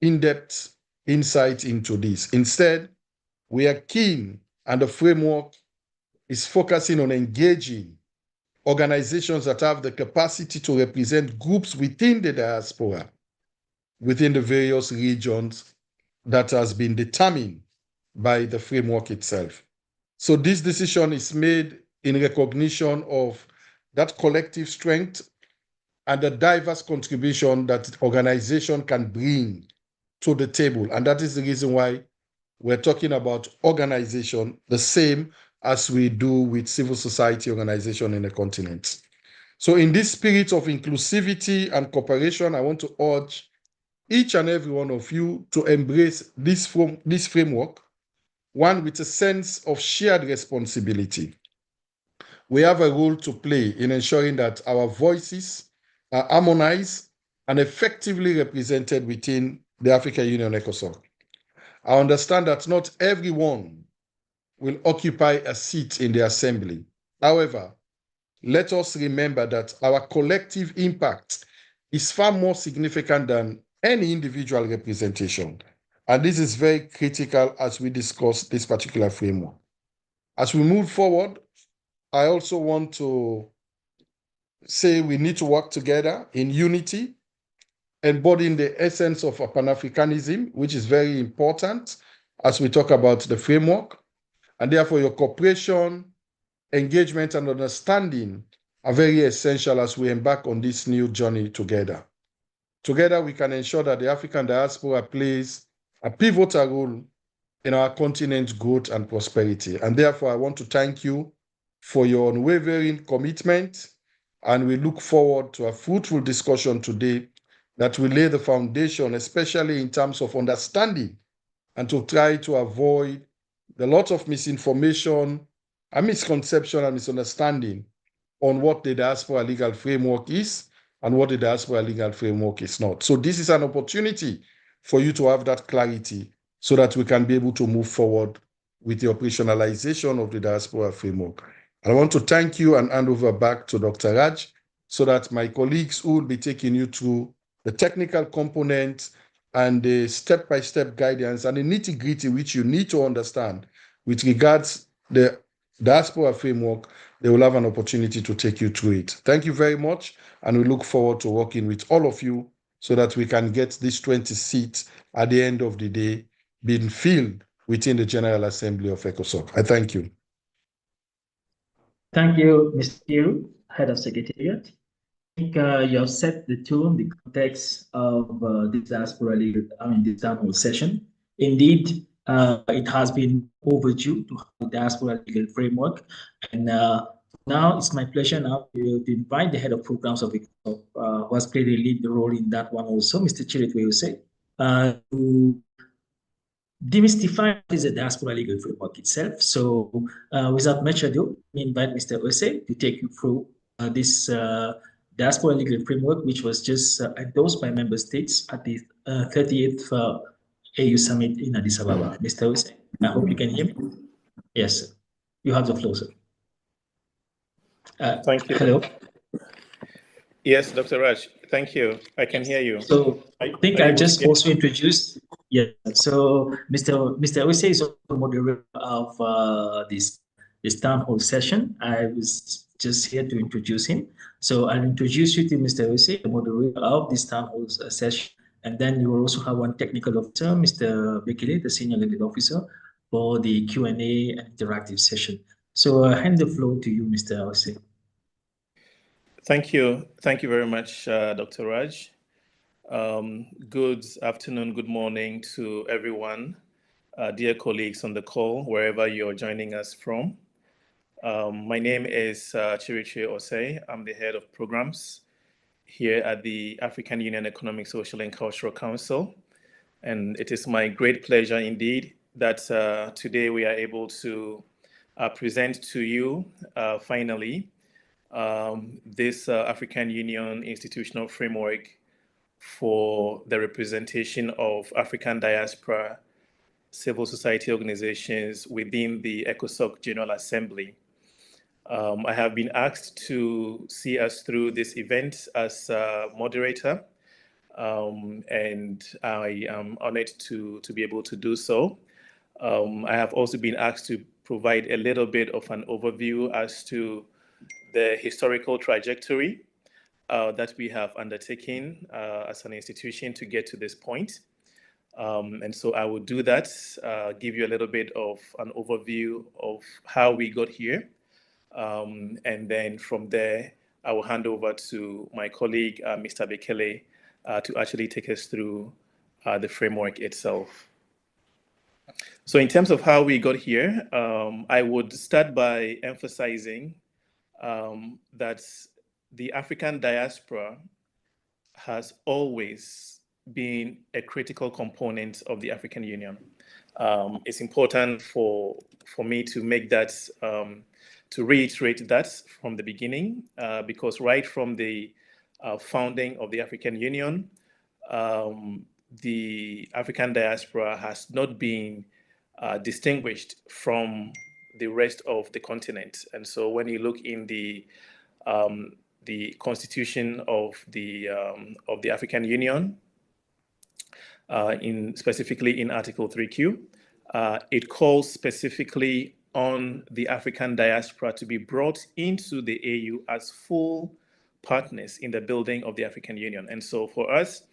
in-depth insight into this. Instead, we are keen, and the framework is focusing on engaging organizations that have the capacity to represent groups within the diaspora, within the various regions that has been determined by the framework itself. So this decision is made in recognition of that collective strength and the diverse contribution that organization can bring to the table. And that is the reason why we're talking about organization the same as we do with civil society organization in the continent. So in this spirit of inclusivity and cooperation, I want to urge each and every one of you to embrace this framework, one with a sense of shared responsibility. We have a role to play in ensuring that our voices are harmonized and effectively represented within the African Union ECOSOC. I understand that not everyone will occupy a seat in the assembly. However, let us remember that our collective impact is far more significant than any individual representation. And this is very critical as we discuss this particular framework. As we move forward, I also want to say we need to work together in unity, embodying the essence of Pan-Africanism, which is very important as we talk about the framework. And therefore, your cooperation, engagement, and understanding are very essential as we embark on this new journey together. Together, we can ensure that the African diaspora plays a pivotal role in our continent's growth and prosperity. And therefore, I want to thank you for your unwavering commitment, and we look forward to a fruitful discussion today that will lay the foundation, especially in terms of understanding, and to try to avoid the lot of misinformation, a misconception and misunderstanding on what the diaspora legal framework is and what the diaspora legal framework is not. So this is an opportunity for you to have that clarity so that we can be able to move forward with the operationalization of the diaspora framework. And I want to thank you and hand over back to Dr. Raj so that my colleagues who will be taking you through the technical components and the step-by-step guidance and the nitty-gritty which you need to understand with regards the diaspora framework, they will have an opportunity to take you through it. Thank you very much, and we look forward to working with all of you so that we can get these 20 seats at the end of the day being filled within the General Assembly of ECOSOC. I thank you. Thank you, Mr. Hiru, Head of Secretariat. I think you have set the tone, the context of this this town session. Indeed, it has been overdue to have the diaspora legal framework, and now it's my pleasure now to invite the head of programs of it, who has played a lead role in that one also, Mr. Chiritwe Ose, to demystify what is the diaspora legal framework itself. So without much ado, I invite Mr. Ose to take you through this diaspora legal framework, which was just endorsed by member states at the 38th AU Summit in Addis Ababa. Mr. Ose, I hope you can hear me. Yes, you have the floor, sir. Thank you. Hello. Yes, Dr. Raj, thank you. I can hear you. So I think I just also introduced, yeah. So Mr. Ose is also the moderator of this town hall session. I was just here to introduce him. So I'll introduce you to Mr. Ose, the moderator of this town hall session. And then you will also have one technical officer, Mr. Bekele, the senior legal officer, for the Q&A and interactive session. So I hand the floor to you, Mr. Ose. Thank you. Thank you very much, Dr. Raj. Good afternoon, good morning to everyone, dear colleagues on the call, wherever you're joining us from. My name is Chiritwe Ose. I'm the head of programs here at the African Union Economic, Social, and Cultural Council. And it is my great pleasure indeed that today we are able to present to you finally this African Union institutional framework for the representation of African diaspora civil society organizations within the ECOSOC General Assembly. I have been asked to see us through this event as moderator. and I am honored to be able to do so. I have also been asked to provide a little bit of an overview as to the historical trajectory that we have undertaken as an institution to get to this point. And so I will do that, give you a little bit of an overview of how we got here. And then from there, I will hand over to my colleague, Mr. Bekele, to actually take us through the framework itself. So in terms of how we got here, I would start by emphasizing that the African diaspora has always been a critical component of the African Union. It's important for me to make that, to reiterate that from the beginning, because right from the founding of the African Union, the African diaspora has not been distinguished from the rest of the continent. And so when you look in the constitution of the African Union, specifically in Article 3Q, it calls specifically on the African diaspora to be brought into the AU as full partners in the building of the African Union. And so for us,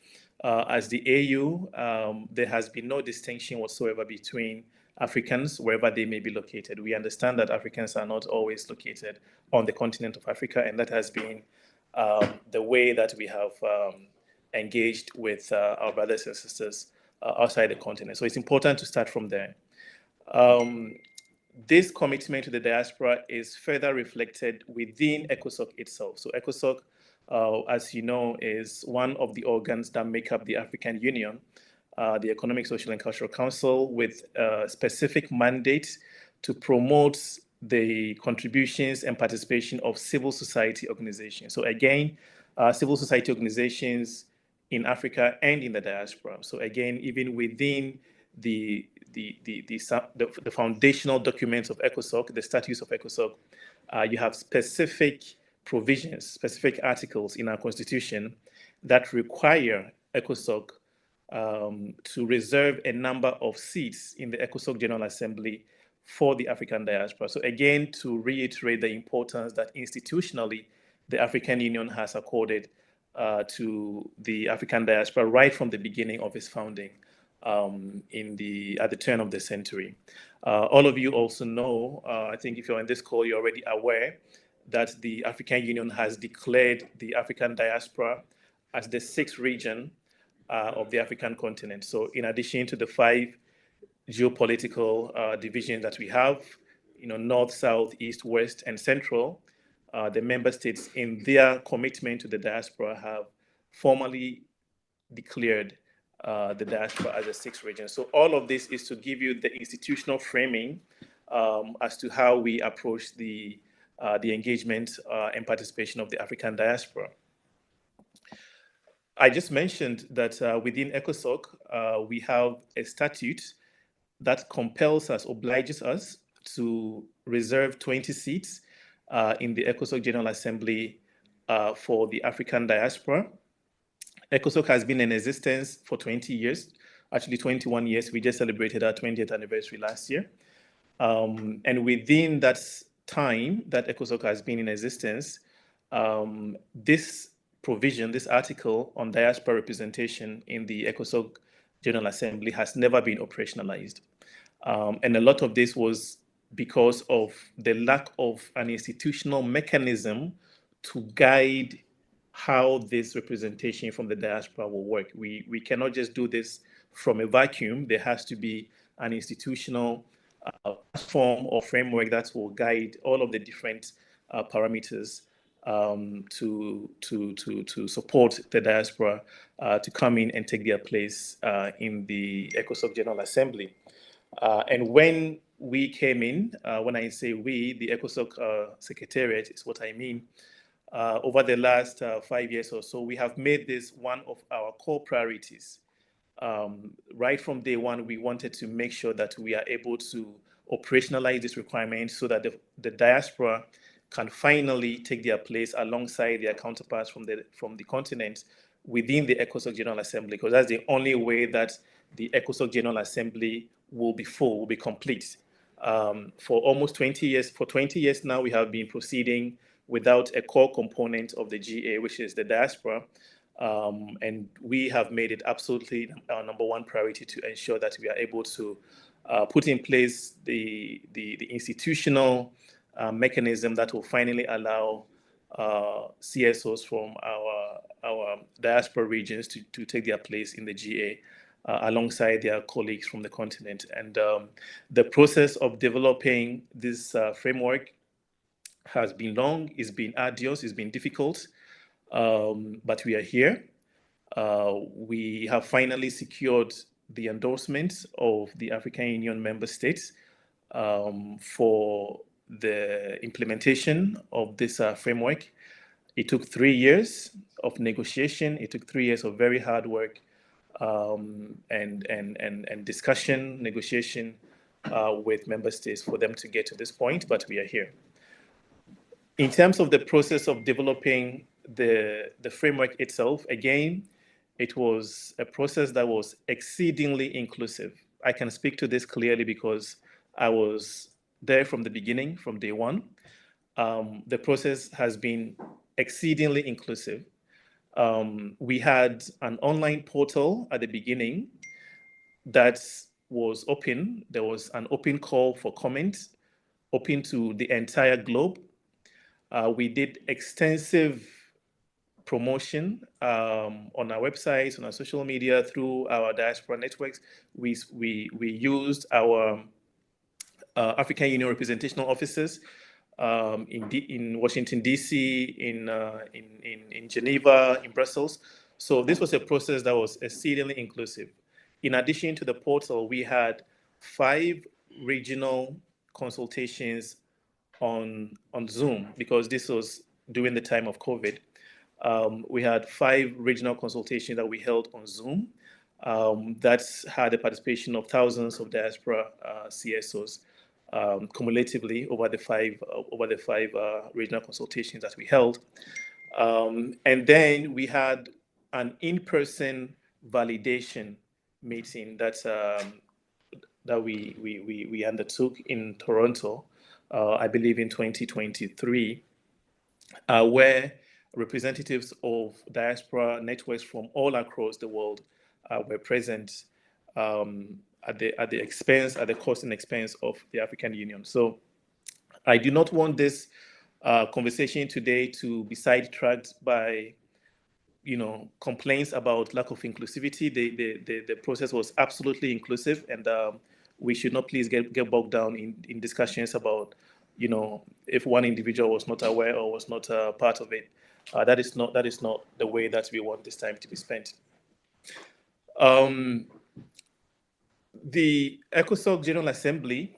as the AU, there has been no distinction whatsoever between Africans, wherever they may be located. We understand that Africans are not always located on the continent of Africa, and that has been the way that we have engaged with our brothers and sisters outside the continent. So it's important to start from there. This commitment to the diaspora is further reflected within ECOSOC itself. So ECOSOC, as you know, is one of the organs that make up the African Union, the Economic, Social, and Cultural Council, with a specific mandate to promote the contributions and participation of civil society organizations. So again, civil society organizations in Africa and in the diaspora. So again, even within the foundational documents of ECOSOC, the statutes of ECOSOC, you have specific provisions, specific articles in our constitution that require ECOSOC to reserve a number of seats in the ECOSOC General Assembly for the African diaspora. So again, to reiterate the importance that institutionally the African Union has accorded to the African diaspora right from the beginning of its founding at the turn of the century. All of you also know, I think if you're in this call, you're already aware that the African Union has declared the African diaspora as the sixth region of the African continent. So in addition to the 5 geopolitical divisions that we have, north, south, east, west, and central, the member states in their commitment to the diaspora have formally declared the diaspora as a sixth region. So all of this is to give you the institutional framing as to how we approach the engagement and participation of the African diaspora. I just mentioned that within ECOSOC, we have a statute that compels us, obliges us to reserve 20 seats in the ECOSOC General Assembly for the African diaspora. ECOSOC has been in existence for 20 years, actually 21 years. We just celebrated our 20th anniversary last year. And within that time that ECOSOC has been in existence, this provision, this article on diaspora representation in the ECOSOC General Assembly has never been operationalized. And a lot of this was because of the lack of an institutional mechanism to guide how this representation from the diaspora will work. We cannot just do this from a vacuum. There has to be an institutional form or framework that will guide all of the different parameters to support the diaspora to come in and take their place in the ECOSOC General Assembly. And when we came in, when I say we, the ECOSOC Secretariat is what I mean, over the last 5 years or so, we have made this one of our core priorities. Right from day one, we wanted to make sure that we are able to operationalize this requirement so that the diaspora can finally take their place alongside their counterparts from the continent within the ECOSOC General Assembly, because that's the only way that the ECOSOC General Assembly will be full, will be complete. For almost 20 years, for 20 years now, we have been proceeding without a core component of the GA, which is the diaspora. And we have made it absolutely our number one priority to ensure that we are able to put in place the institutional mechanism that will finally allow CSOs from our diaspora regions to take their place in the GA alongside their colleagues from the continent. And the process of developing this framework has been long, it's been arduous, it's been difficult, but we are here. We have finally secured the endorsement of the African Union member states for the implementation of this framework. It took 3 years of negotiation. It took 3 years of very hard work and discussion, negotiation with member states for them to get to this point, but we are here. In terms of the process of developing the framework itself, again, it was a process that was exceedingly inclusive. I can speak to this clearly because I was there from the beginning, from day one. The process has been exceedingly inclusive. We had an online portal at the beginning that was open. There was an open call for comment, open to the entire globe. We did extensive promotion on our websites, on our social media, through our diaspora networks. We used our African Union representational offices in Washington, D.C., in Geneva, in Brussels. So this was a process that was exceedingly inclusive. In addition to the portal, we had 5 regional consultations on Zoom, because this was during the time of COVID. We had 5 regional consultations that we held on Zoom that had the participation of thousands of diaspora CSOs cumulatively over the 5 regional consultations that we held. And then we had an in-person validation meeting that we undertook in Toronto, I believe in 2023, where representatives of diaspora networks from all across the world were present at the cost and expense of the African Union. So I do not want this conversation today to be sidetracked by complaints about lack of inclusivity. The process was absolutely inclusive, and we should not please get bogged down in discussions about if one individual was not aware or was not part of it. That is not the way that we want this time to be spent. The ECOSOC General Assembly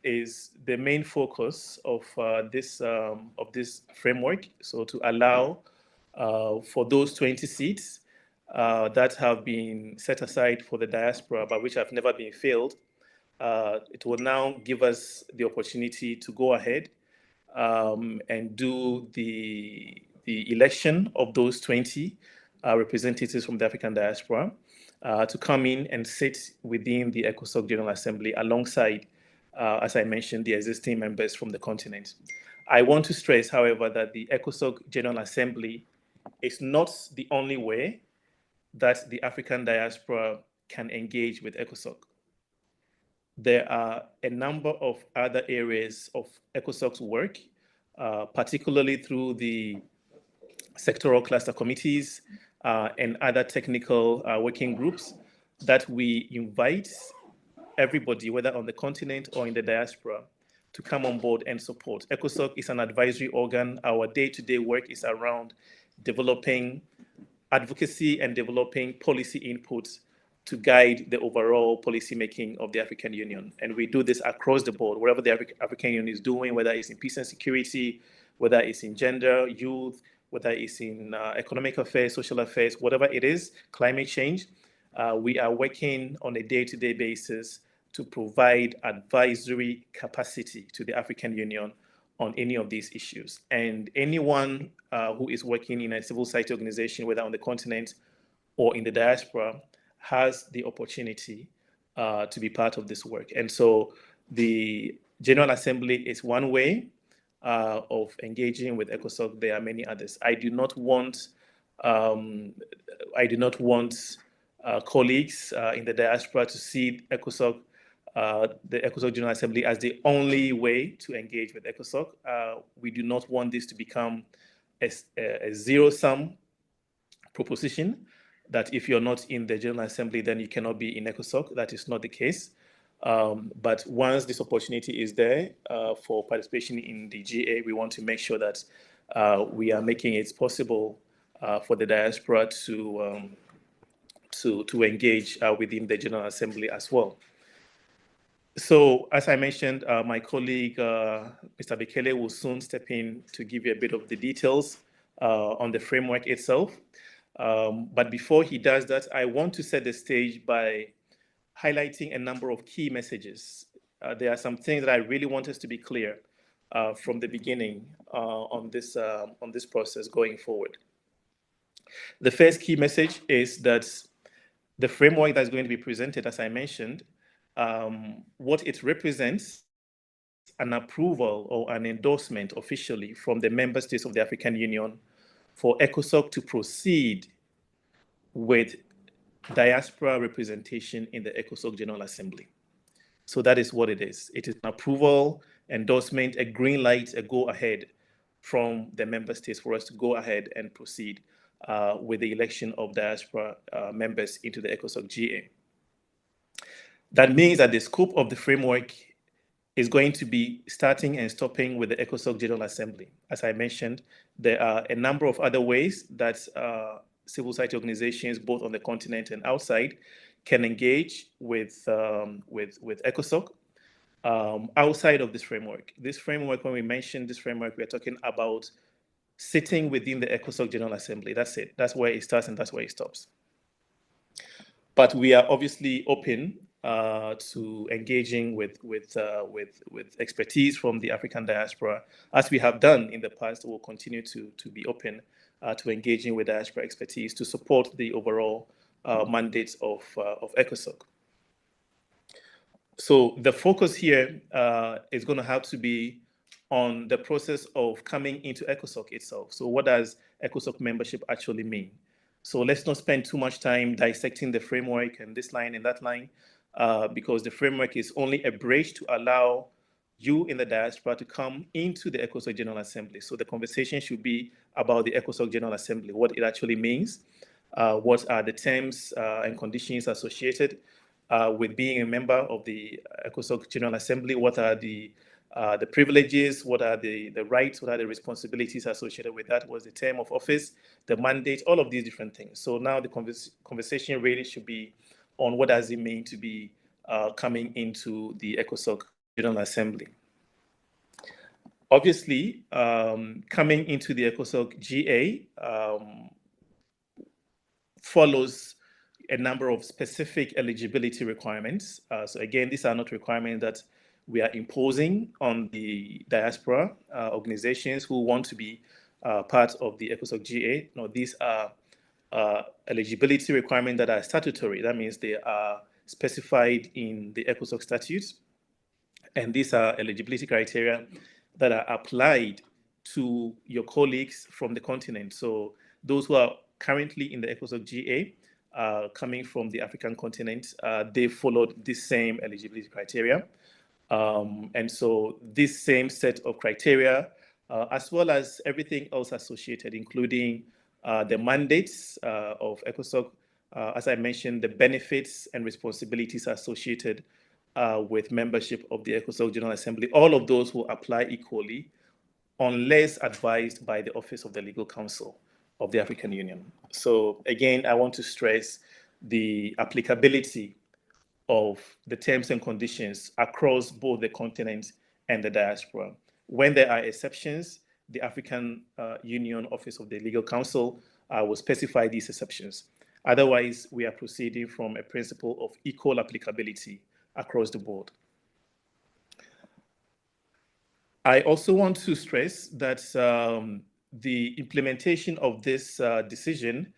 is the main focus of this framework. So to allow for those 20 seats that have been set aside for the diaspora, but which have never been filled, it will now give us the opportunity to go ahead and do the election of those 20 representatives from the African diaspora to come in and sit within the ECOSOC General Assembly alongside, as I mentioned, the existing members from the continent. I want to stress, however, that the ECOSOC General Assembly is not the only way that the African diaspora can engage with ECOSOC. There are a number of other areas of ECOSOC's work, particularly through the sectoral cluster committees and other technical working groups, that we invite everybody, whether on the continent or in the diaspora, to come on board and support. ECOSOC is an advisory organ. Our day-to-day work is around developing advocacy and developing policy inputs to guide the overall policy making of the African Union. And we do this across the board, wherever the African Union is doing, whether it's in peace and security, whether it's in gender, youth, whether it's in economic affairs, social affairs, whatever it is, climate change. We are working on a day-to-day basis to provide advisory capacity to the African Union on any of these issues. And anyone who is working in a civil society organization, whether on the continent or in the diaspora, has the opportunity to be part of this work. And so the General Assembly is one way of engaging with ECOSOC. There are many others. I do not want colleagues in the diaspora to see ECOSOC, the ECOSOC General Assembly, as the only way to engage with ECOSOC. We do not want this to become a zero-sum proposition, that if you're not in the General Assembly, then you cannot be in ECOSOC. That is not the case. But once this opportunity is there for participation in the GA, we want to make sure that we are making it possible for the diaspora to engage within the General Assembly as well. So, as I mentioned, my colleague, Mr. Bekele, will soon step in to give you a bit of the details on the framework itself. But before he does that, I want to set the stage by highlighting a number of key messages. There are some things that I really want us to be clear from the beginning on this process going forward. The first key message is that the framework that's going to be presented, as I mentioned, what it represents, an approval or an endorsement officially from the member states of the African Union for ECOSOC to proceed with diaspora representation in the ECOSOC General Assembly. So that is what it is. It is an approval, endorsement, a green light, a go-ahead from the member states for us to go ahead and proceed with the election of diaspora members into the ECOSOC GA. That means that the scope of the framework is going to be starting and stopping with the ECOSOC General Assembly. As I mentioned, there are a number of other ways that civil society organizations, both on the continent and outside, can engage with ECOSOC outside of this framework. This framework, when we mention this framework, we are talking about sitting within the ECOSOC General Assembly. That's it. That's where it starts and that's where it stops. But we are obviously open to engaging with expertise from the African diaspora, as we have done in the past. We'll continue to be open to engaging with diaspora expertise to support the overall mandates of ECOSOC. So the focus here is going to have to be on the process of coming into ECOSOC itself. So what does ECOSOC membership actually mean? So let's not spend too much time dissecting the framework and this line and that line, because the framework is only a bridge to allow you in the diaspora to come into the ECOSOC General Assembly. So the conversation should be about the ECOSOC General Assembly, what it actually means, what are the terms and conditions associated with being a member of the ECOSOC General Assembly, what are the privileges, what are the rights, what are the responsibilities associated with that, what's the term of office, the mandate, all of these different things. So now the conversation really should be on what does it mean to be coming into the ECOSOC General Assembly. Obviously, coming into the ECOSOC GA follows a number of specific eligibility requirements. So again, these are not requirements that we are imposing on the diaspora organizations who want to be part of the ECOSOC GA. No, these are eligibility requirements that are statutory. That means they are specified in the ECOSOC statutes. And these are eligibility criteria that are applied to your colleagues from the continent. So those who are currently in the ECOSOC GA, coming from the African continent, they followed this same eligibility criteria. And so this same set of criteria, as well as everything else associated, including the mandates of ECOSOC, as I mentioned, the benefits and responsibilities associated with membership of the ECOSOC General Assembly, all of those will apply equally unless advised by the Office of the Legal Counsel of the African Union. So again, I want to stress the applicability of the terms and conditions across both the continent and the diaspora. When there are exceptions, the African Union Office of the Legal Counsel will specify these exceptions. Otherwise, we are proceeding from a principle of equal applicability across the board. I also want to stress that the implementation of this decision,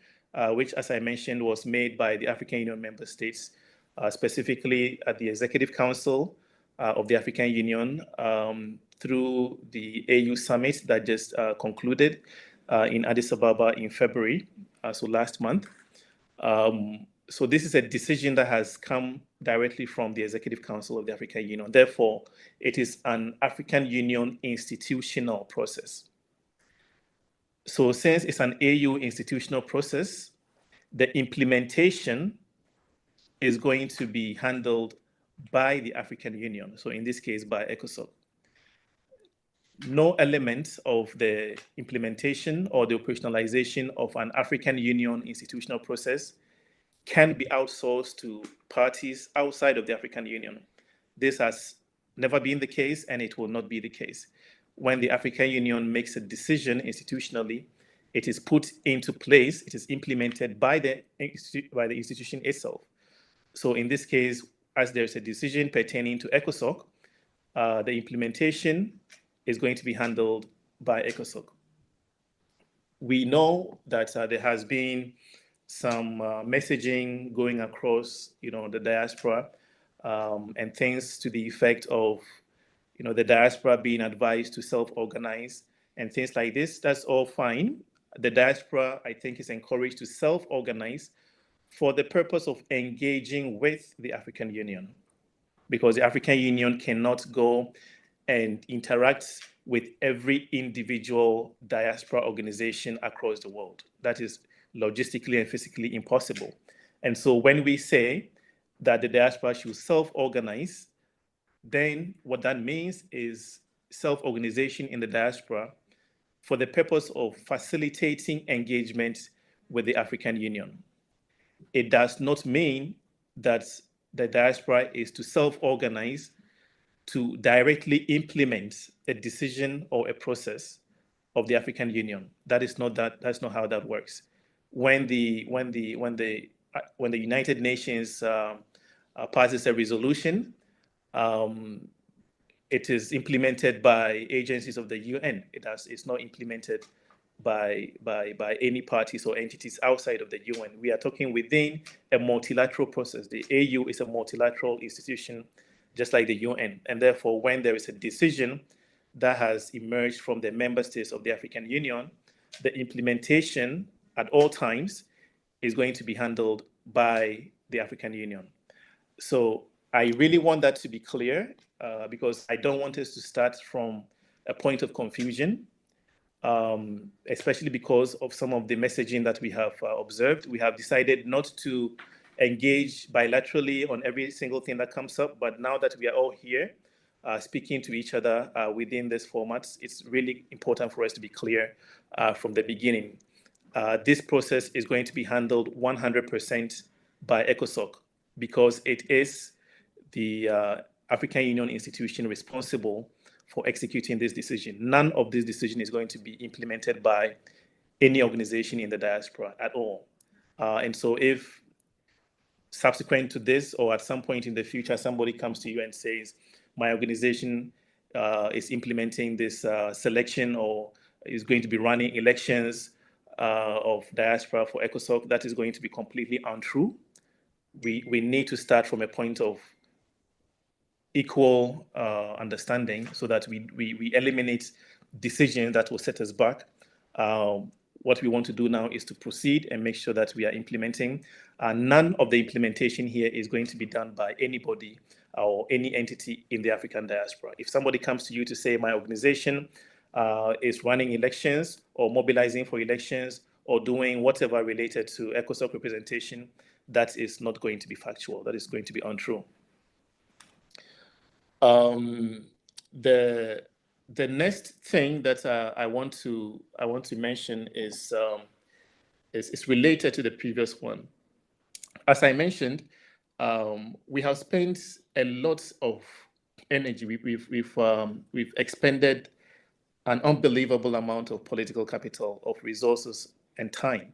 which, as I mentioned, was made by the African Union member states, specifically at the Executive Council of the African Union, through the AU summit that just concluded in Addis Ababa in February, so last month. So this is a decision that has come directly from the Executive Council of the African Union. Therefore, it is an African Union institutional process. So since it's an AU institutional process, the implementation is going to be handled by the African Union. So in this case, by ECOSOC. No element of the implementation or the operationalization of an African Union institutional process can be outsourced to parties outside of the African Union. This has never been the case, and it will not be the case. When the African Union makes a decision institutionally, it is put into place, it is implemented by the institution itself. So in this case, as there's a decision pertaining to ECOSOC, the implementation is going to be handled by ECOSOC. We know that there has been some messaging going across, the diaspora, and things to the effect of, the diaspora being advised to self-organize and things like this. That's all fine. The diaspora, I think, is encouraged to self-organize for the purpose of engaging with the African Union, because the African Union cannot go and interact with every individual diaspora organization across the world. That is logistically and physically impossible. And so when we say that the diaspora should self-organize, then what that means is self-organization in the diaspora for the purpose of facilitating engagement with the African Union. It does not mean that the diaspora is to self-organize to directly implement a decision or a process of the African Union. That's not how that works. When the United Nations passes a resolution, it is implemented by agencies of the UN. It's not implemented by any parties or entities outside of the UN. We are talking within a multilateral process. The AU is a multilateral institution, just like the UN. And therefore, when there is a decision that has emerged from the member states of the African Union, the implementation at all times is going to be handled by the African Union. So I really want that to be clear, because I don't want us to start from a point of confusion, especially because of some of the messaging that we have observed. We have decided not to engage bilaterally on every single thing that comes up, but now that we are all here speaking to each other within this format, it's really important for us to be clear from the beginning. This process is going to be handled 100% by ECOSOC, because it is the African Union institution responsible for executing this decision. None of this decision is going to be implemented by any organization in the diaspora at all. And so if subsequent to this, or at some point in the future, somebody comes to you and says, my organization is implementing this selection or is going to be running elections of diaspora for ECOSOC, that is going to be completely untrue. We need to start from a point of equal understanding so that we eliminate decisions that will set us back. What we want to do now is to proceed and make sure that we are implementing. None of the implementation here is going to be done by anybody or any entity in the African diaspora. If somebody comes to you to say, my organization is running elections or mobilizing for elections or doing whatever related to ECOSOC representation, that is not going to be factual. That is going to be untrue. The next thing that I want to mention is related to the previous one. As I mentioned, we have spent a lot of energy. We've expended an unbelievable amount of political capital, of resources and time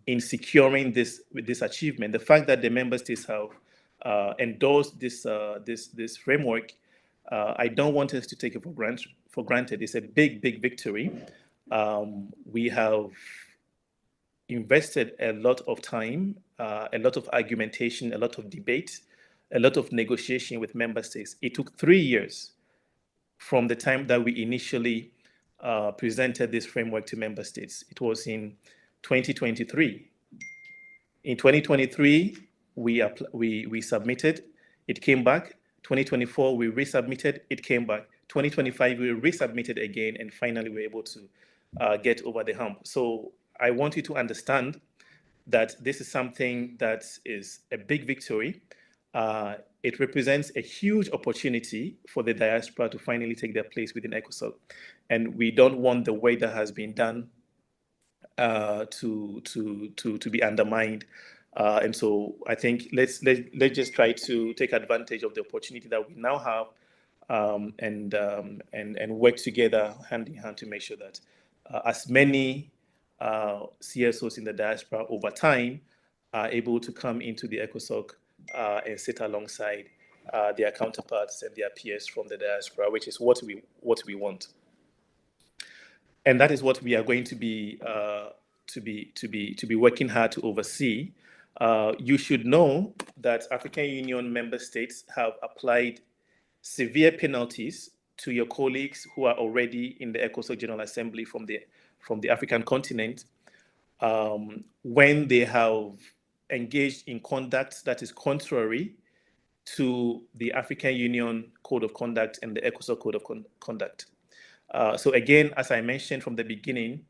in securing this achievement. The fact that the member states have endorsed this framework I don't want us to take it for granted. It's a big, big victory. We have invested a lot of time, a lot of argumentation, a lot of debate, a lot of negotiation with member states. It took 3 years from the time that we initially presented this framework to member states. It was in 2023. In 2023, we submitted, it came back. 2024, we resubmitted, it came back. 2025, we resubmitted again, and finally, we were able to get over the hump. So I want you to understand that this is something that is a big victory. It represents a huge opportunity for the diaspora to finally take their place within ECOSOC. And we don't want the way that has been done to be undermined. And so I think let's just try to take advantage of the opportunity that we now have, and work together hand in hand to make sure that as many CSOs in the diaspora over time are able to come into the ECOSOC and sit alongside their counterparts and their peers from the diaspora, which is what we want. And that is what we are going to be working hard to oversee. You should know that African Union member states have applied severe penalties to your colleagues who are already in the ECOSOC General Assembly from the African continent when they have engaged in conduct that is contrary to the African Union Code of Conduct and the ECOSOC Code of Conduct. So again, as I mentioned from the beginning,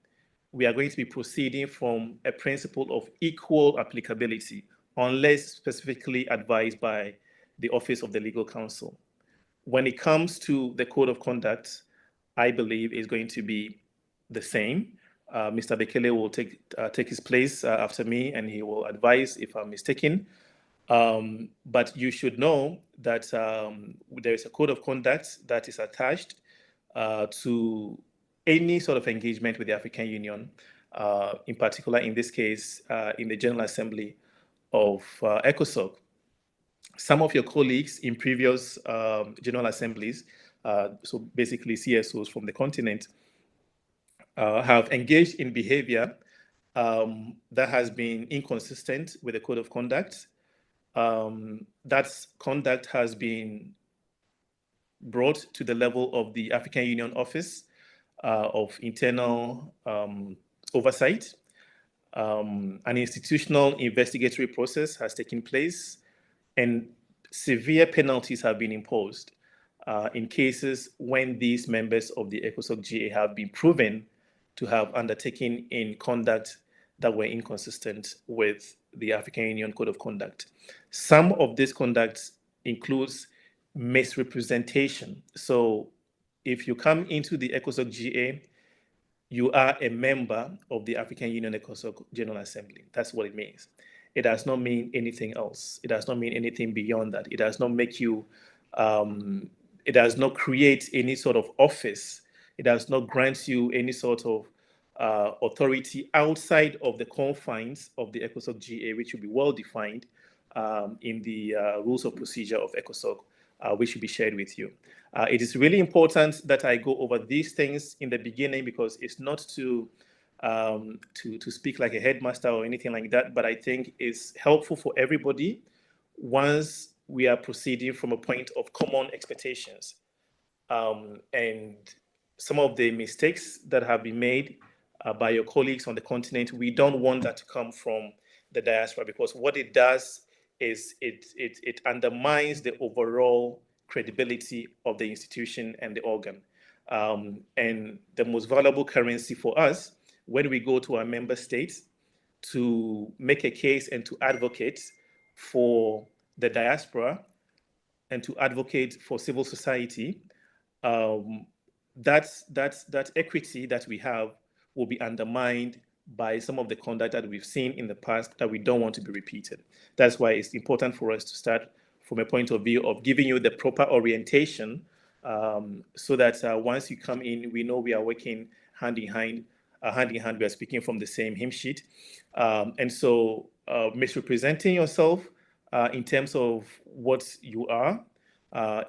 we are going to be proceeding from a principle of equal applicability, unless specifically advised by the Office of the Legal Counsel. When it comes to the Code of Conduct, I believe is going to be the same. Mr. Bekele will take his place after me, and he will advise if I'm mistaken. But you should know that there is a Code of Conduct that is attached to any sort of engagement with the African Union, in particular, in this case, in the General Assembly of ECOSOC. Some of your colleagues in previous General Assemblies, so basically CSOs from the continent, have engaged in behavior that has been inconsistent with the Code of Conduct. That conduct has been brought to the level of the African Union Office of Internal Oversight. An institutional investigatory process has taken place, and severe penalties have been imposed in cases when these members of the ECOSOC GA have been proven to have undertaken in conduct that were inconsistent with the African Union Code of Conduct. Some of this conduct includes misrepresentation. So if you come into the ECOSOC GA, you are a member of the African Union ECOSOC General Assembly. That's what it means. It does not mean anything else. It does not mean anything beyond that. It does not make you, it does not create any sort of office. It does not grant you any sort of authority outside of the confines of the ECOSOC GA, which will be well defined in the rules of procedure of ECOSOC, which will be shared with you. It is really important that I go over these things in the beginning, because it's not to speak like a headmaster or anything like that, but I think it's helpful for everybody once we are proceeding from a point of common expectations. And some of the mistakes that have been made by your colleagues on the continent, we don't want that to come from the diaspora, because what it does is it undermines the overall credibility of the institution and the organ. And the most valuable currency for us when we go to our member states to make a case and to advocate for the diaspora and to advocate for civil society, that equity that we have will be undermined by some of the conduct that we've seen in the past that we don't want to be repeated. That's why it's important for us to start from a point of view of giving you the proper orientation, so that once you come in, we know we are working hand in hand, we are speaking from the same hymn sheet. And so misrepresenting yourself in terms of what you are,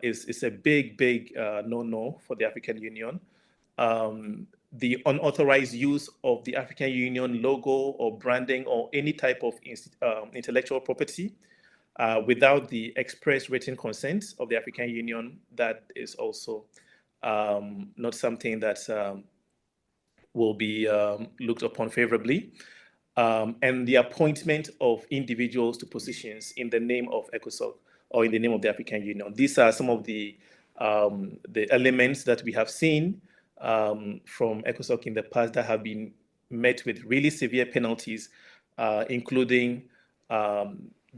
is a big no-no for the African Union. The unauthorized use of the African Union logo or branding or any type of intellectual property without the express written consent of the African Union, that is also not something that will be looked upon favorably. And the appointment of individuals to positions in the name of ECOSOC or in the name of the African Union. These are some of the elements that we have seen from ECOSOC in the past that have been met with really severe penalties, including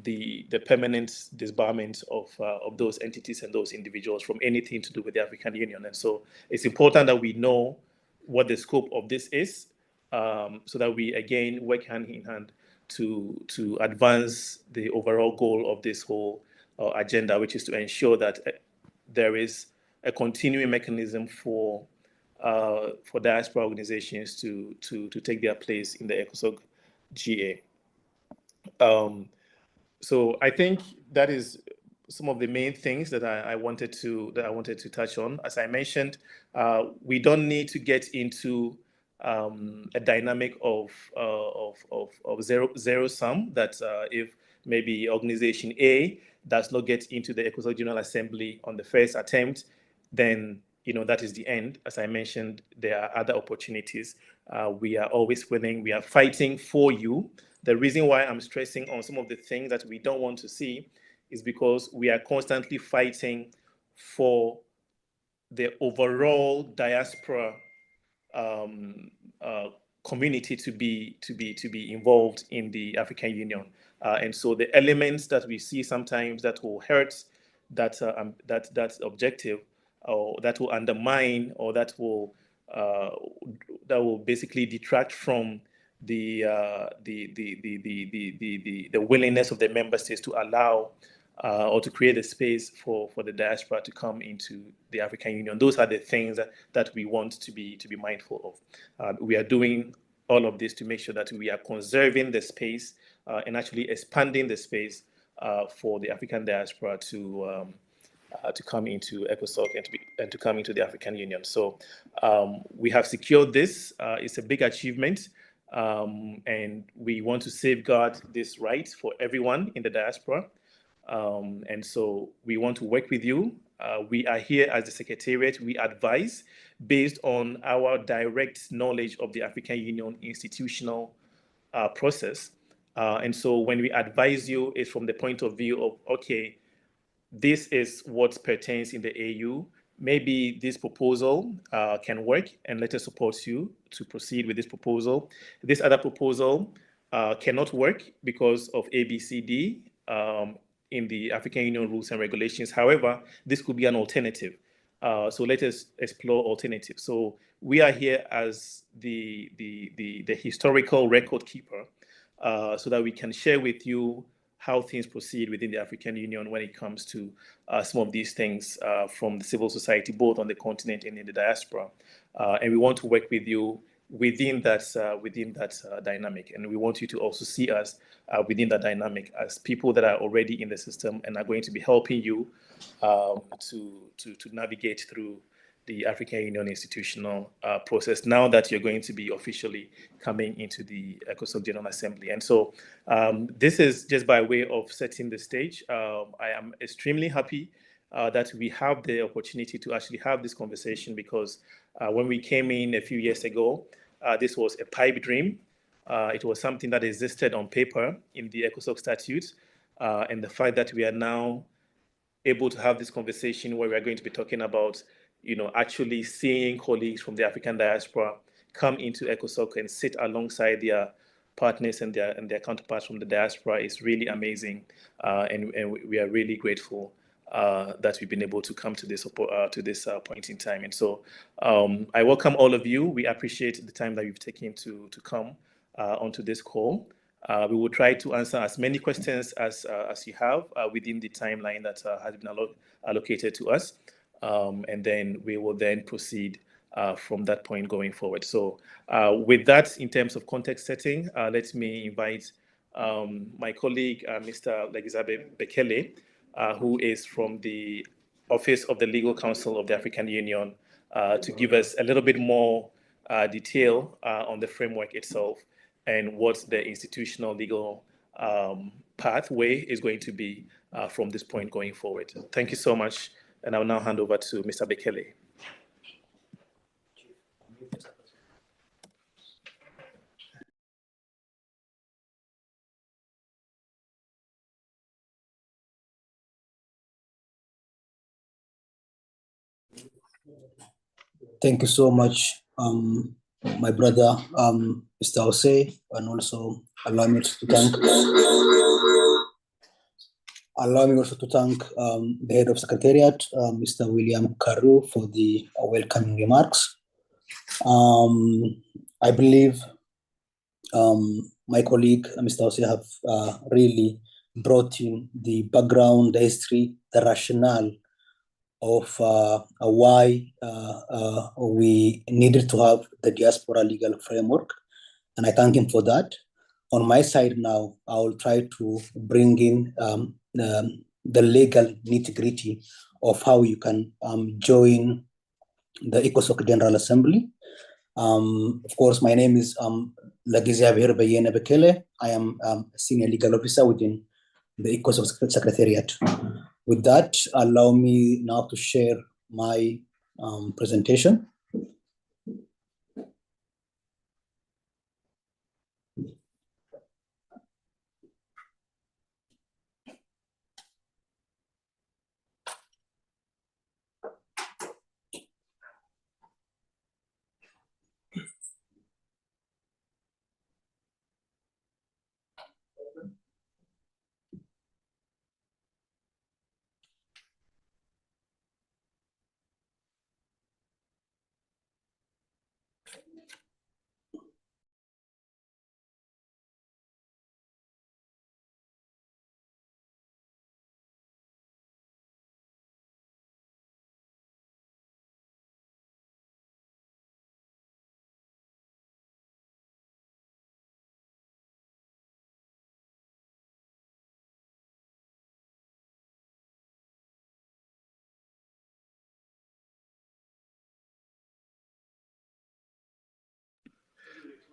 the permanent disbarment of those entities and those individuals from anything to do with the African Union. And so it's important that we know what the scope of this is, so that we again work hand in hand to advance the overall goal of this whole agenda, which is to ensure that there is a continuing mechanism for diaspora organizations to take their place in the ECOSOC GA. So I think that is some of the main things that I wanted to touch on. As I mentioned, we don't need to get into a dynamic of zero sum. That if maybe organization A does not get into the ECOSOC General Assembly on the first attempt, then that is the end. As I mentioned, there are other opportunities. We are always winning. We are fighting for you. The reason why I'm stressing on some of the things that we don't want to see is because we are constantly fighting for the overall diaspora community to be involved in the African Union, and so the elements that we see sometimes that will hurt that objective, or that will undermine, or that will basically detract from the willingness of the member states to allow or to create a space for the diaspora to come into the African Union. Those are the things that we want to be mindful of. We are doing all of this to make sure that we are conserving the space and actually expanding the space for the African diaspora to come into ECOSOC and to come into the African Union. So we have secured this. It's a big achievement. And we want to safeguard this right for everyone in the diaspora. And so we want to work with you. We are here as the Secretariat. We advise based on our direct knowledge of the African Union institutional process. And so when we advise you, it's from the point of view of, okay, this is what pertains in the AU. Maybe this proposal can work, and let us support you to proceed with this proposal. This other proposal cannot work because of ABCD in the African Union rules and regulations. However, this could be an alternative. So let us explore alternatives. So we are here as the historical record keeper, so that we can share with you how things proceed within the African Union when it comes to some of these things from the civil society, both on the continent and in the diaspora. And we want to work with you within that dynamic. And we want you to also see us within that dynamic as people that are already in the system and are going to be helping you to navigate through the African Union institutional process now that you're going to be officially coming into the ECOSOC General Assembly. And so this is just by way of setting the stage. I am extremely happy that we have the opportunity to actually have this conversation, because when we came in a few years ago, this was a pipe dream. It was something that existed on paper in the ECOSOC statutes, and the fact that we are now able to have this conversation where we are going to be talking about, actually seeing colleagues from the African diaspora come into ECOSOC and sit alongside their partners and their counterparts from the diaspora is really amazing, and we are really grateful that we've been able to come to this point in time. And so I welcome all of you. We appreciate the time that you've taken to come onto this call. We will try to answer as many questions as you have within the timeline that has been allocated to us. And then we will then proceed from that point going forward. So with that, in terms of context setting, let me invite my colleague, Mr. Legizabe Bekele, who is from the Office of the Legal Counsel of the African Union to give us a little bit more detail on the framework itself and what the institutional legal pathway is going to be from this point going forward. Thank you so much. And I'll now hand over to Mr. Bekele. Thank you so much, my brother, Mr. Jose, and also allow me to thank the head of secretariat, Mr. William Karu, for the welcoming remarks. I believe my colleague, Mr. Jose, have really brought in the background, the history, the rationale of why we needed to have the diaspora legal framework, and I thank him for that. On my side now, I will try to bring in the legal nitty-gritty of how you can join the ECOSOC General Assembly. Of course, my name is Lagizia Bayene Bekele. I am a senior legal officer within the ECOSOC Secretariat. With that, allow me now to share my presentation.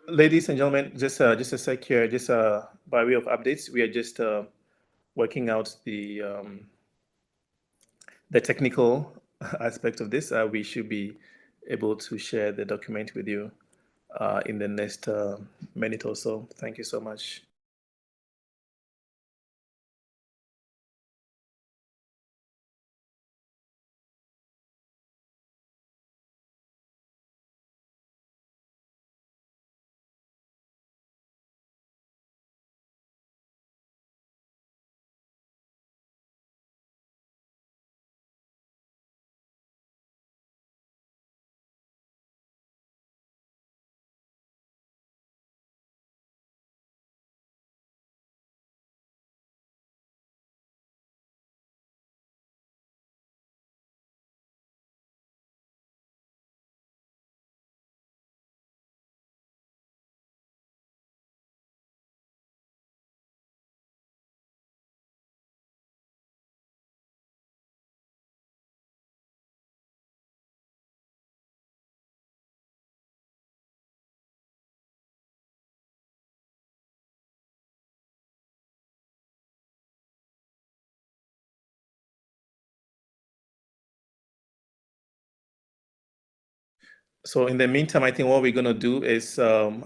Ladies and gentlemen, just a sec here, just by way of updates, we are just working out the technical aspect of this. We should be able to share the document with you in the next minute or so. Thank you so much. So in the meantime, I think what we're going to do is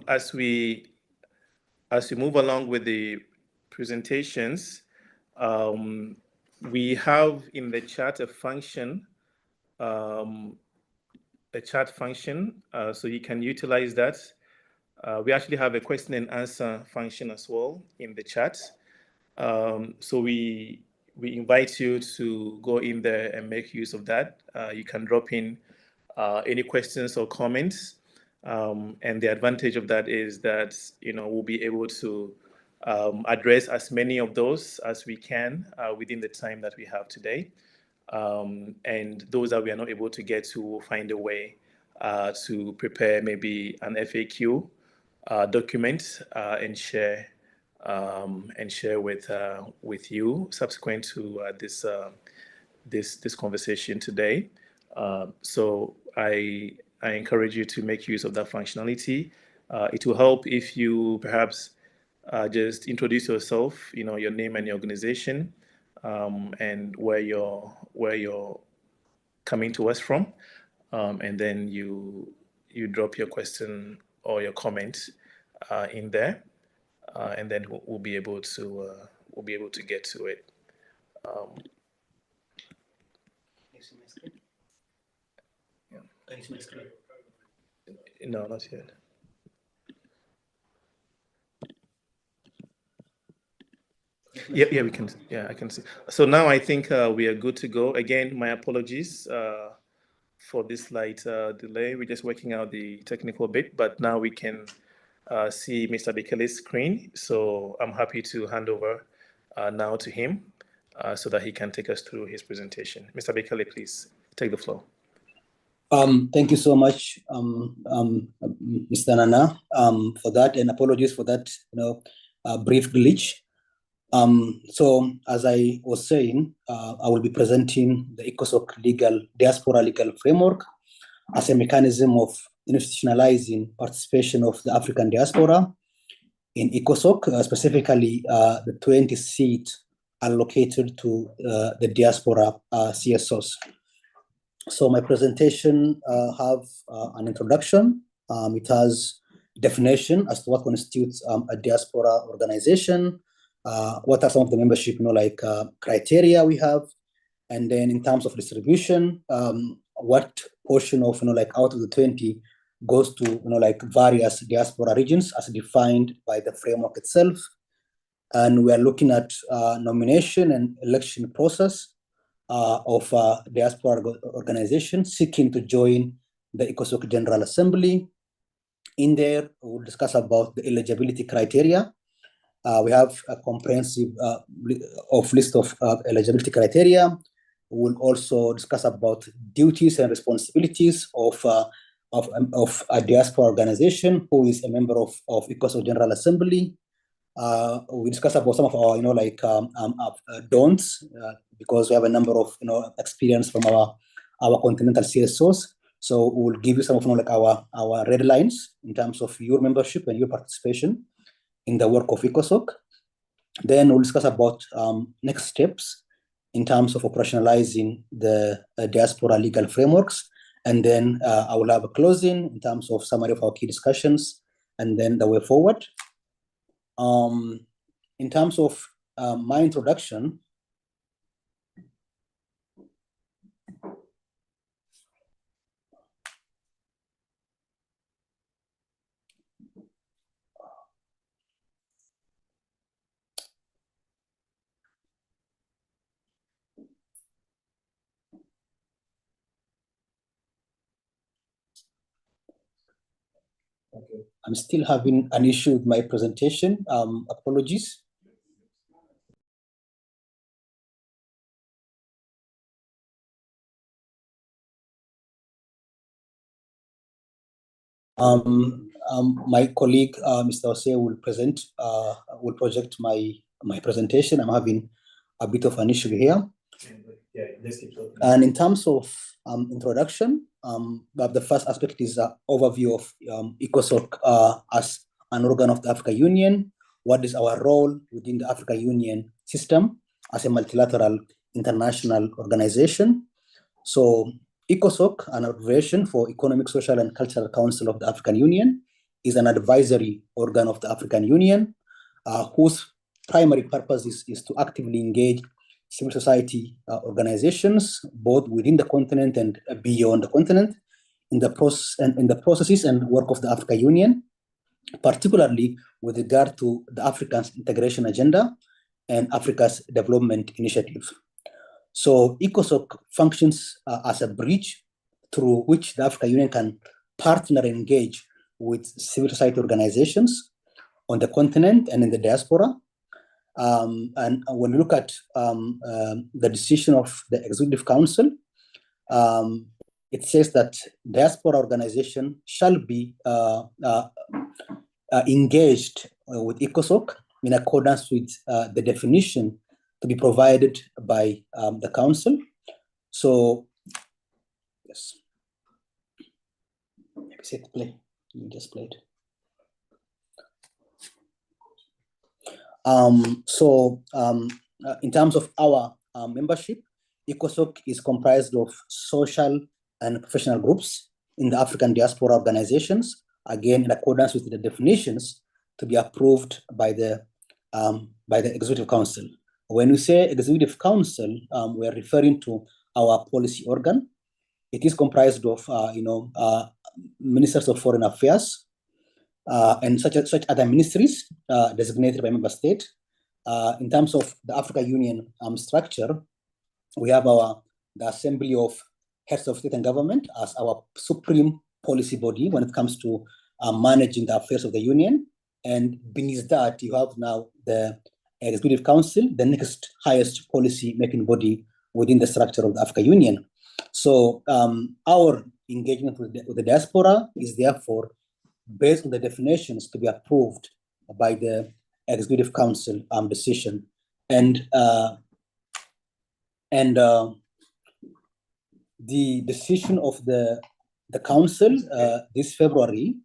as we move along with the presentations, we have in the chat a function, so you can utilize that. We actually have a question and answer function as well in the chat. So we invite you to go in there and make use of that. You can drop in any questions or comments. And the advantage of that is that, we'll be able to address as many of those as we can within the time that we have today. And those that we are not able to get to, we'll find a way to prepare maybe an FAQ document and share with you subsequent to this conversation today. So I encourage you to make use of that functionality. It will help if you perhaps just introduce yourself, your name and your organization, and where you're coming to us from, and then you drop your question or your comment in there, and then we'll be able to get to it. No, not yet. Yeah, we can. Yeah, I can see. So now I think we are good to go. Again, my apologies for this slight delay. We're just working out the technical bit, but now we can see Mr. Bekele's screen. So I'm happy to hand over now to him so that he can take us through his presentation. Mr. Bekele, please take the floor. Thank you so much, Mr. Nana, for that, and apologies for that, brief glitch. So as I was saying, I will be presenting the ECOSOC Diaspora legal framework as a mechanism of institutionalizing participation of the African diaspora in ECOSOC, specifically the 20 seats allocated to the diaspora CSOs. So my presentation have an introduction. It has definition as to what constitutes a diaspora organization, what are some of the membership, criteria we have, and then in terms of distribution, what portion of, out of the 20 goes to, various diaspora regions as defined by the framework itself. And we are looking at nomination and election process of diaspora organizations seeking to join the ECOSOC General Assembly. In there, we'll discuss about the eligibility criteria. We have a comprehensive list of eligibility criteria. We'll also discuss about duties and responsibilities of a diaspora organization who is a member of ECOSOC General Assembly. We discuss about some of our, don'ts, because we have a number of, experience from our continental CSOs. So we'll give you some of, our red lines in terms of your membership and your participation in the work of ECOSOC. Then we'll discuss about next steps in terms of operationalizing the diaspora legal frameworks. And then I will have a closing in terms of summary of our key discussions and then the way forward. In terms of my introduction, I'm still having an issue with my presentation. Apologies. My colleague, Mr. Ose, will project my presentation. I'm having a bit of an issue here. And in terms of introduction, the first aspect is an overview of ECOSOC as an organ of the African Union. What is our role within the African Union system as a multilateral international organization? So ECOSOC, an abbreviation for Economic, Social, and Cultural Council of the African Union, is an advisory organ of the African Union whose primary purpose is to actively engage civil society organizations, both within the continent and beyond the continent, in the processes and work of the African Union, particularly with regard to the Africa's integration agenda and Africa's development initiative. So ECOSOC functions as a bridge through which the African Union can partner and engage with civil society organizations on the continent and in the diaspora. And when you look at the decision of the Executive Council, it says that diaspora organization shall be engaged with ECOSOC in accordance with the definition to be provided by the Council. So, yes. Maybe say play. You just played. In terms of our membership, ECOSOC is comprised of social and professional groups in the African diaspora organizations, again, in accordance with the definitions to be approved by the Executive Council. When we say Executive Council, we are referring to our policy organ. It is comprised of, ministers of foreign affairs and such other ministries designated by member state. In terms of the Africa Union structure, we have the Assembly of Heads of State and Government as our supreme policy body when it comes to managing the affairs of the Union. And beneath that, you have now the Executive Council, the next highest policy-making body within the structure of the Africa Union. So our engagement with the diaspora is therefore based on the definitions to be approved by the Executive Council decision. And the decision of the Council this February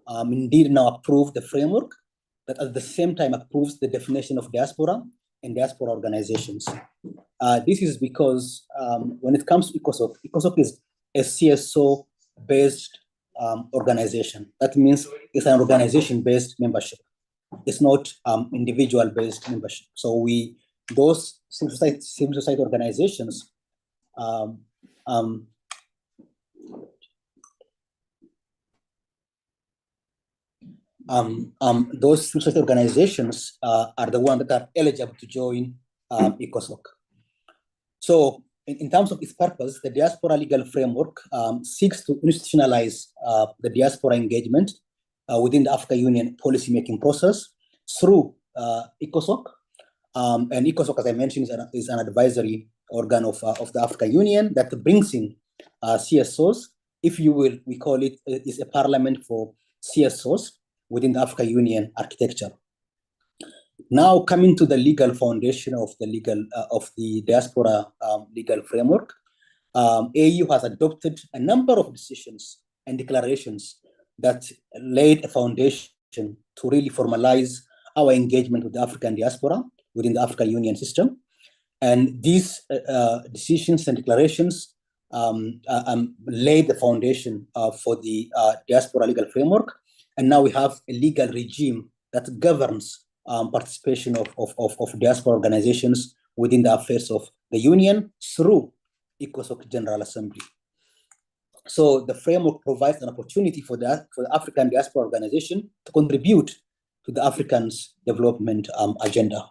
indeed now approved the framework that at the same time approves the definition of diaspora and diaspora organizations. This is because when it comes to ECOSOC, ECOSOC is a CSO-based organization. That means it's an organization-based membership. It's not individual-based membership. So those civil society organizations those civil society organizations are the ones that are eligible to join ECOSOC. So in terms of its purpose, the diaspora legal framework seeks to institutionalize the diaspora engagement within the Africa Union policymaking process through ECOSOC. And ECOSOC, as I mentioned, is an advisory organ of the Africa Union that brings in CSOs. If you will, we call it is a parliament for CSOs within the Africa Union architecture. Now, coming to the legal foundation of the diaspora legal framework, AU has adopted a number of decisions and declarations that laid a foundation to really formalize our engagement with the African diaspora within the African Union system. And these decisions and declarations laid the foundation for the diaspora legal framework. And now we have a legal regime that governs participation of diaspora organizations within the affairs of the Union through ECOSOC General Assembly. So the framework provides an opportunity for the African diaspora organization to contribute to the Africans' development agenda.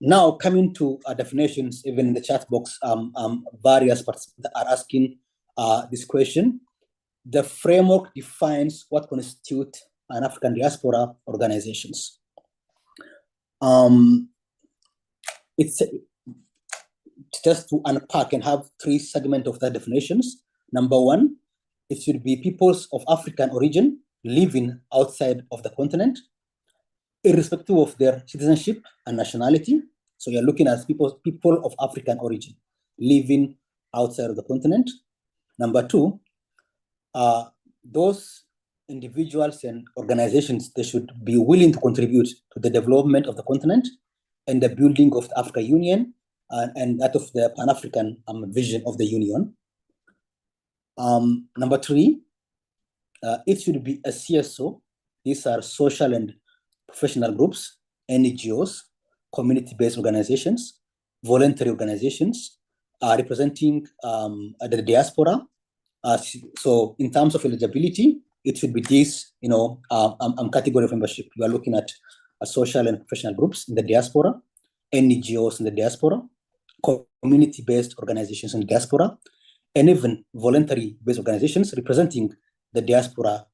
Now coming to definitions, even in the chat box, various participants are asking this question. The framework defines what constitutes an African diaspora organizations. It's just to unpack and have three segments of the definitions. Number one, it should be peoples of African origin living outside of the continent, irrespective of their citizenship and nationality. So you're looking at people of African origin living outside of the continent. Number two, those individuals and organizations, they should be willing to contribute to the development of the continent and the building of the African Union and that of the Pan-African vision of the Union. Number three, it should be a CSO. These are social and professional groups, NGOs, community-based organizations, voluntary organizations representing the diaspora. So in terms of eligibility, it should be this, category of membership. We are looking at social and professional groups in the diaspora, NGOs in the diaspora, community-based organizations in the diaspora, and even voluntary-based organizations representing the diaspora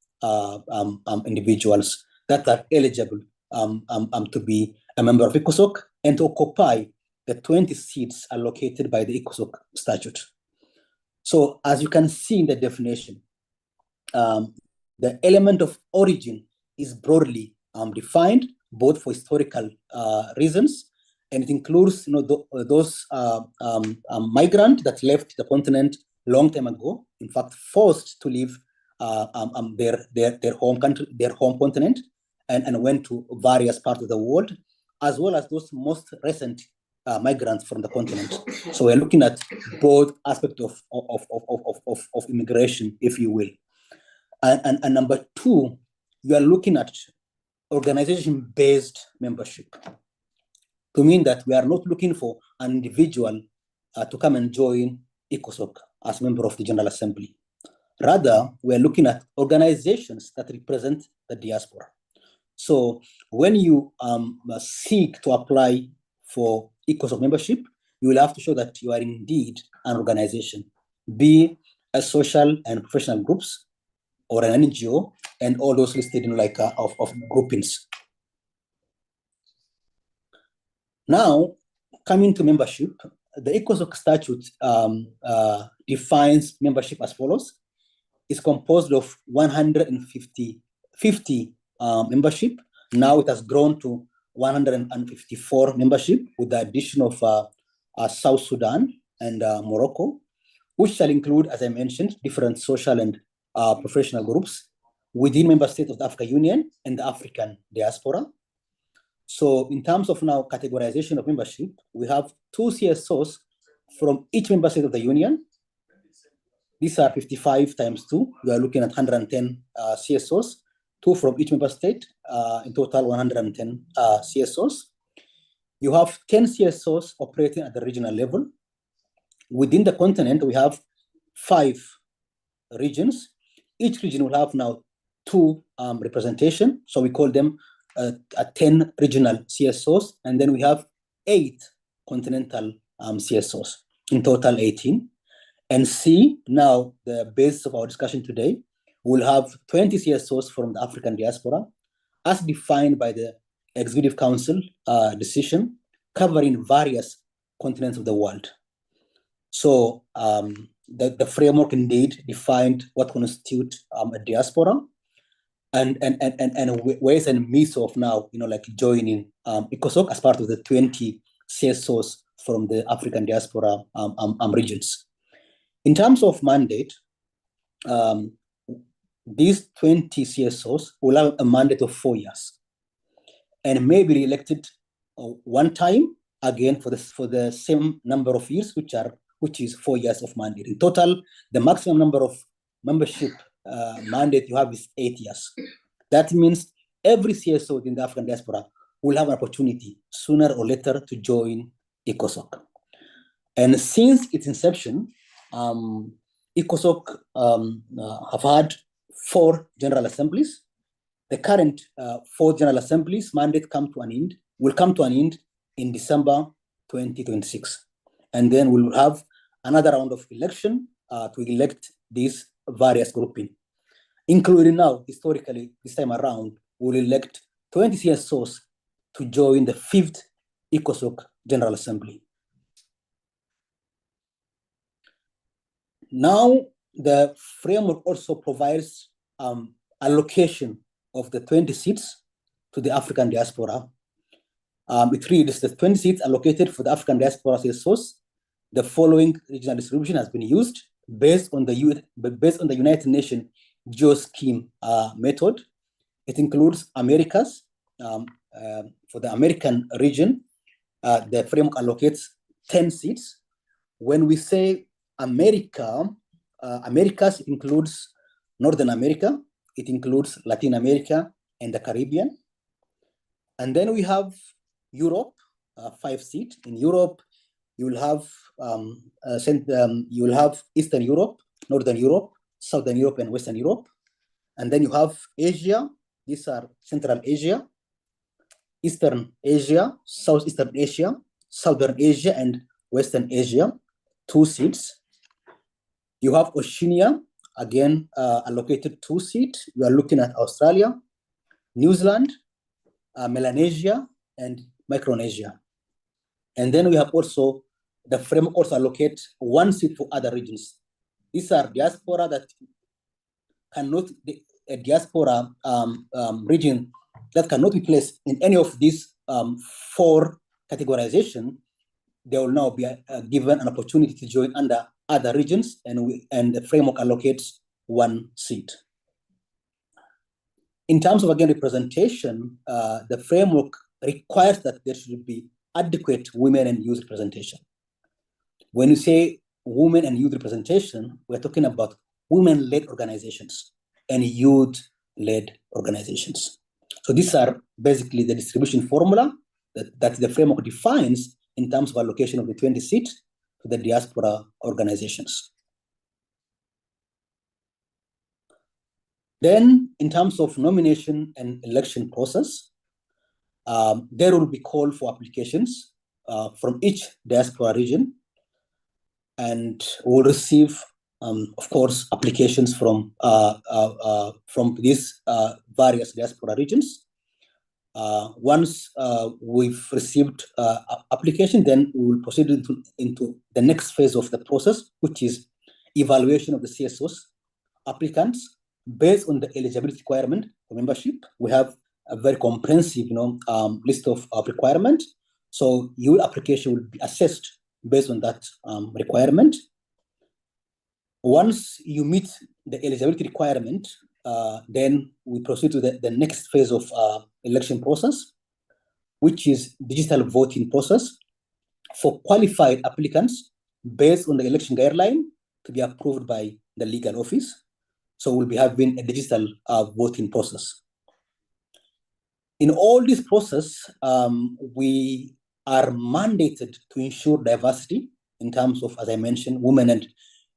individuals that are eligible to be a member of ECOSOC and to occupy the 20 seats allocated by the ECOSOC statute. So as you can see in the definition, the element of origin is broadly defined, both for historical reasons and it includes those migrants that left the continent long time ago, in fact, forced to leave their home country, their home continent, and went to various parts of the world, as well as those most recent migrants from the continent. So we're looking at both aspects of immigration, if you will. And number two, you are looking at organization-based membership, to mean that we are not looking for an individual to come and join ECOSOC as member of the General Assembly. Rather, we are looking at organizations that represent the diaspora. So when you seek to apply for ECOSOC membership, you will have to show that you are indeed an organization, be a social and professional groups or an NGO, and all those listed in of groupings. Now, coming to membership, the ECOSOC statute defines membership as follows. It's composed of 150 membership. Now it has grown to 154 membership with the addition of South Sudan and Morocco, which shall include, as I mentioned, different social and professional groups within member states of the African Union and the African diaspora. So in terms of now categorization of membership, we have 2 CSOs from each member state of the Union. These are 55 times 2. We are looking at 110 CSOs, 2 from each member state, in total 110 CSOs. You have 10 CSOs operating at the regional level. Within the continent, we have 5 regions. Each region will have now 2 representation. So we call them 10 regional CSOs, and then we have 8 continental CSOs, in total 18. And C, now the basis of our discussion today, we'll have 20 CSOs from the African diaspora, as defined by the Executive Council decision, covering various continents of the world. So the framework indeed defined what constitutes a diaspora, and ways and means of now, joining ECOSOC as part of the 20 CSOs from the African diaspora regions. In terms of mandate, these 20 CSOs will have a mandate of 4 years and may be re-elected one time again for the same number of years, which is 4 years of mandate. In total, the maximum number of membership mandate you have is 8 years. That means every CSO in the African diaspora will have an opportunity sooner or later to join ECOSOC. And since its inception, ECOSOC have had 4 general assemblies. The current 4 general assemblies mandate will come to an end in December 2026. And then we'll have another round of election to elect these various grouping, including now, historically, this time around, we'll elect 20 CSOs to join the 5th ECOSOC General Assembly. Now, the framework also provides allocation of the 20 seats to the African diaspora. It reads the 20 seats allocated for the African diaspora CSOs. The following regional distribution has been used based on the United Nations GeoScheme method. It includes Americas. For the American region, the framework allocates 10 seats. When we say America, Americas includes Northern America, it includes Latin America and the Caribbean. And then we have Europe, 5 seats. In Europe, you will have Eastern Europe, Northern Europe, Southern Europe, and Western Europe. And then you have Asia. These are Central Asia, Eastern Asia, Southeastern Asia, Southern Asia, and Western Asia, 2 seats. You have Oceania, again, allocated 2 seats. We are looking at Australia, New Zealand, Melanesia, and Micronesia. And then we have also, the framework also allocates 1 seat for other regions. These are diaspora that cannot, a diaspora region that cannot be placed in any of these 4 categorization, they will now be given an opportunity to join under other regions, and the framework allocates 1 seat. In terms of, again, representation, the framework requires that there should be adequate women and youth representation. When you say women and youth representation, we're talking about women-led organizations and youth-led organizations. So these are basically the distribution formula that the framework defines in terms of allocation of the 20 seats to the diaspora organizations. Then, in terms of nomination and election process, there will be call for applications from each diaspora region, and we'll receive, of course, applications from these various diaspora regions. Once we've received application, then we will proceed into the next phase of the process, which is evaluation of the CSOs applicants based on the eligibility requirement for membership. We have a very comprehensive, list of requirements. So your application will be assessed based on that requirement. Once you meet the eligibility requirement, then we proceed to the next phase of election process, which is digital voting process for qualified applicants based on the election guideline to be approved by the legal office. So we'll be having a digital voting process. In all this process, we are mandated to ensure diversity in terms of, as I mentioned, women and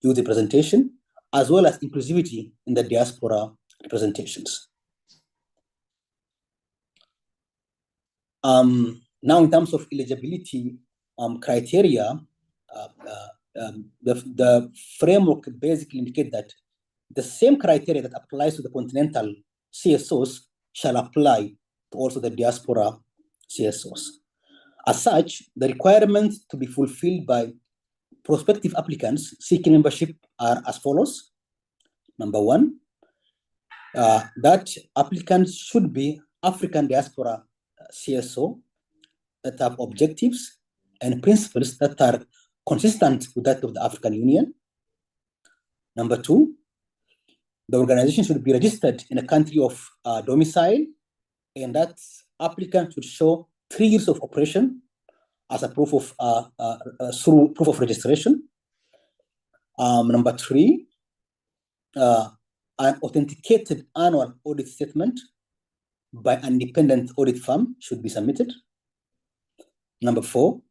youth representation, as well as inclusivity in the diaspora representations. Now, in terms of eligibility criteria, the framework basically indicates that the same criteria that applies to the continental CSOs shall apply to also the diaspora CSOs. As such, the requirements to be fulfilled by prospective applicants seeking membership are as follows. Number one, that applicants should be African diaspora CSO that have objectives and principles that are consistent with that of the African Union. Number two, the organization should be registered in a country of domicile, and that applicant should show 3 years of operation as a proof of through proof of registration. Number three, an authenticated annual audit statement by an independent audit firm should be submitted. Number four,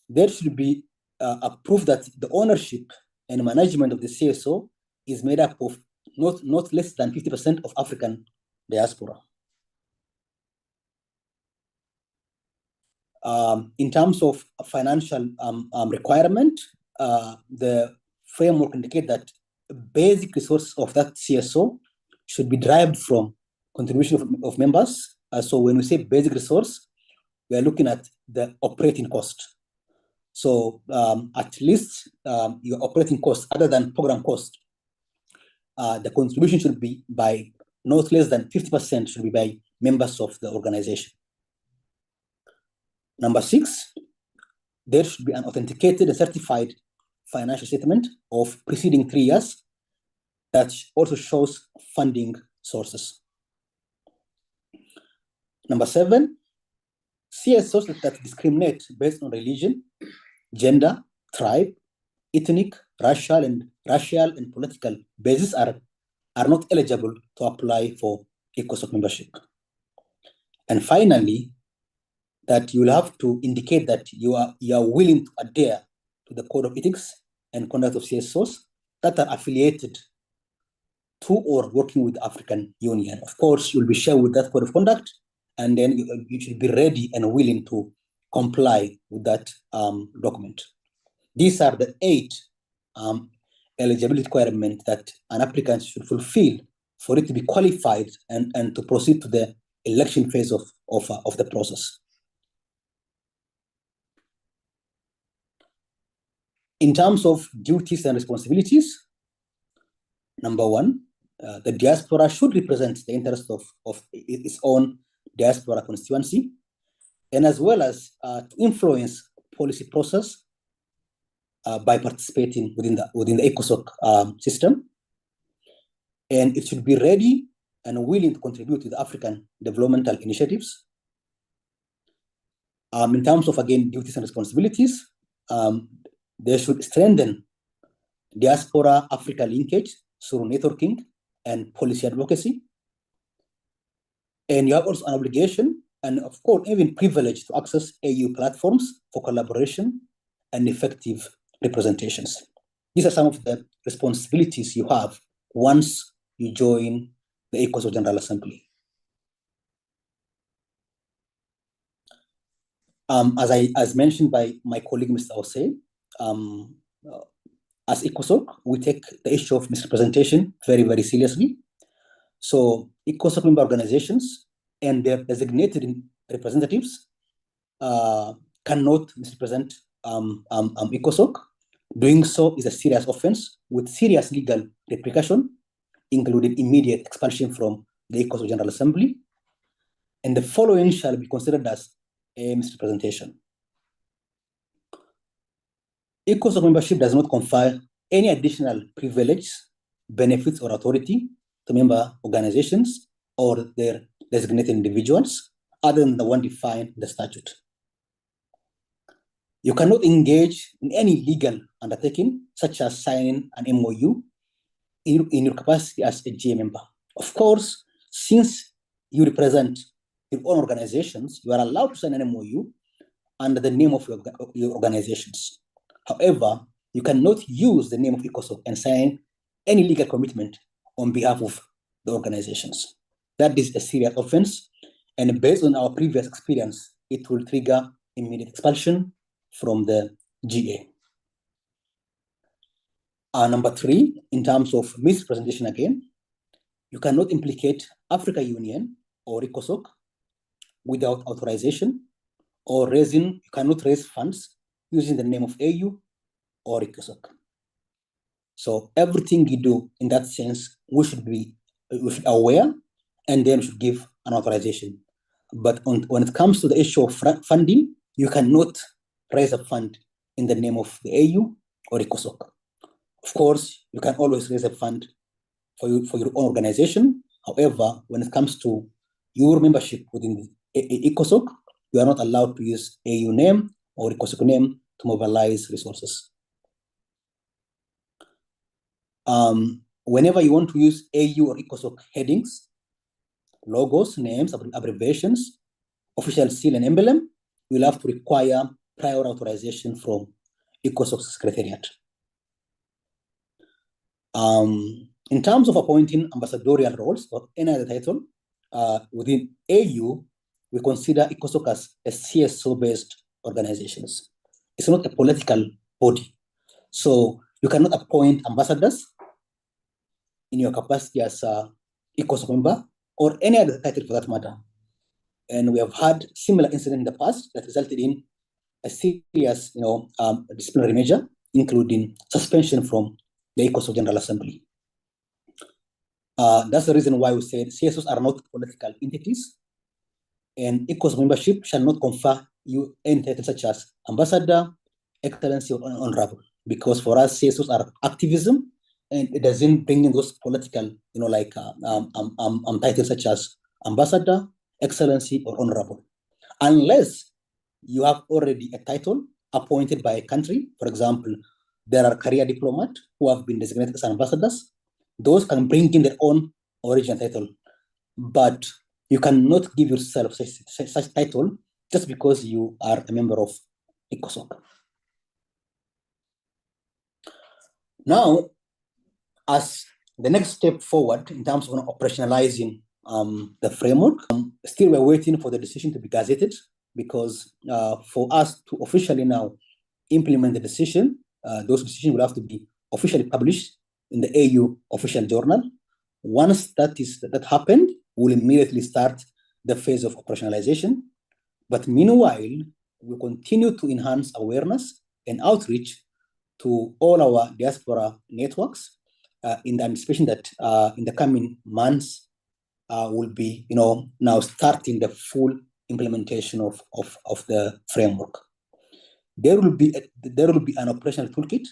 there should be a proof that the ownership and management of the CSO is made up of not less than 50% of African diaspora. In terms of financial requirement, the framework indicates that basic resources of that CSO should be derived from contribution of members. So when we say basic resource, we are looking at the operating cost. So at least your operating cost, other than program cost, the contribution should be by not less than 50% should be by members of the organization. Number six, there should be an authenticated and certified financial statement of preceding 3 years that also shows funding sources. Number seven, CSOs that discriminate based on religion, gender, tribe, ethnic, racial, and political basis are not eligible to apply for ECOSOC membership. And finally, that you will have to indicate that you are willing to adhere to the code of ethics and conduct of CSOs that are affiliated to or working with the African Union. Of course, you'll be shared with that code of conduct, and then you should be ready and willing to comply with that document. These are the 8 eligibility requirements that an applicant should fulfill for it to be qualified and to proceed to the election phase of the process. In terms of duties and responsibilities, number one, the diaspora should represent the interest of its own diaspora constituency and as well as to influence policy process by participating within the ECOSOC system. And it should be ready and willing to contribute to the African developmental initiatives. In terms of, again, duties and responsibilities, they should strengthen diaspora Africa linkage through networking and policy advocacy. And you have also an obligation and, of course, even privilege to access AU platforms for collaboration and effective representations. These are some of the responsibilities you have once you join the ECOSOC General Assembly. As mentioned by my colleague, Mr. Osei, as ECOSOC, we take the issue of misrepresentation very, very seriously. So ECOSOC member organizations and their designated representatives cannot misrepresent ECOSOC. Doing so is a serious offense with serious legal repercussion, including immediate expulsion from the ECOSOC General Assembly. And the following shall be considered as a misrepresentation. ECOSOC membership does not confer any additional privilege, benefits, or authority to member organizations or their designated individuals other than the one defined in the statute. You cannot engage in any legal undertaking, such as signing an MOU in your capacity as a GA member. Of course, since you represent your own organizations, you are allowed to sign an MOU under the name of your organizations. However, you cannot use the name of ECOSOC and sign any legal commitment on behalf of the organizations. That is a serious offense, and based on our previous experience, it will trigger immediate expulsion from the GA. Number 3, in terms of misrepresentation again, you cannot implicate Africa Union or ECOSOC without authorization, or you cannot raise funds using the name of AU or ECOSOC. So everything you do in that sense, we should be aware, and then we should give an authorization. But when it comes to the issue of funding, you cannot raise a fund in the name of the AU or ECOSOC. Of course, you can always raise a fund for your own organization. However, when it comes to your membership within ECOSOC, you are not allowed to use AU name or ECOSOC name to mobilize resources. Whenever you want to use AU or ECOSOC headings, logos, names, abbreviations, official seal and emblem, you'll have to require prior authorization from ECOSOC Secretariat. In terms of appointing ambassadorial roles or any other title, within AU, we consider ECOSOC as a CSO-based organizations. It's not a political body. So you cannot appoint ambassadors in your capacity as a ECOSOC member or any other title for that matter. And we have had similar incidents in the past that resulted in a serious disciplinary measure, including suspension from the ECOSOC General Assembly. That's the reason why we said CSOs are not political entities, and ECOSOC membership shall not confer you any titles such as ambassador, excellency, or honorable, because for us CSOs are activism, and it doesn't bring in those political, titles such as ambassador, excellency, or honorable, unless you have already a title appointed by a country. For example, there are career diplomats who have been designated as ambassadors. Those can bring in their own original title, but you cannot give yourself such title just because you are a member of ECOSOC. Now, as the next step forward in terms of operationalizing the framework, still we're waiting for the decision to be gazetted, because for us to officially now implement the decision, those decisions will have to be officially published in the AU official journal. Once that happened, we'll immediately start the phase of operationalization. But meanwhile, we'll continue to enhance awareness and outreach to all our diaspora networks in the anticipation that in the coming months, we'll be now starting the full implementation of the framework. There will be an operational toolkit,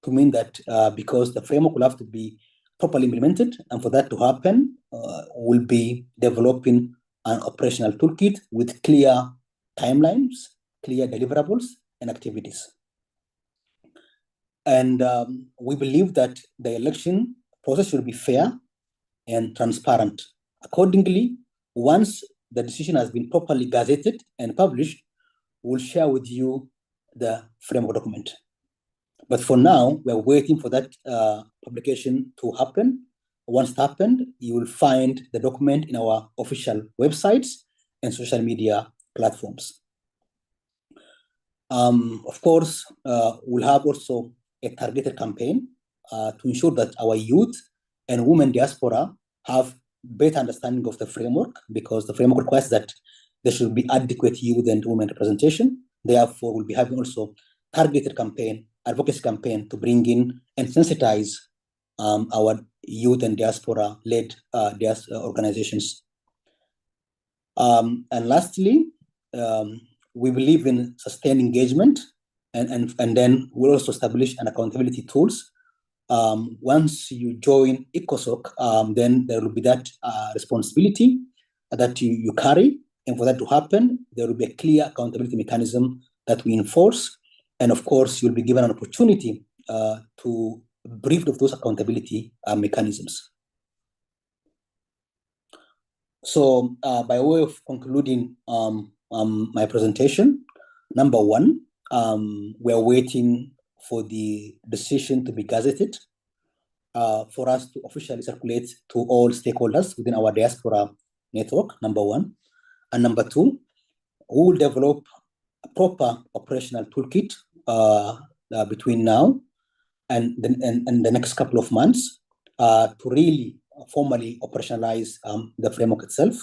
to mean that because the framework will have to be properly implemented, and for that to happen, we'll be developing an operational toolkit with clear timelines, clear deliverables, and activities. And we believe that the election process should be fair and transparent. Accordingly, once the decision has been properly gazetted and published, we'll share with you the framework document. But for now, we're waiting for that publication to happen. Once it happened, you will find the document in our official websites and social media platforms. Of course, we'll have also a targeted campaign to ensure that our youth and women diaspora have better understanding of the framework, because the framework requires that there should be adequate youth and women representation. Therefore, we'll be having also targeted campaign, advocacy campaign, to bring in and sensitize our youth and diaspora-led organizations. And lastly, we believe in sustained engagement, and then we'll also establish an accountability tools. Once you join ECOSOC, then there will be that responsibility that you carry. And for that to happen, there will be a clear accountability mechanism that we enforce. And of course, you'll be given an opportunity to brief of those accountability mechanisms. So by way of concluding my presentation, number one, we are waiting for the decision to be gazetted for us to officially circulate to all stakeholders within our diaspora network, number one. And number two, we will develop a proper operational toolkit between now and the next couple of months to really formally operationalize the framework itself.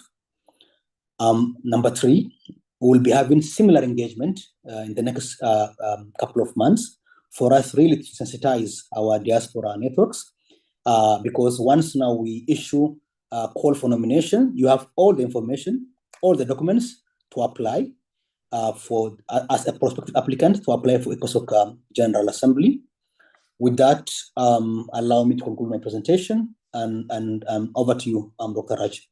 Number three, we will be having similar engagement in the next couple of months for us really to sensitize our diaspora networks, because once now we issue a call for nomination, you have all the information, all the documents to apply as a prospective applicant to apply for ECOSOC General Assembly. With that, allow me to conclude my presentation, and over to you, Dr. Raj.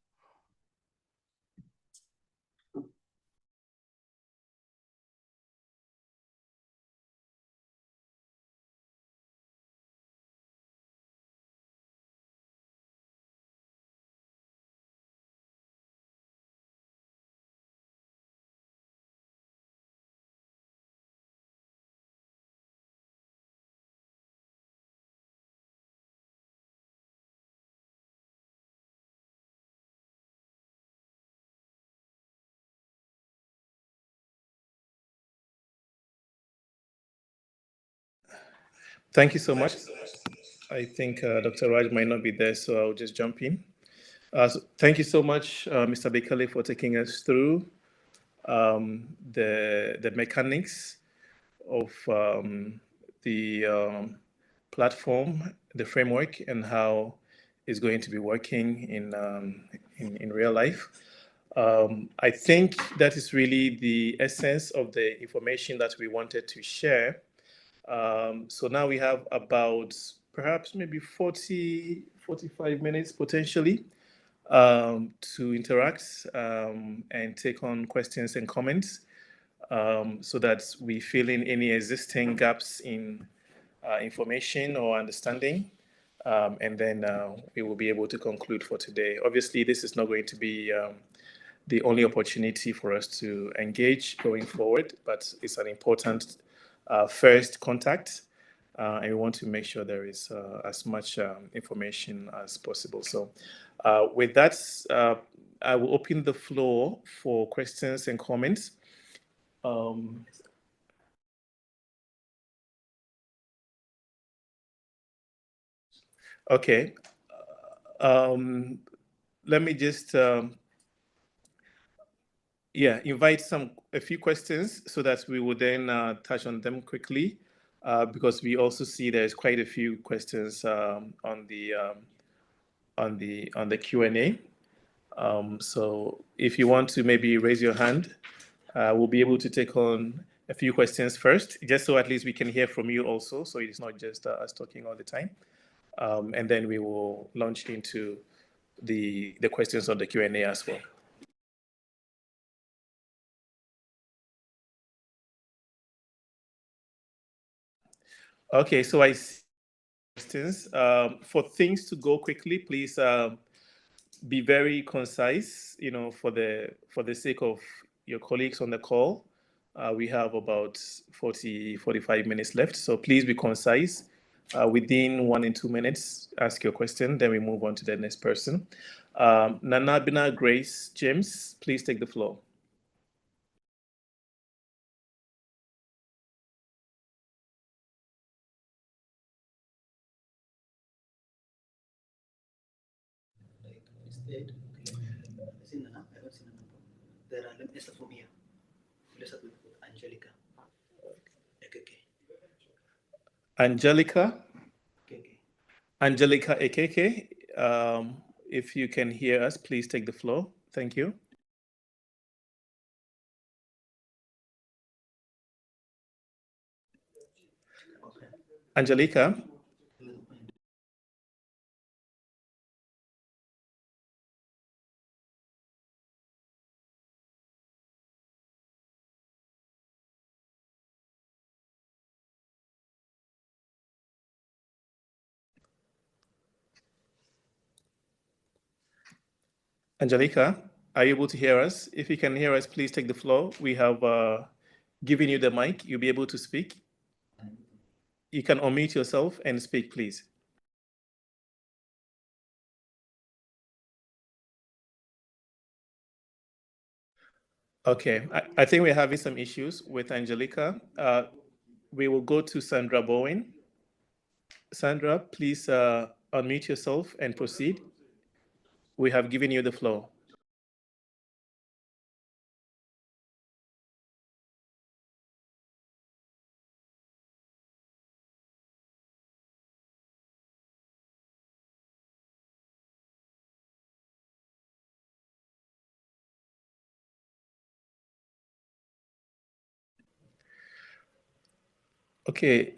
Thank you so much. I think Dr. Raj might not be there, so I'll just jump in. So thank you so much, Mr. Bekele, for taking us through the mechanics of the platform, the framework, and how it's going to be working in real life. I think that is really the essence of the information that we wanted to share. So now we have about perhaps maybe 40, 45 minutes potentially to interact and take on questions and comments so that we fill in any existing gaps in information or understanding. And then we will be able to conclude for today. Obviously, this is not going to be the only opportunity for us to engage going forward, but it's an important first contact, and we want to make sure there is as much information as possible. So with that, I will open the floor for questions and comments. Okay. Let me just invite a few questions so that we will then touch on them quickly, because we also see there's quite a few questions on the Q&A. So if you want to maybe raise your hand, we'll be able to take on a few questions first, just so at least we can hear from you also, so it's not just us talking all the time. And then we will launch into the questions on the Q&A as well. Okay, so I see questions. For things to go quickly, please be very concise, for the sake of your colleagues on the call. We have about 45 minutes left, so please be concise. Within 1 and 2 minutes, ask your question, then we move on to the next person. Nanabina Grace James, please take the floor. Angelica. Angelica Ekeke, if you can hear us, please take the floor. Thank you. Angelica. Angelica, are you able to hear us? If you can hear us, please take the floor. We have given you the mic. You'll be able to speak. You can unmute yourself and speak, please. Okay, I think we're having some issues with Angelica. We will go to Sandra Bowen. Sandra, please unmute yourself and proceed. We have given you the floor. Okay,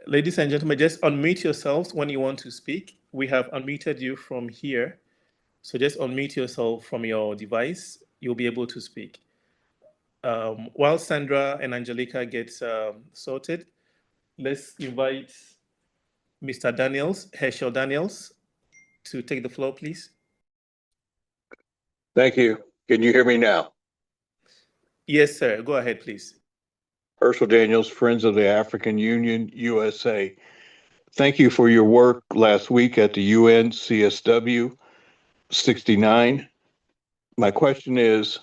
ladies and gentlemen, just unmute yourselves when you want to speak. We have unmuted you from here. So just unmute yourself from your device. You'll be able to speak. While Sandra and Angelica get sorted, let's invite Mr. Daniels, Herschel Daniels, to take the floor, please. Thank you. Can you hear me now? Yes, sir. Go ahead, please. Herschel Daniels, Friends of the African Union, USA. Thank you for your work last week at the UN CSW 69. My question is,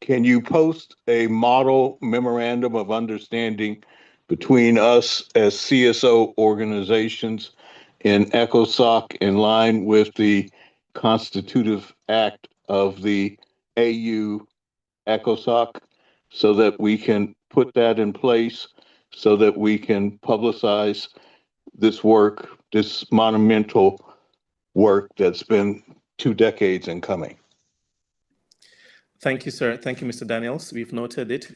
can you post a model memorandum of understanding between us as CSO organizations in ECOSOC in line with the constitutive act of the AU ECOSOC so that we can put that in place so that we can publicize this work, this monumental work that's been 2 decades in coming? Thank you, sir. Thank you, Mr. Daniels. We've noted it.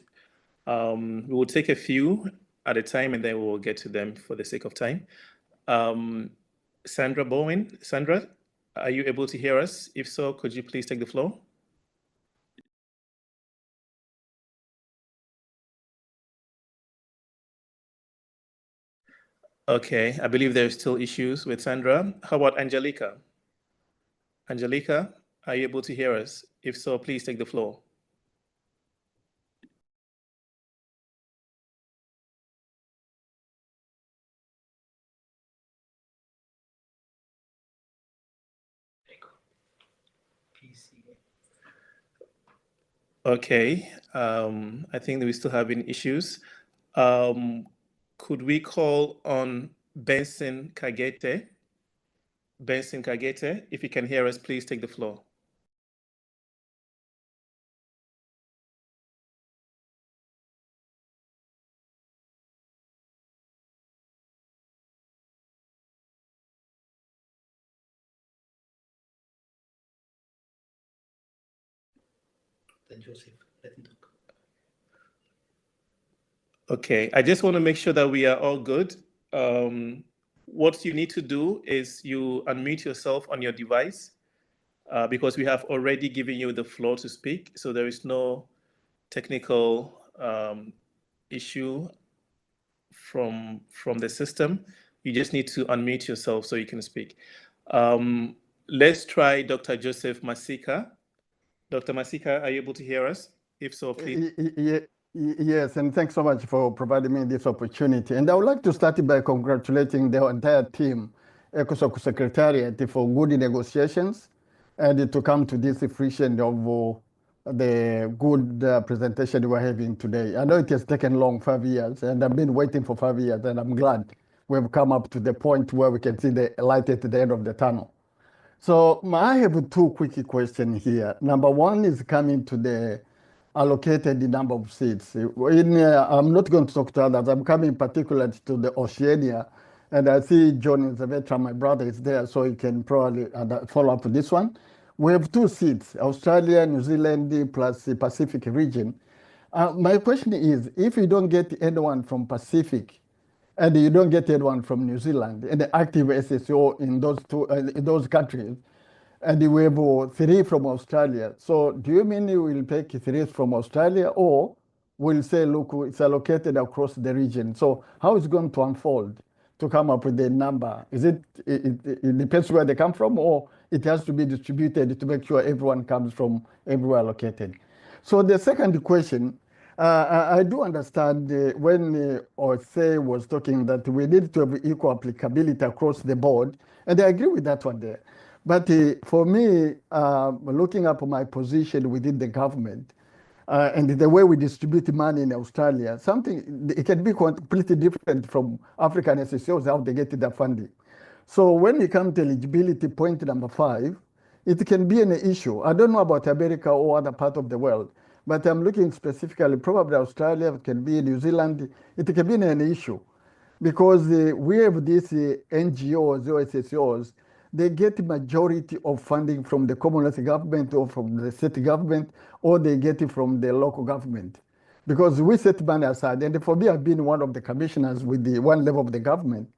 We will take a few at a time and then we will get to them for the sake of time. Sandra Bowen. Sandra, are you able to hear us? If so, could you please take the floor? Okay, I believe there are still issues with Sandra. How about Angelica? Angelica, are you able to hear us? If so, please take the floor. Okay, I think that we're still having issues. Could we call on Benson Kagete? Benson Kagete, if you can hear us, please take the floor. Joseph, let him talk. Okay, I just want to make sure that we are all good. What you need to do is you unmute yourself on your device because we have already given you the floor to speak. So there is no technical issue from the system. You just need to unmute yourself so you can speak. Let's try Dr. Joseph Masika. Dr. Masika, are you able to hear us? If so, please. Yes, and thanks so much for providing me this opportunity. And I would like to start by congratulating the entire team, ECOSOC Secretariat, for good negotiations and to come to this fruition of the good presentation we're having today. I know it has taken long, 5 years, and I've been waiting for 5 years, and I'm glad we've come up to the point where we can see the light at the end of the tunnel. So I have two quick questions here. Number one is coming to the allocated number of seats. I'm not going to talk to others. I'm coming particularly to the Oceania, and I see John is a veteran. My brother is there, so he can probably follow up with this one. We have 2 seats, Australia, New Zealand, plus the Pacific region. My question is, if you don't get anyone from Pacific, and you don't get anyone from New Zealand, and the active SSO in those countries, and we have 3 from Australia. So do you mean you will take 3 from Australia, or will say, look, it's allocated across the region? So how is it going to unfold to come up with the number? Is it depends where they come from, or it has to be distributed to make sure everyone comes from everywhere allocated? So the second question, I do understand when Osei was talking that we need to have equal applicability across the board, and I agree with that one there. But for me, looking up my position within the government and the way we distribute money in Australia, it can be completely different from African SSOs, how they get their funding. So when we come to eligibility point number 5, it can be an issue. I don't know about America or other part of the world, but I'm looking specifically, probably Australia, it can be New Zealand, it can be an issue. Because we have these NGOs or SSOs, they get majority of funding from the Commonwealth government or from the state government, or they get it from the local government. Because we set money aside, and for me, I've been one of the commissioners with the one level of the government.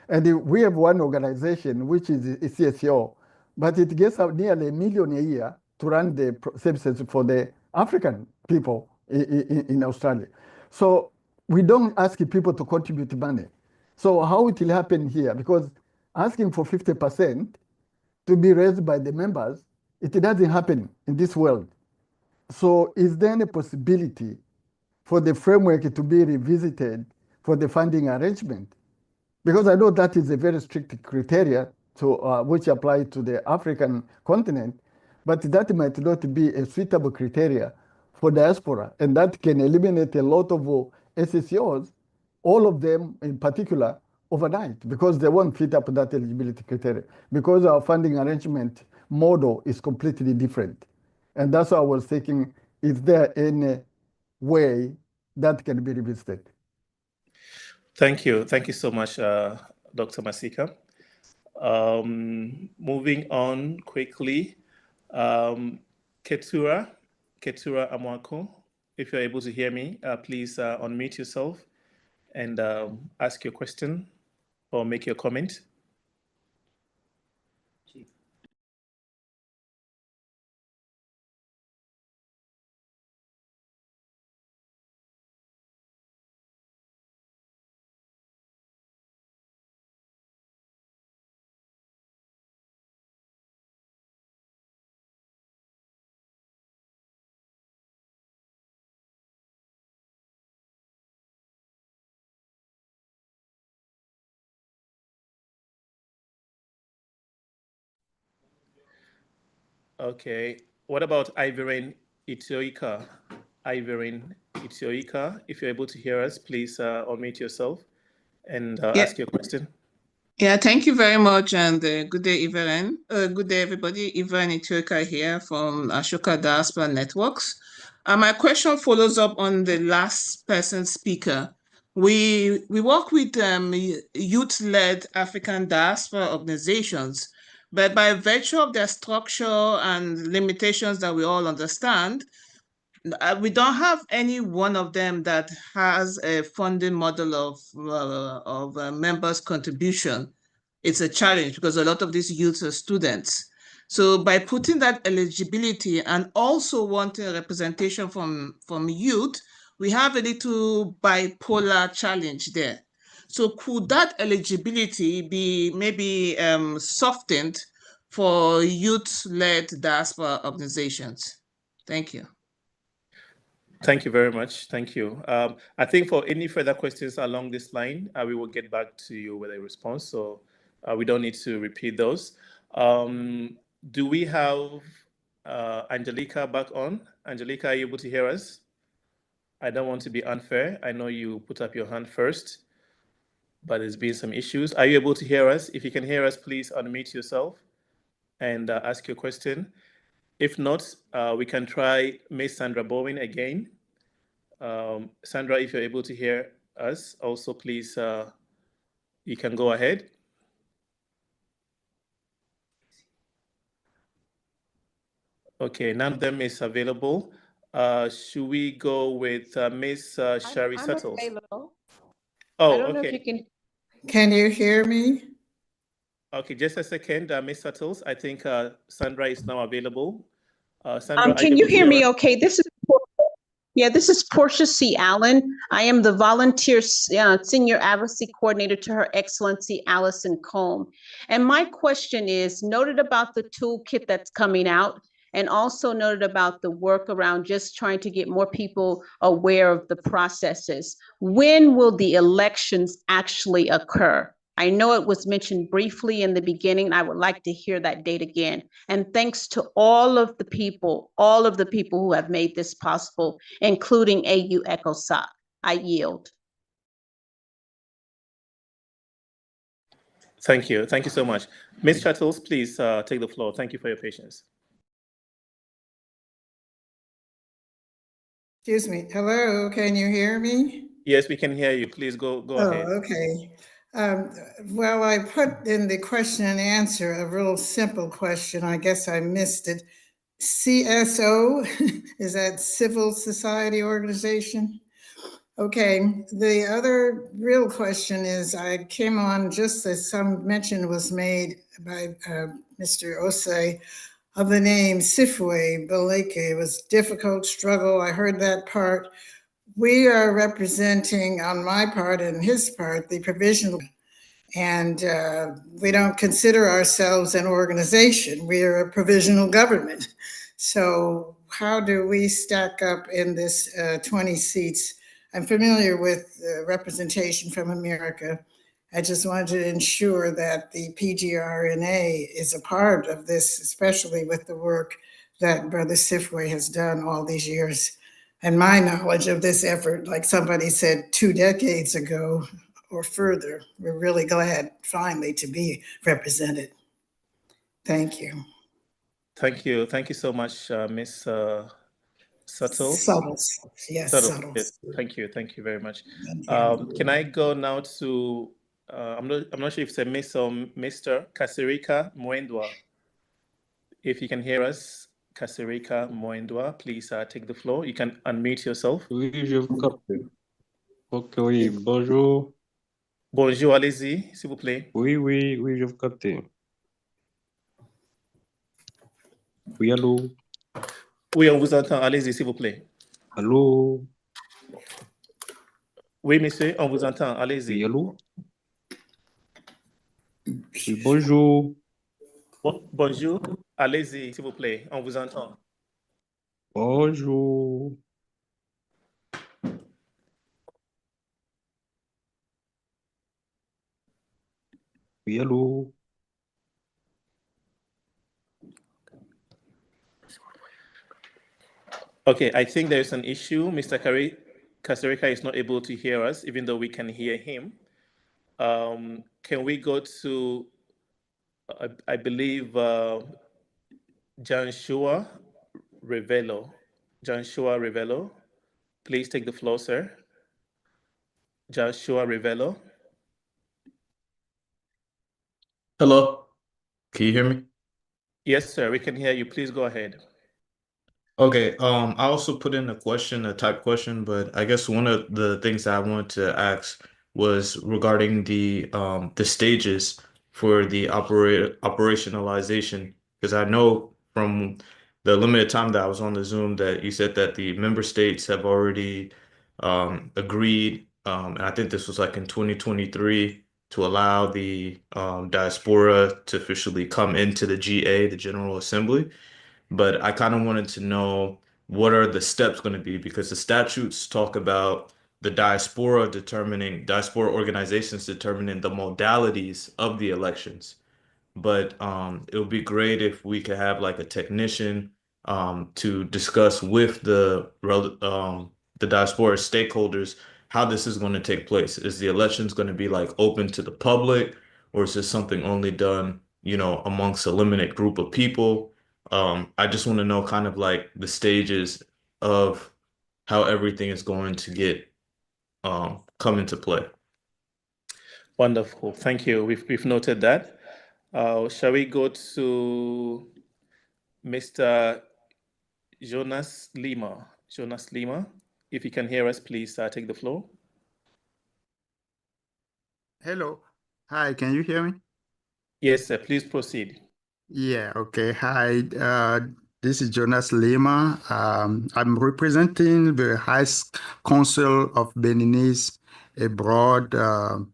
And we have one organization, which is a CSO, but it gets out nearly $1 million a year to run the services for the African people in Australia. So we don't ask people to contribute money. So how it will happen here? Because asking for 50% to be raised by the members, it doesn't happen in this world. So is there any possibility for the framework to be revisited for the funding arrangement? Because I know that is a very strict criteria which apply to the African continent, but that might not be a suitable criteria for diaspora, and that can eliminate a lot of SSOs, all of them in particular, overnight, because they won't fit up that eligibility criteria, because our funding arrangement model is completely different. And that's why I was thinking, is there any way that can be revisited? Thank you. Thank you so much, Dr. Masika. Moving on quickly, Ketura Amwako, if you're able to hear me, please unmute yourself and ask your question or make your comment. Okay. What about Iverine Itioika? Iverine Itioika, if you're able to hear us, please unmute yourself and ask your question. Yeah, thank you very much, and good day, Iverine. Good day, everybody. Iverine Itioika here from Ashoka Diaspora Networks. My question follows up on the last person speaker. We work with youth-led African diaspora organizations, but by virtue of their structure and limitations that we all understand, we don't have any one of them that has a funding model of members' contribution. It's a challenge because a lot of these youths are students. So by putting that eligibility and also wanting representation from youth, we have a little bipolar challenge there. So could that eligibility be maybe softened for youth-led diaspora organizations? Thank you. Thank you very much. Thank you. I think for any further questions along this line, we will get back to you with a response. So we don't need to repeat those. Do we have Angelica back on? Angelica, are you able to hear us? I don't want to be unfair. I know you put up your hand first, but there's been some issues. Are you able to hear us? If you can hear us, please unmute yourself and ask your question. If not, we can try Ms. Sandra Bowen again. Sandra, if you're able to hear us, also please, you can go ahead. Okay, none of them is available. Should we go with Ms. Shari Settles? Available. Oh, I don't know if okay. you can. Can you hear me? Okay, just a second, Ms. Settles. I think Sandra is now available. Sandra, Can you hear me okay? This is Portia C. Allen. I am the volunteer senior advocacy coordinator to Her Excellency Allison Combe. And my question is, noted about the toolkit that's coming out, and also noted about the work around just trying to get more people aware of the processes. When will the elections actually occur? I know it was mentioned briefly in the beginning. I would like to hear that date again. And thanks to all of the people who have made this possible, including AU ECOSOC. I yield. Thank you. Thank you so much. Ms. Shuttles, please take the floor. Thank you for your patience. Excuse me. Hello, can you hear me? Yes, we can hear you. Please go ahead. Okay. Well, I put in the question and answer a real simple question. I guess I missed it. CSO, is that civil society organization? Okay, the other real question is, I came on just as some mention was made by Mr. Osei of the name Sifwe Baleke. It was difficult struggle. I heard that part. We are representing, on my part and his part, the provisional, and we don't consider ourselves an organization. We are a provisional government. So how do we stack up in this 20 seats? I'm familiar with representation from America. I just wanted to ensure that the PGRNA is a part of this, especially with the work that Brother Sifwe has done all these years. And my knowledge of this effort, like somebody said 2 decades ago or further, we're really glad finally to be represented. Thank you. Thank you. Thank you so much, Ms. Suttles. Yes, Suttles. Yes. Thank you. Thank you very much. Can I go now to, I'm not sure if it's a Miss or Mr. Kasirika Mwendwa. If you can hear us, Kasirika Mwendwa, please take the floor. You can unmute yourself. Oui, je vous capte. Ok, oui, bonjour. Bonjour, allez-y, s'il vous plaît. Oui, oui, oui, je vous capte. Oui, allô? Oui, on vous entend. Allez-y, s'il vous plaît. Allô? Oui, monsieur, on vous entend. Allez-y. Oui, allô? Oui, bonjour. Bonjour. Allez-y, s'il vous plaît. On vous entend. Bonjour. Oui, allô? Okay, I think there's an issue. Mr. Kasirika is not able to hear us, even though we can hear him. Can we go to, I believe, Joshua Rivelo? Joshua Rivelo, please take the floor, sir. Joshua Rivelo. Hello, can you hear me? Yes, sir, we can hear you. Please go ahead. Okay, I also put in a question, a type question, but I guess one of the things that I wanted to ask was regarding the stages for the operationalization, because I know from the limited time that I was on the Zoom that you said that the member states have already agreed, and I think this was like in 2023 to allow the diaspora to officially come into the GA, the General Assembly. But I kind of wanted to know what are the steps going to be because the statutes talk about the diaspora organizations determining the modalities of the elections. But it would be great if we could have like a technician to discuss with the diaspora stakeholders how this is going to take place. Is the elections going to be like open to the public, or is this something only done, amongst a limited group of people? I just want to know kind of like the stages of how everything is going to get come into play. Wonderful. Thank you. We've noted that. Shall we go to Mr. Jonas Lima? Jonas Lima, if you can hear us, please take the floor. Hello. Hi, can you hear me? Yes, sir. Please proceed. Yeah, okay. Hi, this is Jonas Lima. I'm representing the High Council of Beninese abroad, a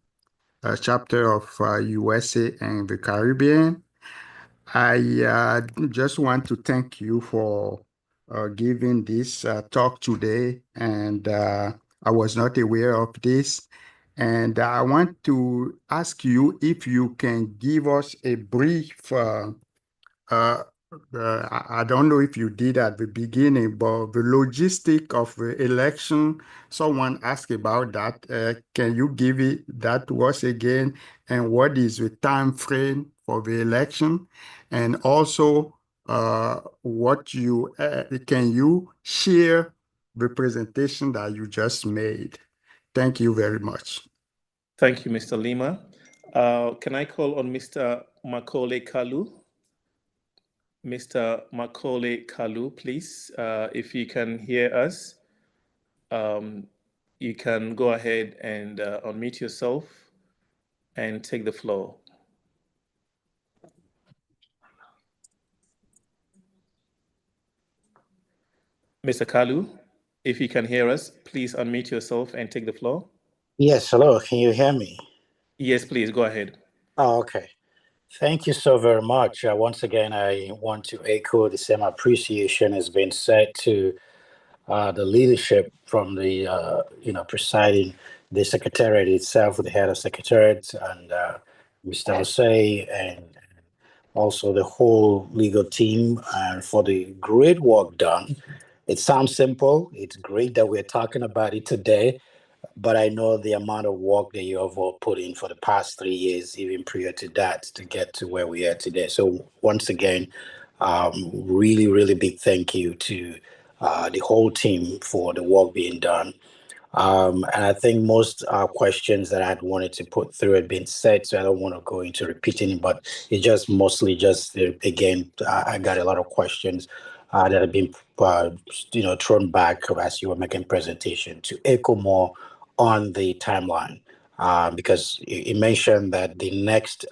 chapter of USA and the Caribbean. I just want to thank you for giving this talk today, and I was not aware of this. And I want to ask you if you can give us a brief I don't know if you did at the beginning, but the logistic of the election, someone asked about that. Can you give it that to us again? And what is the time frame for the election? And also, can you share the presentation that you just made? Thank you very much. Thank you, Mr. Lima. Can I call on Mr. Macaulay Kalu? Mr. Macaulay Kalu, please, if you can hear us, you can go ahead and unmute yourself and take the floor. Mr. Kalu, if you can hear us, please unmute yourself and take the floor. Yes, hello. Can you hear me? Yes, please, go ahead. Oh, okay. Thank you so very much. Once again, I want to echo the same appreciation has been said to the leadership from the, presiding the secretariat itself, the head of secretariat, and Mr. Osei, and also the whole legal team, and for the great work done. It sounds simple. It's great that we're talking about it today. But I know the amount of work that you have all put in for the past 3 years, even prior to that, to get to where we are today. So once again, really, really big thank you to the whole team for the work being done. And I think most questions that I'd wanted to put through had been said, so I don't want to go into repeating, but it's just mostly just, again, I got a lot of questions that have been, thrown back as you were making presentation to echo more on the timeline, because you mentioned that the next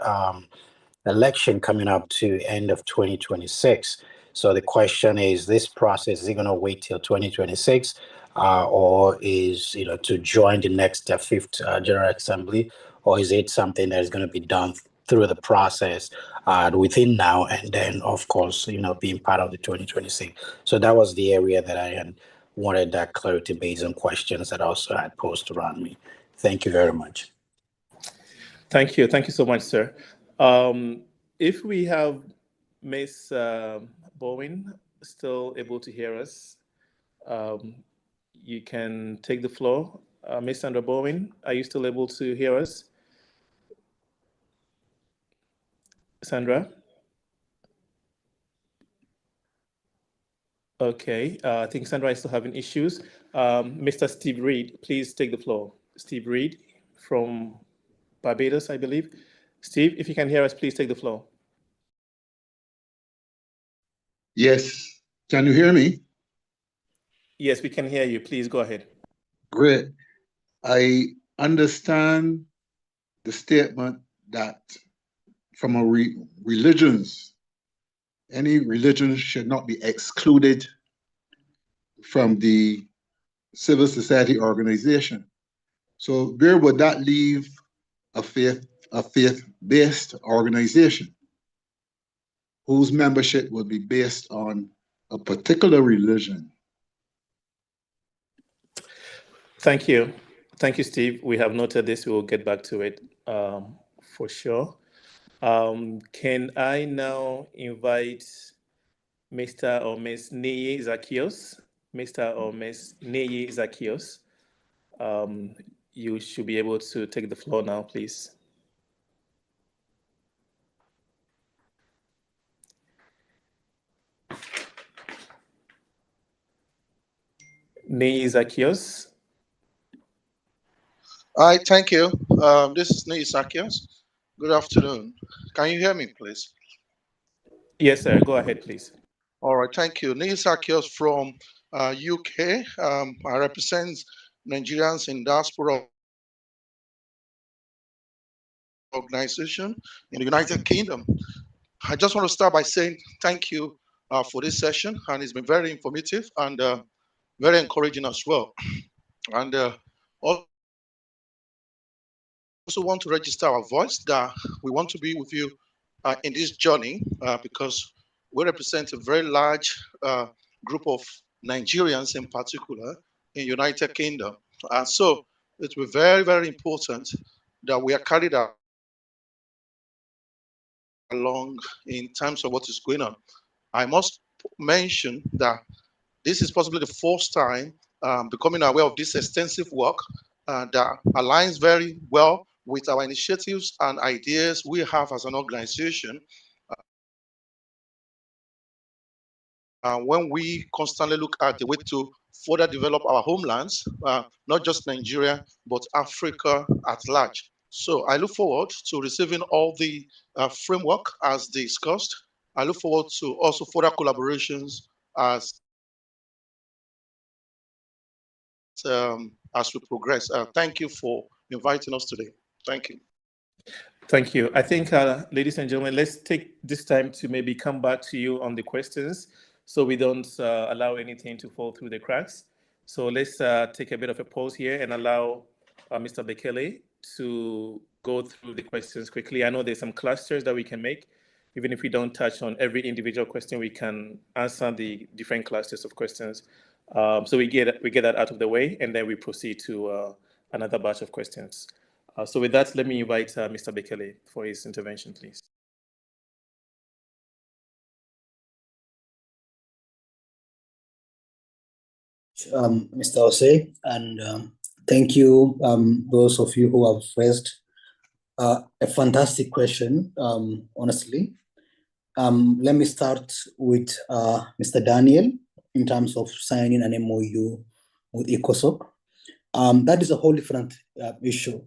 election coming up to end of 2026. So the question is, this process, is it going to wait till 2026, or is, to join the next fifth General Assembly, or is it something that is going to be done through the process within now and then, of course, being part of the 2026. So that was the area that I had wanted that clarity based on questions that also had posed around me. Thank you very much. Thank you. Thank you so much, sir. If we have Ms. Bowen still able to hear us, you can take the floor. Ms. Sandra Bowen, are you still able to hear us? Sandra? Okay, I think Sandra is still having issues. Mr. Steve Reed, please take the floor. Steve Reed from Barbados, I believe. Steve, if you can hear us, please take the floor. Yes. Can you hear me? Yes, we can hear you. Please go ahead. Great. I understand the statement that from a religions, any religion should not be excluded from the civil society organization. So where would that leave a faith-based organization whose membership would be based on a particular religion? Thank you. Thank you, Steve. We have noted this. We will get back to it for sure. Can I now invite Mr. or Ms. Niyi Zacchaeus? Mr. or Ms. Niyi Zacchaeus, you should be able to take the floor now, please. Niyi Zacchaeus. Hi, thank you. This is Niyi Zacchaeus. Good afternoon. Can you hear me, please? Yes, sir. Go ahead, please. All right, thank you. Niyi Zacchaeus from UK. I represent Nigerians in Diaspora organization in the United Kingdom. I just want to start by saying thank you for this session, and it's been very informative and very encouraging as well. And also want to register our voice that we want to be with you in this journey because we represent a very large group of Nigerians in particular in United Kingdom. So it will be very, very important that we are carried along in terms of what is going on. I must mention that this is possibly the first time becoming aware of this extensive work that aligns very well with our initiatives and ideas we have as an organization. When we constantly look at the way to further develop our homelands, not just Nigeria, but Africa at large. So I look forward to receiving all the framework as discussed. I look forward to also further collaborations as we progress. Thank you for inviting us today. Thank you. Thank you. I think, ladies and gentlemen, let's take this time to maybe come back to you on the questions so we don't allow anything to fall through the cracks. So let's take a bit of a pause here and allow Mr. Bekele to go through the questions quickly. I know there's some clusters that we can make. Even if we don't touch on every individual question, we can answer the different clusters of questions. So we get that out of the way, and then we proceed to another batch of questions. So with that, let me invite Mr. Bekele for his intervention, please. Mr. Ose, and thank you, those of you who have raised a fantastic question, honestly. Let me start with Mr. Daniel in terms of signing an MOU with ECOSOC. That is a whole different issue,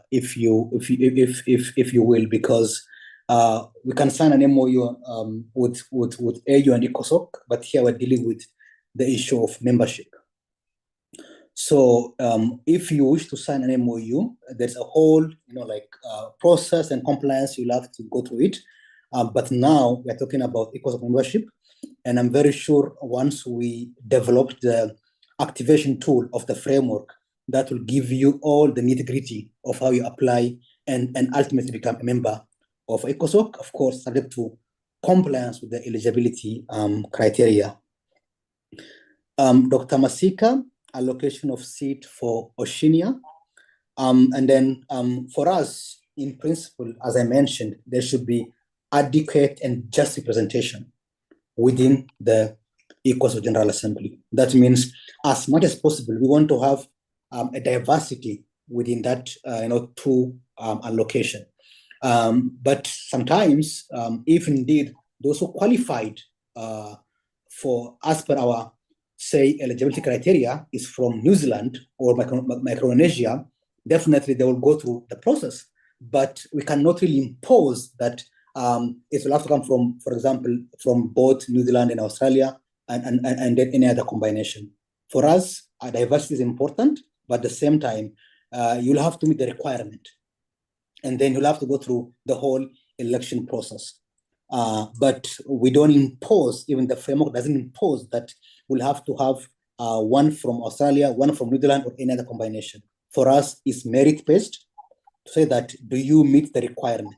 if you will, because we can sign an MOU with AU and ECOSOC, but here we're dealing with the issue of membership. So if you wish to sign an MOU, there's a whole process and compliance you'll have to go through it. But now we're talking about ECOSOC membership, and I'm very sure once we develop the activation tool of the framework, that will give you all the nitty-gritty of how you apply and ultimately become a member of ECOSOC, of course, subject to compliance with the eligibility criteria. Dr. Masika, allocation of seat for Oceania. And then for us, in principle, as I mentioned, there should be adequate and just representation within the ECOSOC General Assembly. That means as much as possible, we want to have a diversity within that two allocation. But sometimes, if indeed those who qualified for, as per our, say, eligibility criteria is from New Zealand or Micronesia, definitely they will go through the process. But we cannot really impose that it will have to come from, for example, from both New Zealand and Australia and then any other combination. For us, diversity is important, but at the same time, you'll have to meet the requirement. And then you'll have to go through the whole election process. But we don't impose, even the framework doesn't impose that we'll have to have one from Australia, one from New Zealand, or any other combination. For us, it's merit-based to say that, do you meet the requirement?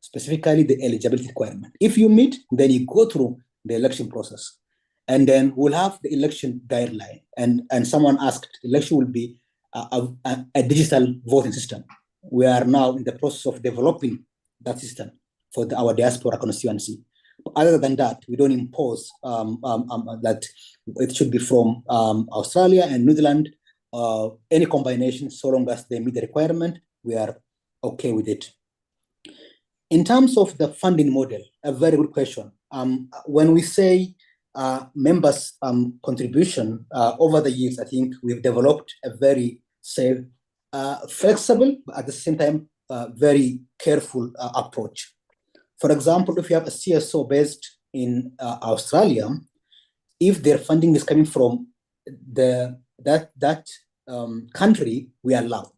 Specifically the eligibility requirement. If you meet, then you go through the election process. And then we'll have the election guideline. And someone asked, election will be a digital voting system. We are now in the process of developing that system for our diaspora constituency. Other than that, we don't impose that it should be from Australia and New Zealand, any combination, so long as they meet the requirement, we are okay with it. In terms of the funding model, a very good question. When we say members' contribution over the years, I think we've developed a very safe, flexible, but at the same time, very careful approach. For example, if you have a CSO based in Australia, if their funding is coming from that country, we allow.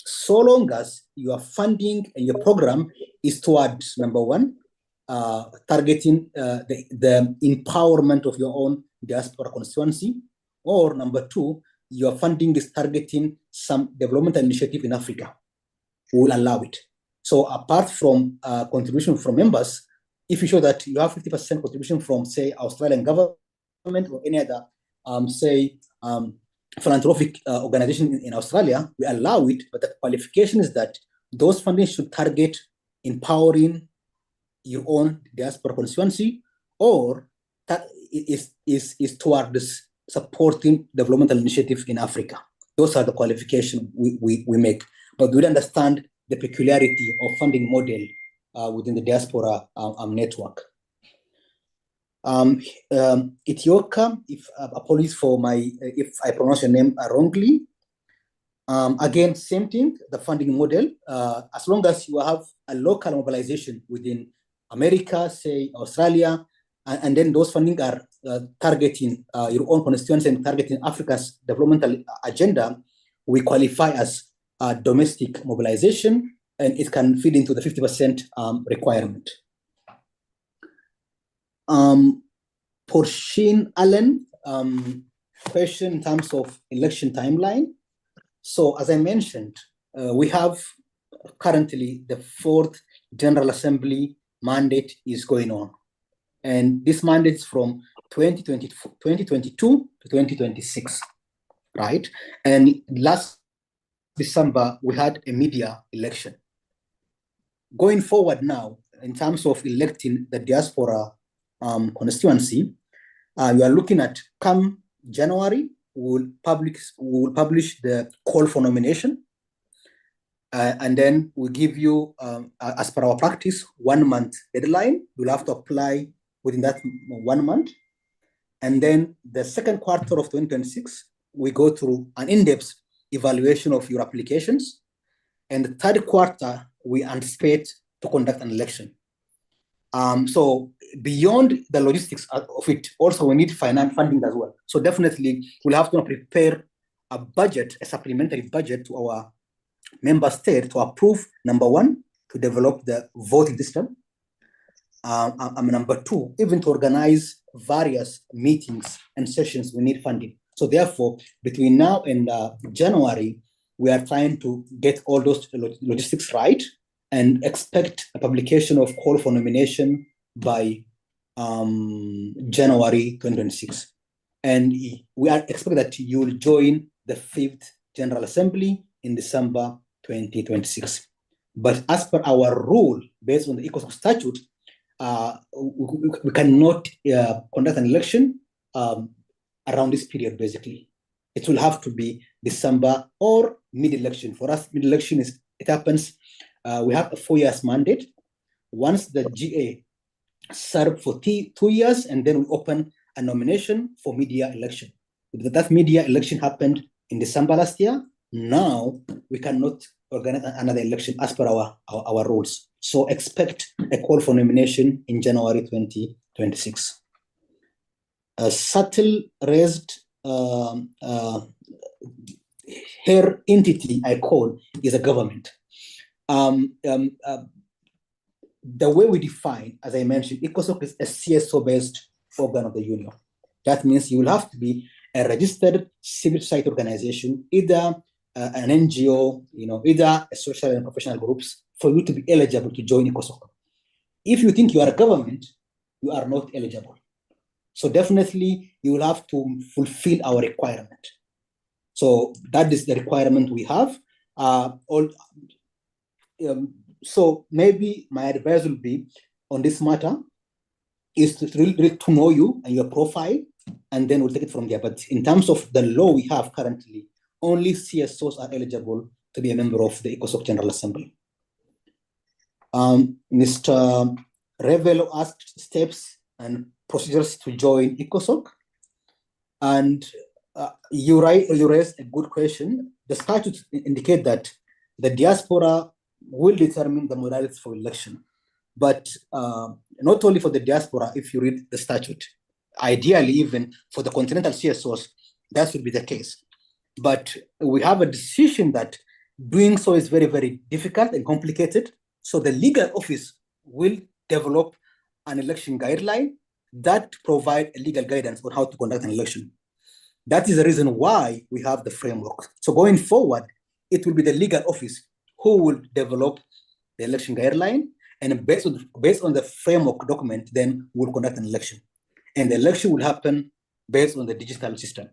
So long as your funding and your program is towards, number one, targeting the empowerment of your own diaspora constituency, or number two, your funding is targeting some development initiative in Africa, we will allow it. So apart from contribution from members, if you show that you have 50% contribution from, say, Australian government or any other, philanthropic organization in Australia, we allow it, but the qualification is that those funding should target empowering your own diaspora constituency, or that is toward this supporting developmental initiative in Africa. Those are the qualifications we make. But we understand the peculiarity of funding model within the diaspora network. Ethiopia, apologies for if I pronounce your name wrongly. Again, same thing, the funding model. As long as you have a local mobilization within America, say Australia, and then those funding are targeting your own constituency and targeting Africa's developmental agenda, we qualify as domestic mobilization, and it can fit into the 50% requirement. Porcine Allen, question in terms of election timeline. So as I mentioned, we have currently the 4th General Assembly mandate is going on. And this mandate is from 2022 to 2026, right? And last December, we had a media election. Going forward now, in terms of electing the diaspora constituency, we are looking at come January, we will publish the call for nomination. And then we'll give you, as per our practice, 1 month deadline. You'll have to apply within that 1 month. And then the second quarter of 2026, we go through an in-depth evaluation of your applications. And the third quarter, we anticipate to conduct an election. So beyond the logistics of it, also we need funding as well. So definitely we'll have to prepare a budget, a supplementary budget to our member state to approve, number one, to develop the voting system. Number two, even to organize various meetings and sessions, we need funding. So therefore, between now and January, we are trying to get all those logistics right and expect a publication of call for nomination by January 2026. And we are expecting that you will join the 5th General Assembly in December 2026. But as per our rule, based on the ECOSOC statute, we cannot conduct an election around this period, basically. It will have to be December or mid-election. For us, mid-election is, it happens, we have a 4 years mandate. Once the GA served for 2 years, and then we open a nomination for media election. That media election happened in December last year. Now we cannot organize another election as per our rules. So expect a call for nomination in January 2026. Subtle raised her entity, I call, is a government. The way we define, as I mentioned, ECOSOC is a CSO-based organ of the union. That means you will have to be a registered civil society organization, either an NGO, either a social and professional groups, for you to be eligible to join ECOSOC. If you think you are a government, you are not eligible. So definitely you will have to fulfill our requirement. So that is the requirement we have. So maybe my advice will be on this matter is to really to know you and your profile, and then we'll take it from there. But in terms of the law we have currently, only CSOs are eligible to be a member of the ECOSOC General Assembly. Mr. Revelo asked steps and procedures to join ECOSOC. And you raised a good question. The statutes indicate that the diaspora will determine the modalities for election. But not only for the diaspora, if you read the statute, ideally even for the continental CSOs, that should be the case. But we have a decision that doing so is very, very difficult and complicated. So the legal office will develop an election guideline that provide a legal guidance on how to conduct an election. That is the reason why we have the framework. So going forward, it will be the legal office who will develop the election guideline, and based on the framework document, then we'll conduct an election. And the election will happen based on the digital system.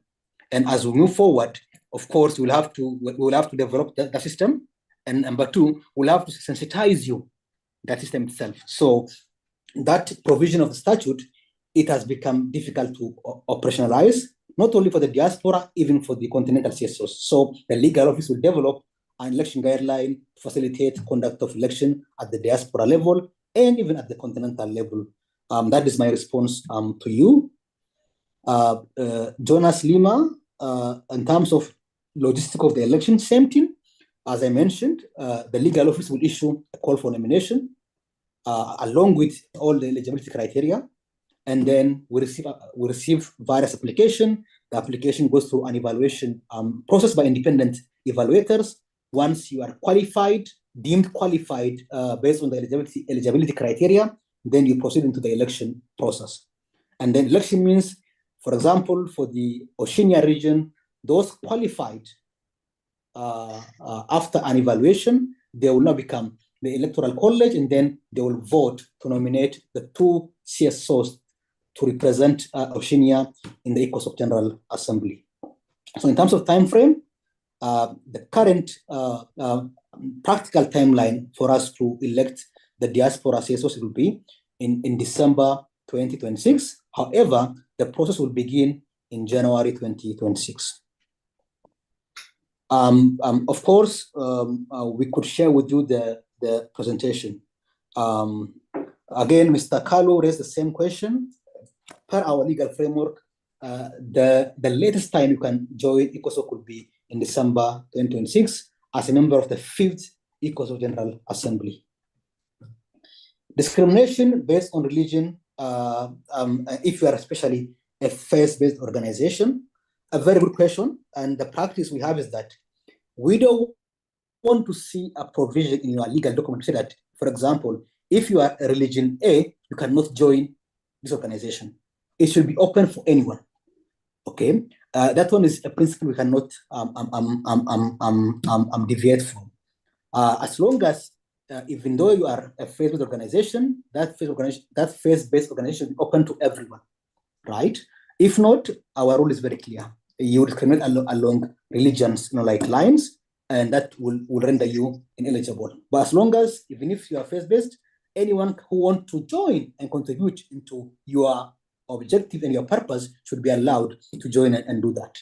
And as we move forward, of course, we'll have to develop the system. And number two, we'll have to sensitize you, that system itself. So that provision of the statute, it has become difficult to operationalize, not only for the diaspora, even for the continental CSOs. So the legal office will develop an election guideline to facilitate conduct of election at the diaspora level and even at the continental level. That is my response to you. Jonas Lima, in terms of logistics of the election, same thing. As I mentioned, the legal office will issue a call for nomination along with all the eligibility criteria. And then we receive various applications. The application goes through an evaluation process by independent evaluators. Once you are qualified, deemed qualified based on the eligibility criteria, then you proceed into the election process. And then election means, for example, for the Oceania region, those qualified after an evaluation, they will now become the electoral college, and then they will vote to nominate the two CSOs to represent Oceania in the ECOSOC General Assembly. So in terms of time frame, the current practical timeline for us to elect the diaspora CSOs will be in December 2026. However, the process will begin in January 2026. Of course, we could share with you the presentation. Again, Mr. Kalu raised the same question. Per our legal framework, the latest time you can join ECOSOC will be in December 2026 as a member of the 5th ECOSOC General Assembly. Discrimination based on religion, if you are especially a faith-based organization, a very good question. And the practice we have is that we don't want to see a provision in your legal document say that, for example, if you are a religion A, you cannot join this organization. It should be open for anyone. Okay, that one is a principle we cannot deviate from. As long as, even though you are a faith-based organization, that faith-based organization is open to everyone, right? If not, our rule is very clear. You discriminate along religions, like lines, and that will render you ineligible. But as long as, even if you are faith-based, anyone who wants to join and contribute into your objective and your purpose should be allowed to join and do that.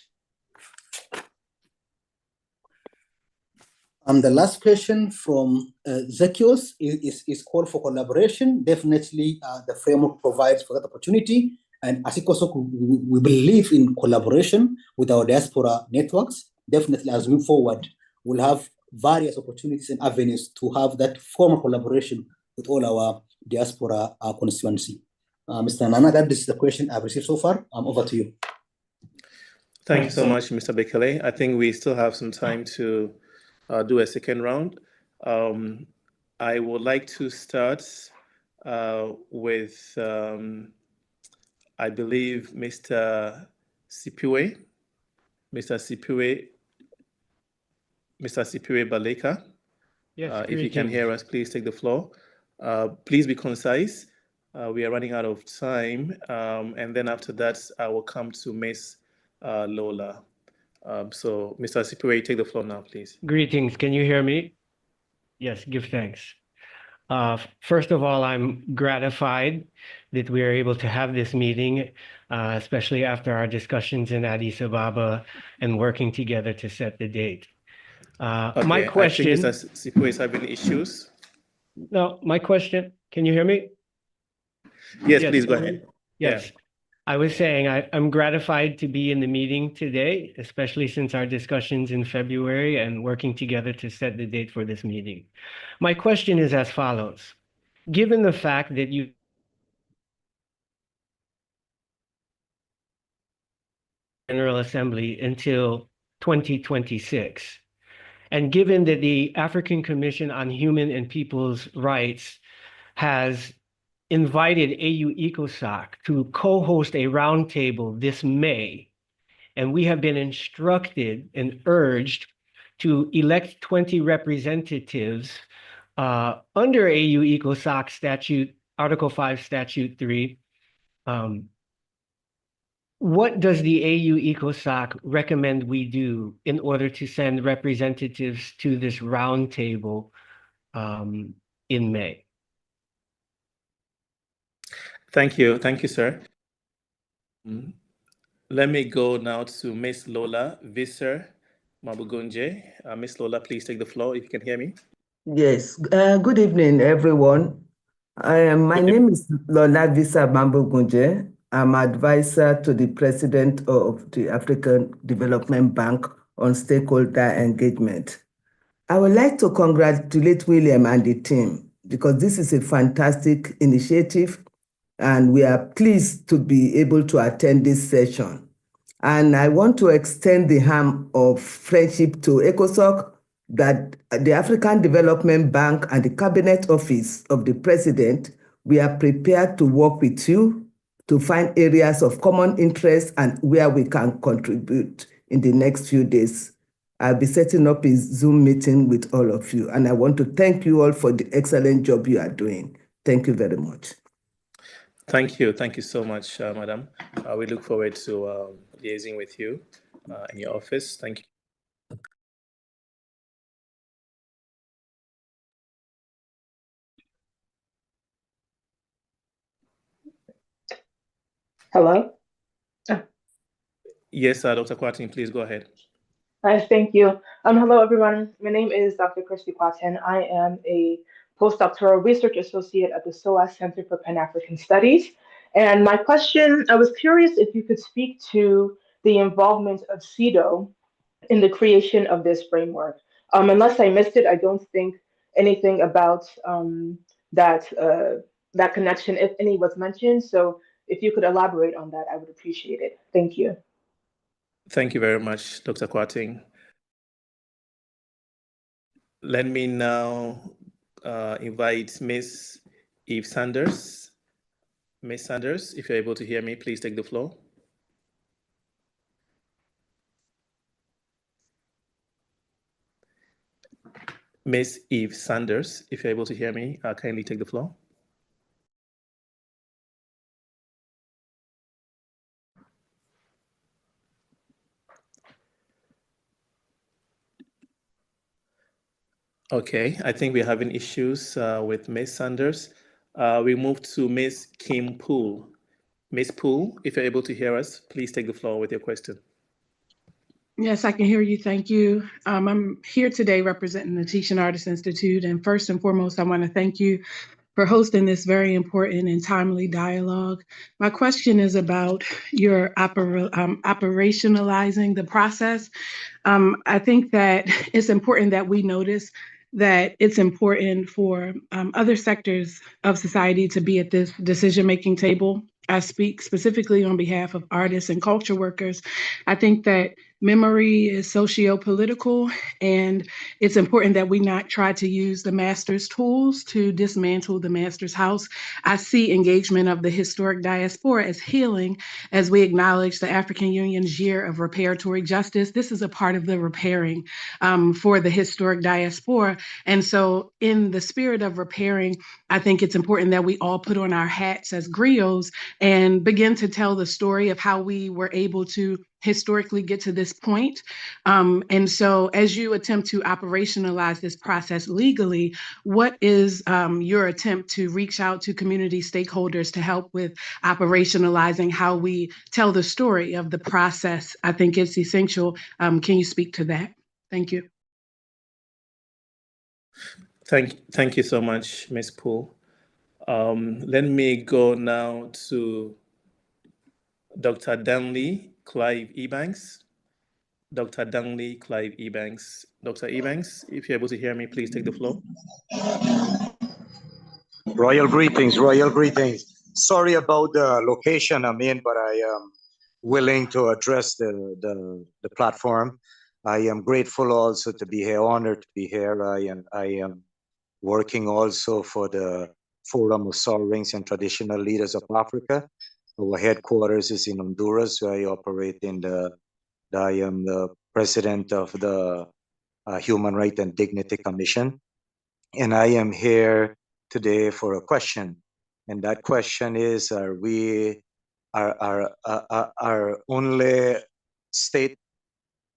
And the last question from Zekios is call for collaboration. Definitely, the framework provides for that opportunity. And as ECOSOC, we believe in collaboration with our diaspora networks. Definitely, as we move forward, we'll have various opportunities and avenues to have that formal collaboration with all our diaspora constituency. Mr. Nana, that is the question I've received so far. Over to you. Thank you so much, Mr. Bekele. I think we still have some time to do a second round. I would like to start with, I believe, Mr. Sipiwe. Mr. Sipiwe Baleka. Yes, if you can hear us, please take the floor. Please be concise. We are running out of time. And then after that, I will come to Ms. Lola. So, Mr. Sipiwe, take the floor now, please. Greetings. Can you hear me? Yes, give thanks. First of all, I'm gratified that we are able to have this meeting, especially after our discussions in Addis Ababa and working together to set the date. My question. I think Mr. Sipiwe is having issues. No, my question. Can you hear me? Yes, please go ahead. Yes. Yeah. I was saying I'm gratified to be in the meeting today, especially since our discussions in February and working together to set the date for this meeting. My question is as follows. Given the fact that you General Assembly until 2026, and given that the African Commission on Human and People's Rights has invited AU ECOSOC to co-host a roundtable this May, and we have been instructed and urged to elect 20 representatives under AU ECOSOC statute, Article 5, Statute 3. What does the AU ECOSOC recommend we do in order to send representatives to this roundtable in May? Thank you, sir. Let me go now to Ms. Lola Visser Mabugunje. Ms. Lola, please take the floor if you can hear me. Yes, good evening, everyone. My name is Lola Visser Mabugunje. I'm advisor to the president of the African Development Bank on stakeholder engagement. I would like to congratulate William and the team because this is a fantastic initiative and we are pleased to be able to attend this session. And I want to extend the hand of friendship to ECOSOC that the African Development Bank and the Cabinet Office of the President, we are prepared to work with you to find areas of common interest and where we can contribute in the next few days. I'll be setting up a Zoom meeting with all of you. And I want to thank you all for the excellent job you are doing. Thank you very much. Thank you. Thank you so much, Madam. We look forward to liaising with you in your office. Thank you. Hello? Yes, Dr. Kwatin, please go ahead. Hi, thank you. Hello, everyone. My name is Dr. Christy Kwatin. I am a postdoctoral research associate at the SOAS Center for Pan-African Studies. And my question, I was curious if you could speak to the involvement of CEDAW in the creation of this framework. Unless I missed it, I don't think anything about that connection, if any, was mentioned. So if you could elaborate on that, I would appreciate it. Thank you. Thank you very much, Dr. Kwating. Let me now invite Ms. Eve Sanders. Ms. Sanders, if you're able to hear me, please take the floor. Ms. Eve Sanders, if you're able to hear me, kindly take the floor. Okay, I think we're having issues with Ms. Sanders. We move to Ms. Kim Poole. Ms. Poole, if you're able to hear us, please take the floor with your question. Yes, I can hear you. Thank you. I'm here today representing the Teaching Artists Institute. And first and foremost, I want to thank you for hosting this very important and timely dialogue. My question is about your operationalizing the process. I think that it's important that we notice that it's important for other sectors of society to be at this decision-making table. I speak specifically on behalf of artists and culture workers. I think that memory is socio-political, and it's important that we not try to use the master's tools to dismantle the master's house. I see engagement of the historic diaspora as healing as we acknowledge the African Union's year of reparatory justice. This is a part of the repairing for the historic diaspora. And so in the spirit of repairing, I think it's important that we all put on our hats as griots and begin to tell the story of how we were able to historically get to this point. And so as you attempt to operationalize this process legally, what is your attempt to reach out to community stakeholders to help with operationalizing how we tell the story of the process? I think it's essential. Can you speak to that? Thank you. Thank you so much, Ms. Poole. Let me go now to Dr. Danley Clive Ebanks. Dr. Danley Clive Ebanks. Dr. Ebanks, if you're able to hear me, please take the floor. Royal greetings, royal greetings. Sorry about the location I'm in, but I am willing to address the platform. I am grateful also to be here, honored to be here. I am working also for the Forum of Sovereigns and Traditional Leaders of Africa. Our headquarters is in Honduras, where I operate I am the president of the Human Rights and Dignity Commission. And I am here today for a question. And that question is, are only state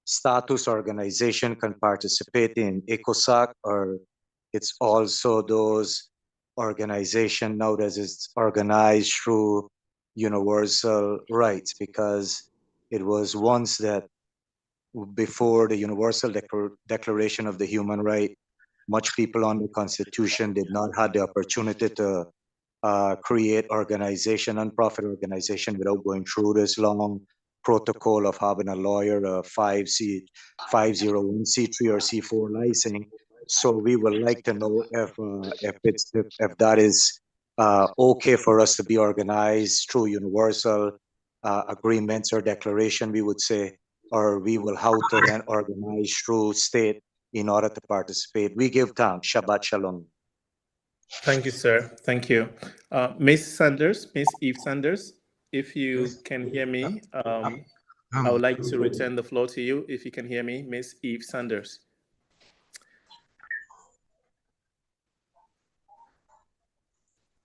status organization can participate in ECOSOC, or it's also those organization now that is organized through universal rights? Because it was once that before the Universal Declaration of the Human Rights, much people on the Constitution did not have the opportunity to create organization, nonprofit organization, without going through this long protocol of having a lawyer, a 501c3 or C4 license. So we would like to know if that is okay for us to be organized through universal agreements or declaration, we would say, or we will how to then organize through state in order to participate. We give thanks. Shabbat Shalom. Thank you, sir. Thank you. Ms. Sanders, Ms. Eve Sanders, if you can hear me, I would like to return the floor to you if you can hear me, Ms. Eve Sanders.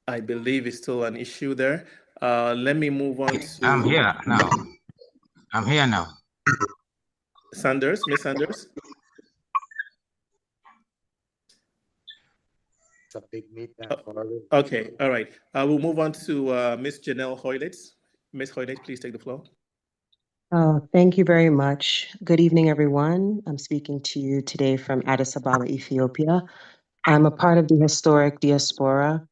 I believe it's still an issue there. Let me move on to... I'm here now. I'm here now. Sanders, Ms. Sanders. It's a big meet. Okay, all right. We'll move on to Ms. Janelle Hoylitz. Ms. Hoylitz, please take the floor. Thank you very much. Good evening, everyone. I'm speaking to you today from Addis Ababa, Ethiopia. I'm a part of the historic diaspora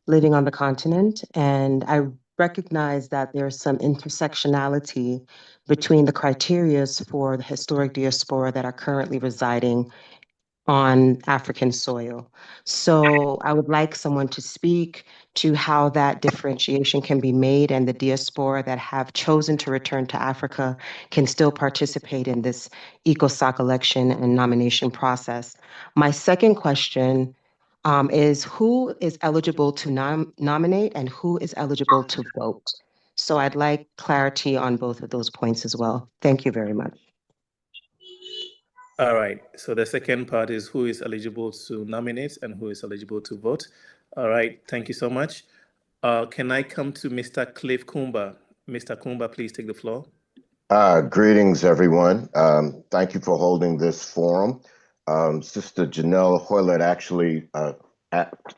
living on the continent, and I recognize that there's some intersectionality between the criterias for the historic diaspora that are currently residing on African soil. So I would like someone to speak to how that differentiation can be made, and the diaspora that have chosen to return to Africa can still participate in this ECOSOC election and nomination process. My second question is, who is eligible to nominate and who is eligible to vote? So I'd like clarity on both of those points as well. Thank you very much. All right. So the second part is who is eligible to nominate and who is eligible to vote. All right. Thank you so much. Can I come to Mr. Cliff Kumba? Mr. Kumba, please take the floor. Greetings, everyone. Thank you for holding this forum. Sister Janelle Hoylett actually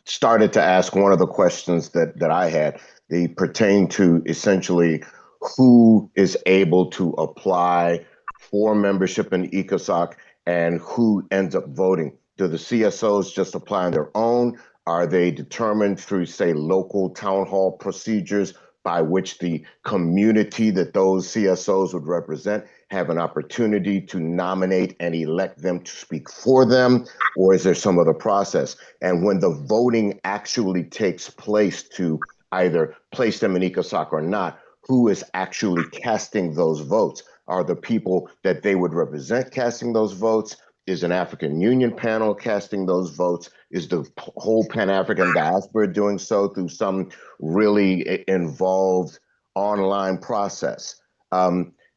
started to ask one of the questions that I had. They pertain to essentially who is able to apply for membership in ECOSOC and who ends up voting. Do the CSOs just apply on their own? Are they determined through, say, local town hall procedures by which the community that those CSOs would represent have an opportunity to nominate and elect them to speak for them? Or is there some other process? And when the voting actually takes place to either place them in ECOSOC or not, who is actually casting those votes? Are the people that they would represent casting those votes? Is an African Union panel casting those votes? Is the whole Pan-African diaspora doing so through some really involved online process?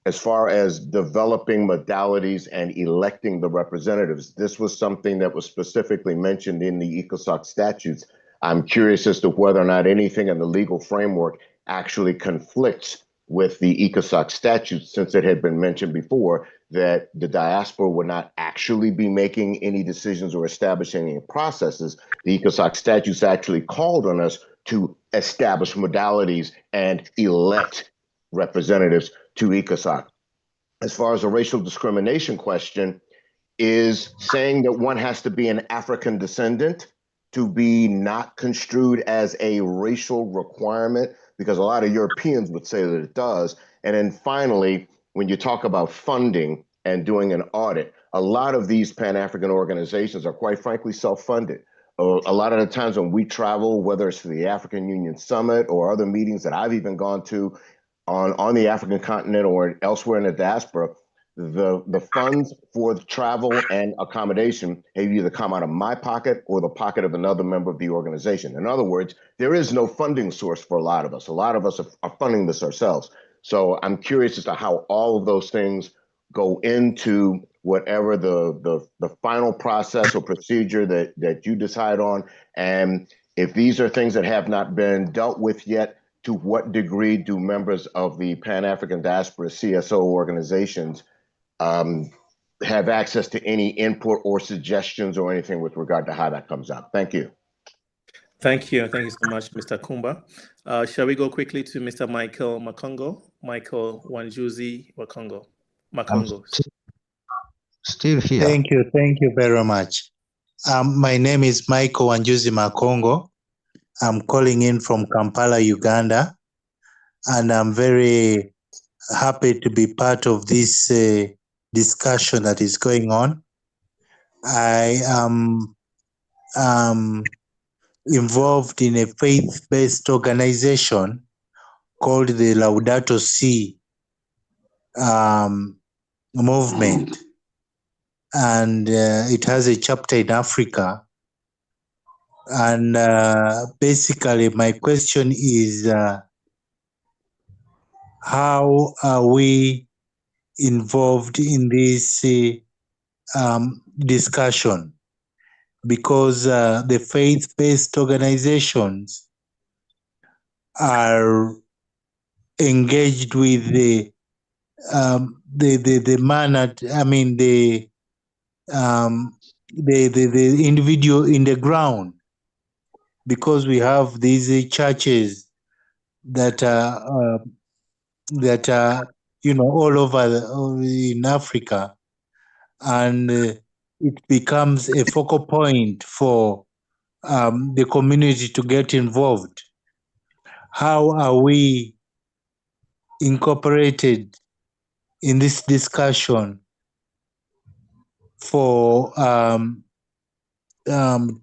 As far as developing modalities and electing the representatives, this was something that was specifically mentioned in the ECOSOC statutes. I'm curious as to whether or not anything in the legal framework actually conflicts with the ECOSOC statutes, since it had been mentioned before that the diaspora would not actually be making any decisions or establishing any processes. The ECOSOC statutes actually called on us to establish modalities and elect representatives to ECOSOC. As far as the racial discrimination question, is saying that one has to be an African descendant to be not construed as a racial requirement, because a lot of Europeans would say that it does. And then finally, when you talk about funding and doing an audit, a lot of these Pan-African organizations are quite frankly self-funded. A lot of the times when we travel, whether it's to the African Union Summit or other meetings that I've even gone to on the African continent or elsewhere in the diaspora, the funds for the travel and accommodation have either come out of my pocket or the pocket of another member of the organization. In other words, there is no funding source for a lot of us. A lot of us are funding this ourselves. So I'm curious as to how all of those things go into whatever the final process or procedure that you decide on. And if these are things that have not been dealt with yet, to what degree do members of the Pan-African Diaspora CSO organizations have access to any input or suggestions or anything with regard to how that comes out? Thank you. Thank you. Thank you so much, Mr. Kumba. Shall we go quickly to Mr. Michael Makongo? Michael Wanjuzi Makongo. Still here. Thank you very much. My name is Michael Wanjuzi Makongo. I'm calling in from Kampala, Uganda, and I'm very happy to be part of this discussion that is going on. I am involved in a faith-based organization called the Laudato Si movement, and it has a chapter in Africa. And basically, my question is, how are we involved in this discussion? Because the faith-based organizations are engaged with the manner, I mean, the individual in the ground, because we have these churches that are all over in Africa, and it becomes a focal point for the community to get involved. How are we incorporated in this discussion for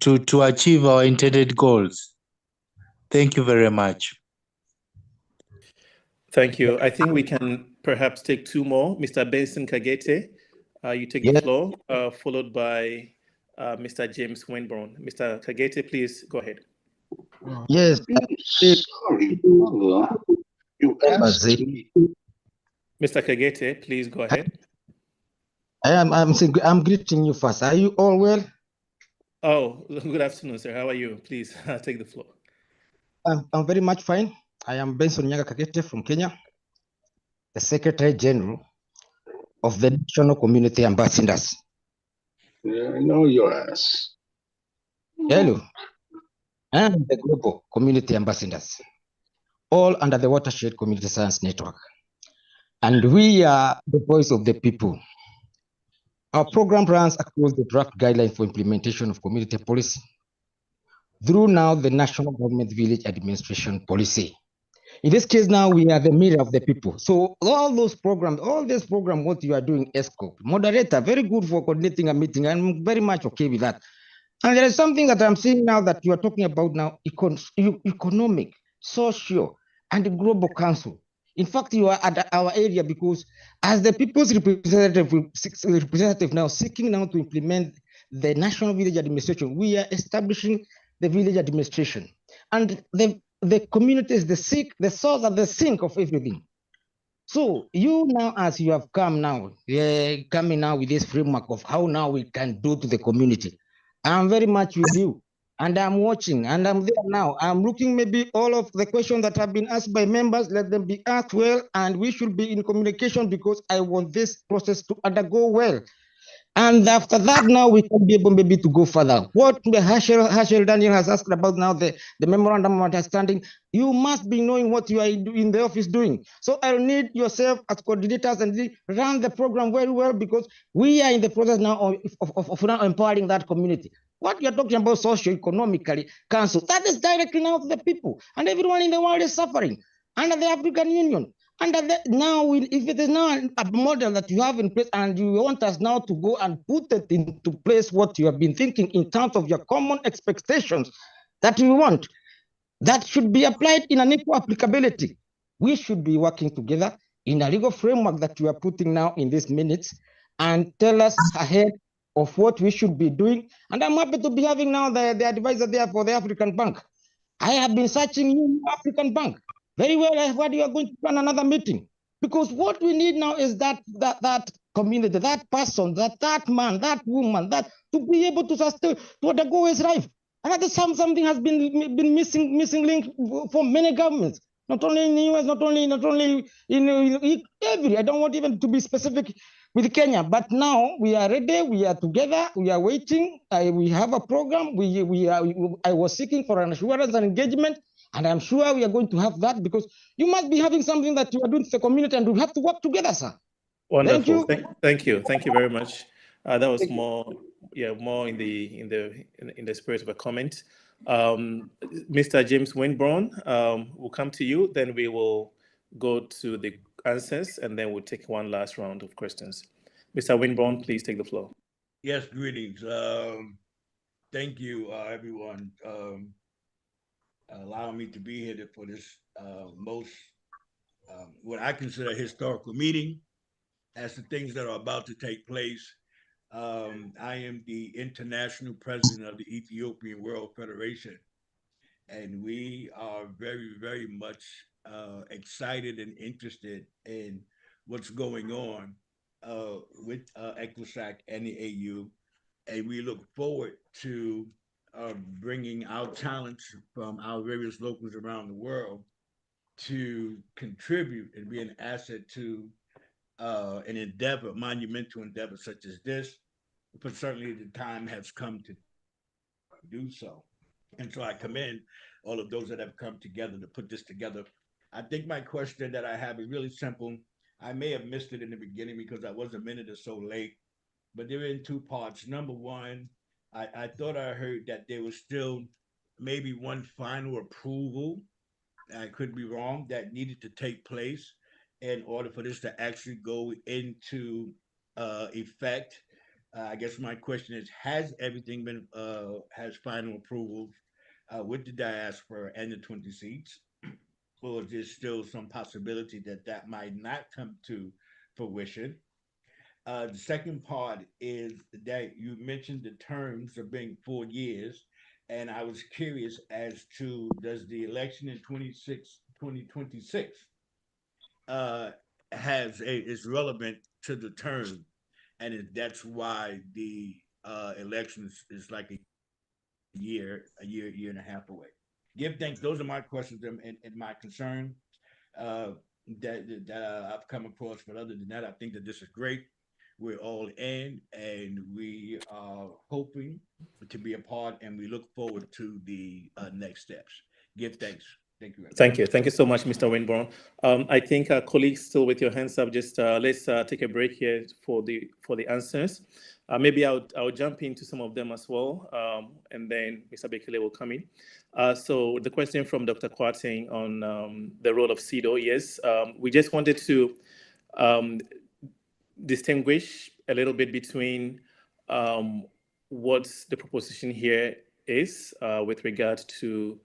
to achieve our intended goals? Thank you very much. Thank you. I think we can perhaps take two more. Mr. Benson Kagete, you take the floor, followed by Mr. James Winborn. Mr. Kagete, please go ahead. Yes. Sorry, you asked me. Mr. Kagete, please go ahead. I'm greeting you first. Are you all well? Oh, good afternoon, sir. How are you? Please take the floor. I'm very much fine. I am Benson Nyaga Kagete from Kenya, the Secretary General of the National Community Ambassadors. Yeah, I know your ass. Hello. And the Global Community Ambassadors, all under the Watershed Community Science Network. And we are the voice of the people. Our program runs across the draft guidelines for implementation of community policy through now the National Government Village Administration Policy. In this case now, we are the mirror of the people. So all those programs, all this program, what you are doing, ESCO, moderator, very good for coordinating a meeting. I'm very much okay with that. And there is something that I'm seeing now that you are talking about now, economic. social, and the global council. In fact, you are at our area because as the people's representative now seeking now to implement the national village administration, we are establishing the village administration. And the community is the source and the sink of everything. So you now, as you have come now, coming now with this framework of how now we can do to the community, I'm very much with you. And I'm watching, and I'm there now. I'm looking maybe all of the questions that have been asked by members, let them be asked well, and we should be in communication because I want this process to undergo well. And after that, now we can be able maybe to go further. What Herschel Daniel has asked about now, the memorandum of understanding, you must be knowing what you are in the office doing. So I'll need yourself as coordinators and run the program very well because we are in the process now of now empowering that community. What you're talking about socio-economically, council, that is directly now to the people. And everyone in the world is suffering under the African Union. And now, if it is now a model that you have in place and you want us now to go and put it into place what you have been thinking in terms of your common expectations that we want, that should be applied in an equal applicability. We should be working together in a legal framework that you are putting now in these minutes and tell us ahead of what we should be doing. And I'm happy to be having now the advisor there for the African Bank. I have been searching you, African Bank. Very well, I heard you are going to run another meeting. Because what we need now is that community, that person, that man, that woman, that to be able to sustain, to undergo his life. And that is something has been missing link for many governments. Not only in the US, not only in every, I don't want even to be specific with Kenya, but now we are ready, we are together, we are waiting, we have a program, I was seeking for an assurance and engagement, and I'm sure we are going to have that because you must be having something that you are doing to the community and we have to work together, sir. Wonderful. Thank you very much. That was more in the spirit of a comment. Mr. James Winborn, we'll come to you, then we will go to the answers, and then we'll take one last round of questions. Mr. Winborn, please take the floor. Yes, greetings. Thank you, everyone, allowing me to be here for this most, what I consider a historical meeting as to things that are about to take place. I am the international president of the Ethiopian World Federation, and we are very, very much excited and interested in what's going on with ECOSAC and the AU, and we look forward to bringing our talents from our various locals around the world to contribute and be an asset to an endeavor, monumental endeavor such as this, but certainly the time has come to do so. And so I commend all of those that have come together to put this together. I think my question that I have is really simple. I may have missed it in the beginning because I was a minute or so late, but they're in two parts. Number one, I thought I heard that there was still maybe one final approval, I could be wrong, that needed to take place in order for this to actually go into effect. I guess my question is, has everything been, has final approvals with the diaspora and the 20 seats? Or is there still some possibility that that might not come to fruition? The second part is that you mentioned the terms of being 4 years, and I was curious as to, does the election in 2026 is relevant to the term, and that's why the election is like a year and a half away. Give thanks. Those are my questions and my concern that I've come across. But other than that, I think that this is great. We're all in, and we are hoping to be a part, and we look forward to the next steps. Give thanks. Thank you. Thank you. Thank you so much, Mr. Winborn. I think our colleagues still with your hands up. Just let's take a break here for the answers. Maybe I'll jump into some of them as well, and then Mr. Bekele will come in. So the question from Dr. Kwarteng on the role of CEDAW, yes, we just wanted to distinguish a little bit between what the proposition here is with regard to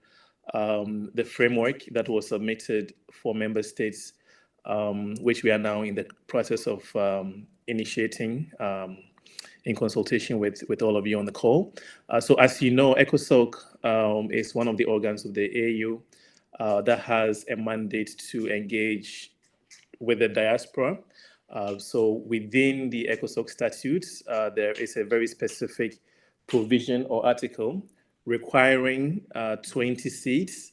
the framework that was submitted for member states, which we are now in the process of initiating in consultation with all of you on the call. So as you know, ECOSOC is one of the organs of the AU that has a mandate to engage with the diaspora. So within the ECOSOC statutes, there is a very specific provision or article requiring 20 seats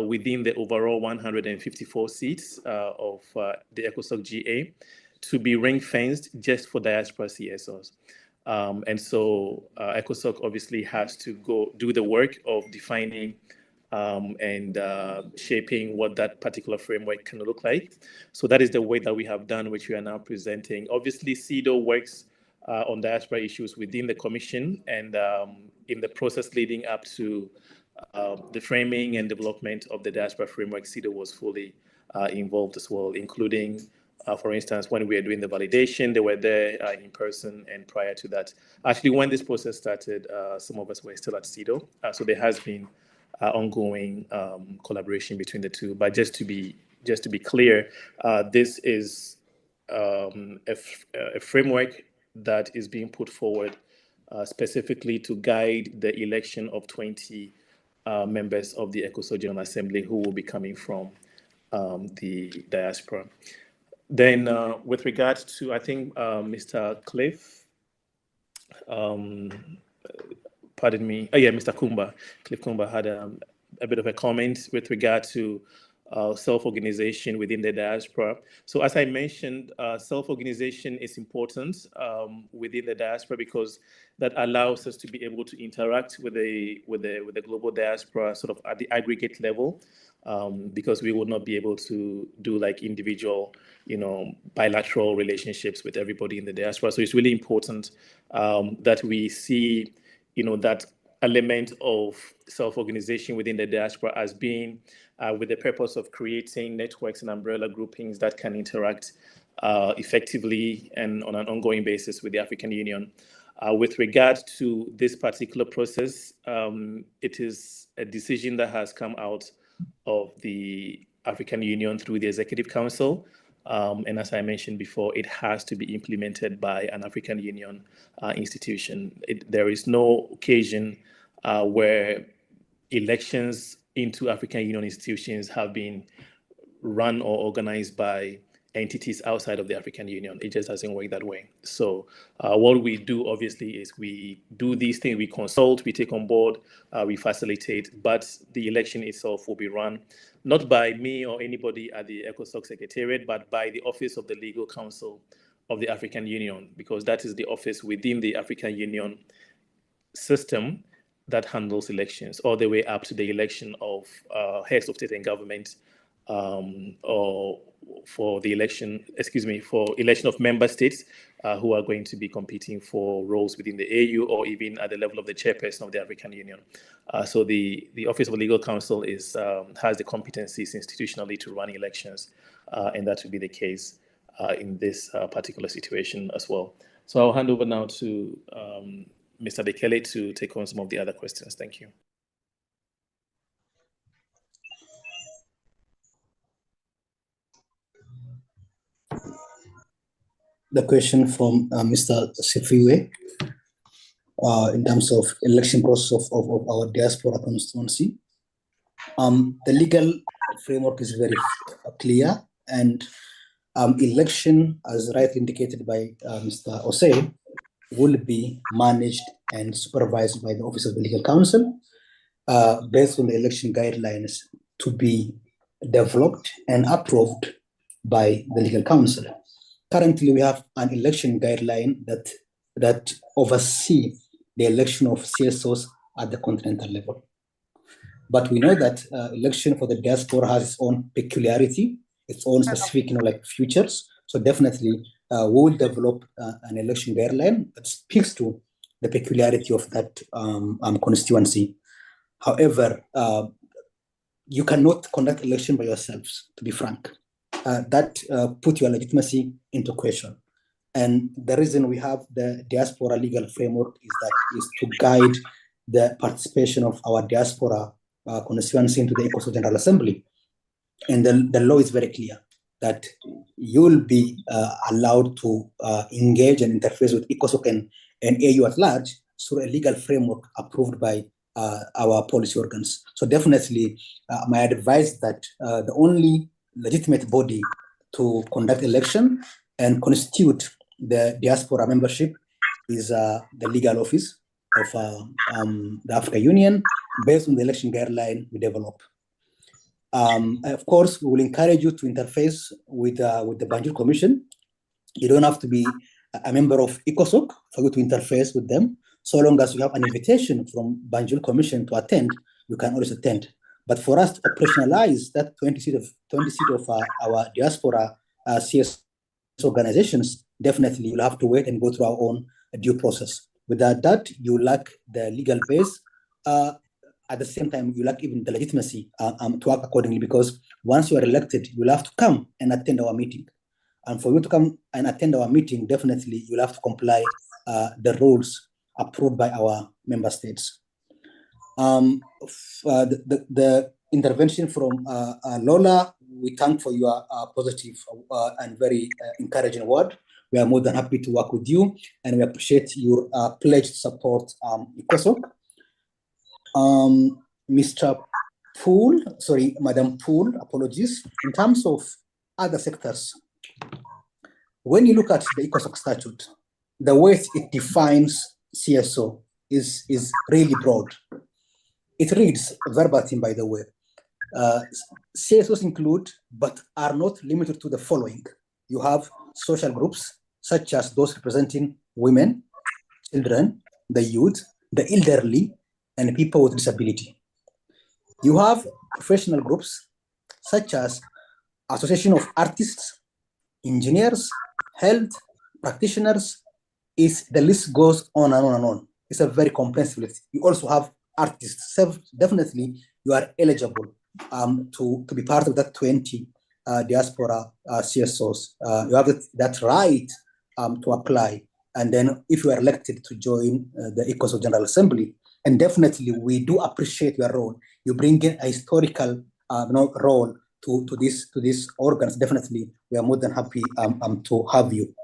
within the overall 154 seats of the ECOSOC GA to be ring-fenced just for diaspora CSOs. And so ECOSOC obviously has to go do the work of defining and shaping what that particular framework can look like. So that is the way that we have done, which we are now presenting. Obviously, CEDAW works on diaspora issues within the Commission, and in the process leading up to the framing and development of the diaspora framework, CEDAW was fully involved as well, including, for instance, when we were doing the validation, they were there in person, and prior to that. Actually, when this process started, some of us were still at CEDAW, so there has been ongoing collaboration between the two. But just to be clear, this is a framework that is being put forward specifically to guide the election of 20 members of the ECOSOC General Assembly who will be coming from the diaspora. Then with regards to, I think, Mr. Cliff, pardon me, Mr. Kumba, Cliff Kumba had a bit of a comment with regard to self-organization within the diaspora. So as I mentioned, self-organization is important within the diaspora because that allows us to be able to interact with the global diaspora sort of at the aggregate level, because we would not be able to do like individual, bilateral relationships with everybody in the diaspora. So it's really important that we see, that element of self-organization within the diaspora as being with the purpose of creating networks and umbrella groupings that can interact effectively and on an ongoing basis with the African Union. With regard to this particular process, it is a decision that has come out of the African Union through the Executive Council. And as I mentioned before, it has to be implemented by an African Union institution. There is no occasion where elections into African Union institutions have been run or organized by entities outside of the African Union. It just doesn't work that way. So what we do, obviously, is we do these things, we consult, we take on board, we facilitate, but the election itself will be run not by me or anybody at the ECOSOC Secretariat, but by the Office of the Legal Counsel of the African Union, because that is the office within the African Union system that handles elections, all the way up to the election of heads of state and government, or for election of member states who are going to be competing for roles within the AU or even at the level of the chairperson of the African Union. So the Office of Legal Counsel has the competencies institutionally to run elections, and that will be the case in this particular situation as well. So I'll hand over now to Mr. Bekele to take on some of the other questions. Thank you. The question from Mr. Sifiwe in terms of election process of our diaspora constituency. The legal framework is very clear, and election, as rightly indicated by Mr. Osei, will be managed and supervised by the Office of the Legal Counsel based on the election guidelines to be developed and approved by the Legal Counsel. Currently, we have an election guideline that oversee the election of CSOs at the continental level. But we know that election for the diaspora has its own peculiarity, its own specific, like features. So definitely, we will develop an election guideline that speaks to the peculiarity of that constituency. However, you cannot conduct election by yourselves, to be frank. That put your legitimacy into question. And the reason we have the diaspora legal framework is to guide the participation of our diaspora constituency into the ECOSOC General Assembly. And the law is very clear that you'll be allowed to engage and interface with ECOSOC and AU at large through a legal framework approved by our policy organs. So definitely, my advice that the only legitimate body to conduct election and constitute the diaspora membership is the legal office of the African Union based on the election guideline we develop. Of course, we will encourage you to interface with the Banjul Commission. You don't have to be a member of ECOSOC for you to interface with them. So long as you have an invitation from Banjul Commission to attend, you can always attend. But for us to operationalize that 20 seat of our diaspora CS organizations, definitely you'll have to wait and go through our own due process. Without that, you lack the legal base. At the same time, you lack even the legitimacy to act accordingly, because once you are elected, you'll have to come and attend our meeting. And for you to come and attend our meeting, definitely you'll have to comply the rules approved by our member states. The intervention from Lola, we thank for your positive and very encouraging word. We are more than happy to work with you, and we appreciate your pledge to support ECOSOC. Madam Poole, apologies. In terms of other sectors, when you look at the ECOSOC statute, the way it defines CSO is really broad. It reads verbatim, by the way. CSOs include, but are not limited to, the following. You have social groups, such as those representing women, children, the youth, the elderly, and people with disability. You have professional groups, such as Association of Artists, Engineers, Health practitioners. The list goes on and on and on. It's a very comprehensive list. You also have artists. So definitely, you are eligible to be part of that 20 diaspora CSOs. You have that right to apply. And then if you are elected to join the ECOSOC General Assembly, and definitely we do appreciate your role. You bring in a historical role to these organs. Definitely, we are more than happy to have you.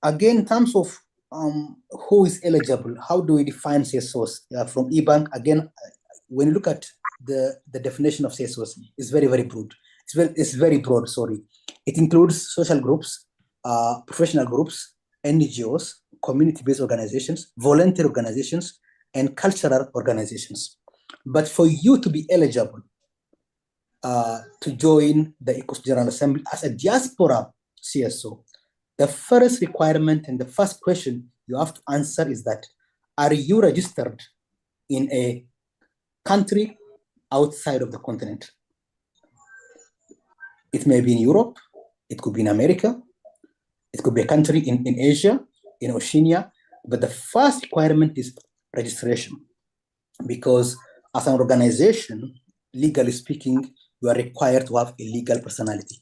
Again, in terms of who is eligible, how do we define CSOs from eBank? Again, when you look at the definition of CSOs, it's very, very broad. It's very broad, sorry. It includes social groups, professional groups, NGOs, community-based organizations, volunteer organizations, and cultural organizations. But for you to be eligible to join the ECOSOC General Assembly as a diaspora CSO, the first requirement and the first question you have to answer is that, are you registered in a country outside of the continent? It may be in Europe, it could be in America, it could be a country in Asia, in Oceania, but the first requirement is registration. Because as an organization, legally speaking, you are required to have a legal personality.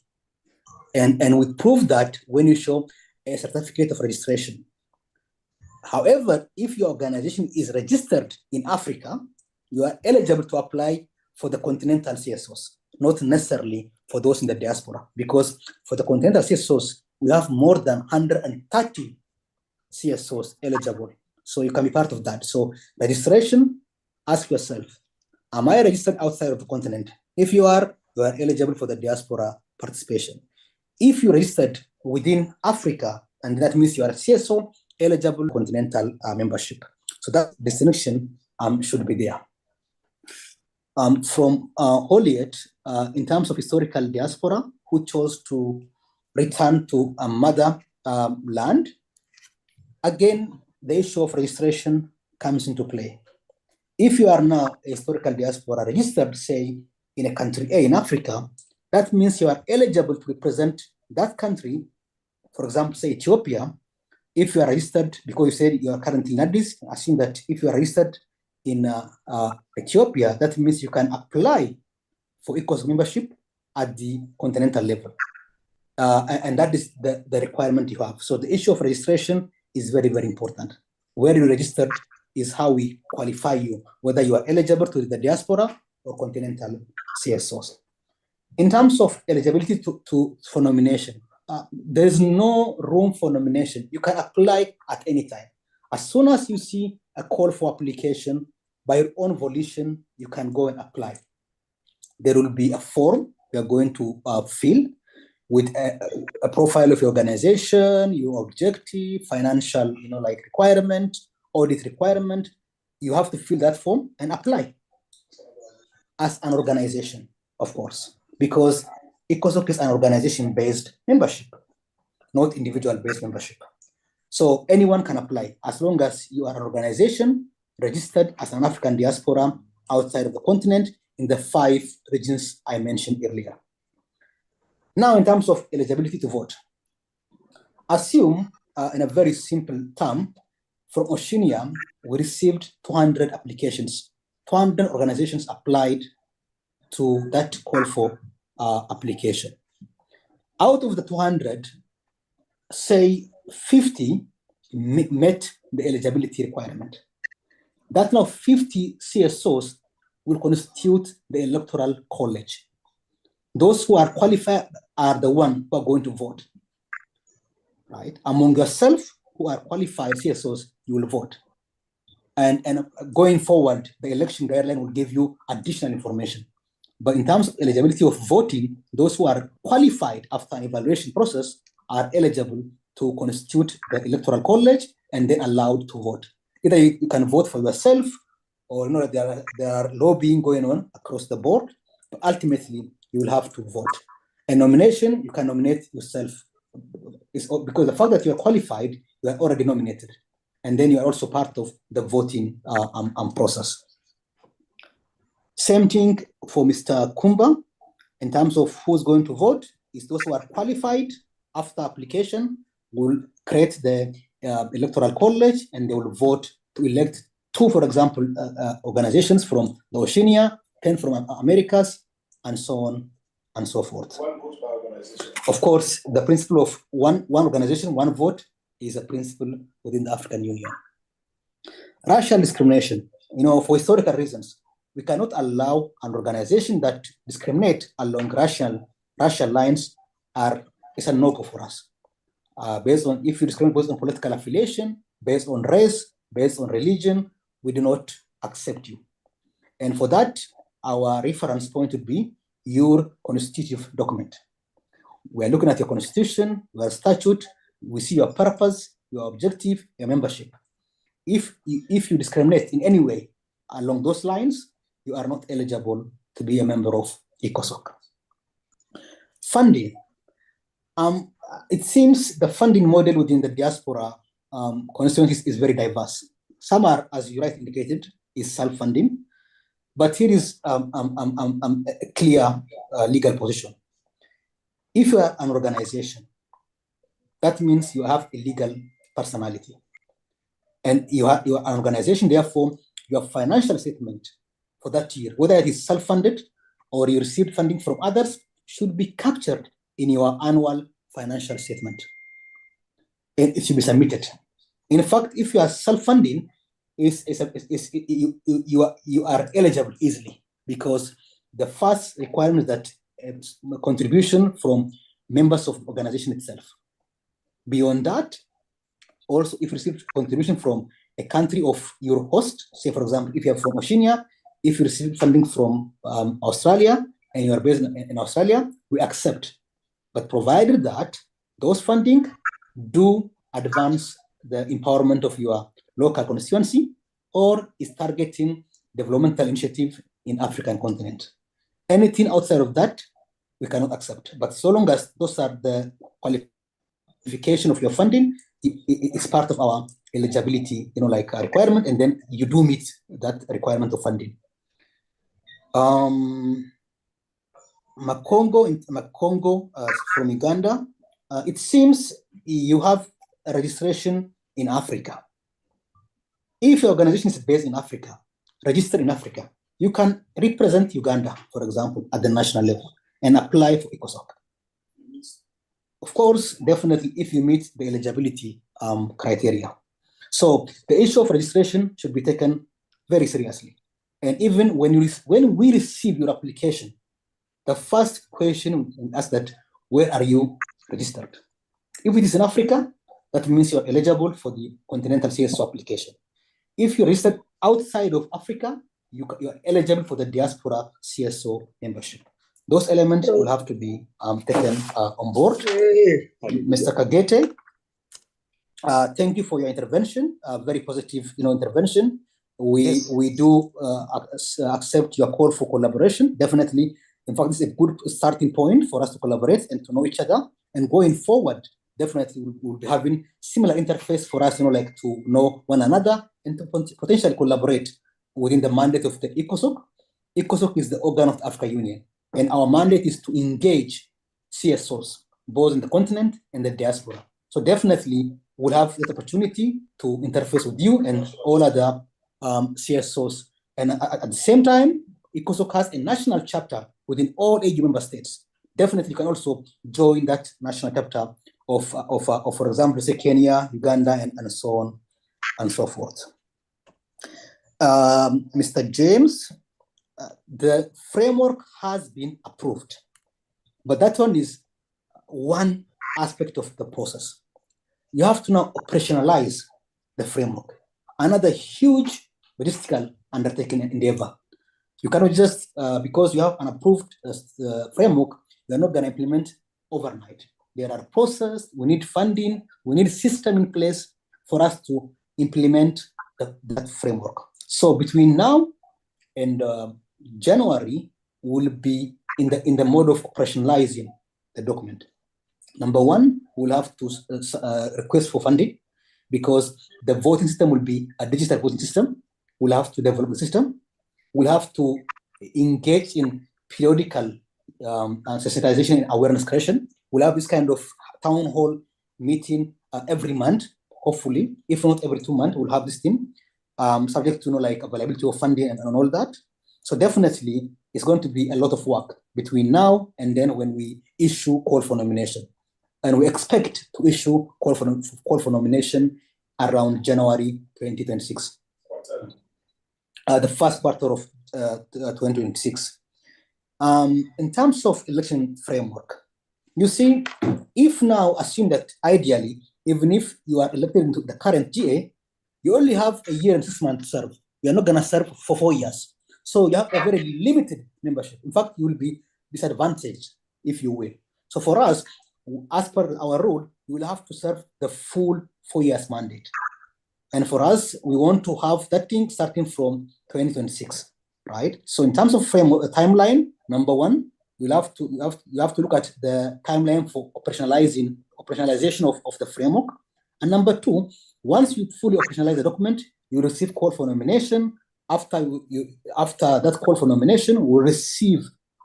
And we prove that when you show a certificate of registration. However, if your organization is registered in Africa, you are eligible to apply for the continental CSOs, not necessarily for those in the diaspora, because for the continental CSOs, we have more than 130 CSOs eligible. So you can be part of that. So registration, ask yourself, am I registered outside of the continent? If you are eligible for the diaspora participation. If you registered within Africa, and that means you are a CSO eligible for continental membership. So that distinction should be there. From Holiet, in terms of historical diaspora, who chose to return to a mother land, again, the issue of registration comes into play. If you are now a historical diaspora registered, say, in a country A in Africa, that means you are eligible to represent that country. For example, say Ethiopia, if you are registered, because you said you are currently in Addis, assume that if you are registered in Ethiopia, that means you can apply for ECOSOC membership at the continental level. And that is the requirement you have. So the issue of registration is very, very important. Where you registered is how we qualify you, whether you are eligible to the diaspora or continental CSOs. In terms of eligibility for nomination, there is no room for nomination. You can apply at any time. As soon as you see a call for application, by your own volition, you can go and apply. There will be a form you're going to fill with a profile of your organization, your objective, financial, like requirement, audit requirement. You have to fill that form and apply as an organization, of course, because ECOSOC is an organization-based membership, not individual-based membership. So anyone can apply as long as you are an organization registered as an African diaspora outside of the continent in the 5 regions I mentioned earlier. Now, in terms of eligibility to vote, assume in a very simple term, from Oceania, we received 200 applications. 200 organizations applied to that call for application. Out of the 200, say 50 met the eligibility requirement. That now 50 CSOs will constitute the electoral college. Those who are qualified are the ones who are going to vote, right? Among yourself who are qualified CSOs, you will vote. And going forward, the election guideline will give you additional information. But in terms of eligibility of voting, those who are qualified after an evaluation process are eligible to constitute the electoral college and then allowed to vote. Either you can vote for yourself, or there are lobbying going on across the board, but ultimately you will have to vote. A nomination, you can nominate yourself. It's because the fact that you are qualified, you are already nominated. And then you are also part of the voting process. Same thing for Mr. Kumba, in terms of who's going to vote, is those who are qualified after application will create the electoral college and they will vote to elect 2, for example, organizations from the Oceania, 10 from Americas, and so on and so forth. Of course, the principle of one organization, one vote is a principle within the African Union. Racial discrimination, for historical reasons, we cannot allow an organization that discriminate along racial lines is a no-go for us. Based on, if you discriminate based on political affiliation, based on race, based on religion, we do not accept you. And for that, our reference point would be your constitutive document. We are looking at your constitution, your statute, we see your purpose, your objective, your membership. If you discriminate in any way along those lines, you are not eligible to be a member of ECOSOC. Funding. It seems the funding model within the diaspora constituencies is very diverse. Some are, as you rightly indicated, is self-funding, but here is a clear legal position. If you are an organization, that means you have a legal personality. And you are an organization, therefore, your financial statement for that year, whether it is self-funded or you received funding from others, should be captured in your annual financial statement. And it should be submitted. In fact, if you are self-funding, you are eligible easily, because the first requirement is that contribution from members of the organization itself. Beyond that, also if you receive contribution from a country of your host, say for example, if you are from Oceania, if you receive funding from Australia and you are based in Australia, we accept. But provided that those funding do advance the empowerment of your local constituency or is targeting developmental initiative in African continent. Anything outside of that, we cannot accept. But so long as those are the qualification of your funding, it's part of our eligibility, like a requirement, and then you do meet that requirement of funding. Makongo from Uganda, it seems you have a registration in Africa. If your organization is based in Africa, registered in Africa, you can represent Uganda, for example, at the national level and apply for ECOSOC. Of course, definitely if you meet the eligibility criteria. So the issue of registration should be taken very seriously. And even when we receive your application, the first question we ask that, where are you registered? If it is in Africa, that means you're eligible for the continental CSO application. If you're registered outside of Africa, you're eligible for the diaspora CSO membership. Those elements will have to be taken on board. Mr. Kagete, thank you for your intervention, very positive intervention. We do accept your call for collaboration, definitely. In fact, this is a good starting point for us to collaborate and to know each other. And going forward, definitely we'll be having similar interface for us, like to know one another and to potentially collaborate within the mandate of the ECOSOC. ECOSOC is the organ of the African Union, and our mandate is to engage CSOs, both in the continent and the diaspora. So definitely we'll have that opportunity to interface with you and all other CSOs. And at the same time, ECOSOC has a national chapter within all AU member states. Definitely you can also join that national chapter of for example, say Kenya, Uganda, and so on and so forth. Mr. James, the framework has been approved, but that one is one aspect of the process. You have to now operationalize the framework. Another huge logistical undertaking endeavor. You cannot just, because you have an approved framework, you're not going to implement overnight. There are processes, we need funding, we need a system in place for us to implement that framework. So between now and January, we'll be in the mode of operationalizing the document. Number one, we'll have to request for funding, because the voting system will be a digital voting system. We'll have to develop the system. We'll have to engage in periodical sensitization and awareness creation. We'll have this kind of town hall meeting every month, hopefully. If not every 2 months, we'll have this team, subject to availability of funding and all that. So definitely, it's going to be a lot of work between now and then when we issue call for nomination. And we expect to issue call for nomination around January 2026. The first quarter of 2026. In terms of election framework, you see, if now assume that ideally, even if you are elected into the current GA, you only have a year and 6 months to serve. You're not going to serve for 4 years. So you have a very limited membership. In fact, you will be disadvantaged, if you will. So for us, as per our rule, you will have to serve the full 4 years mandate. And for us, we want to have that thing starting from 2026, right? So in terms of framework, timeline, number one, you have to look at the timeline for operationalization of the framework. And number two, once you fully operationalize the document, you receive call for nomination. After that call for nomination, we'll receive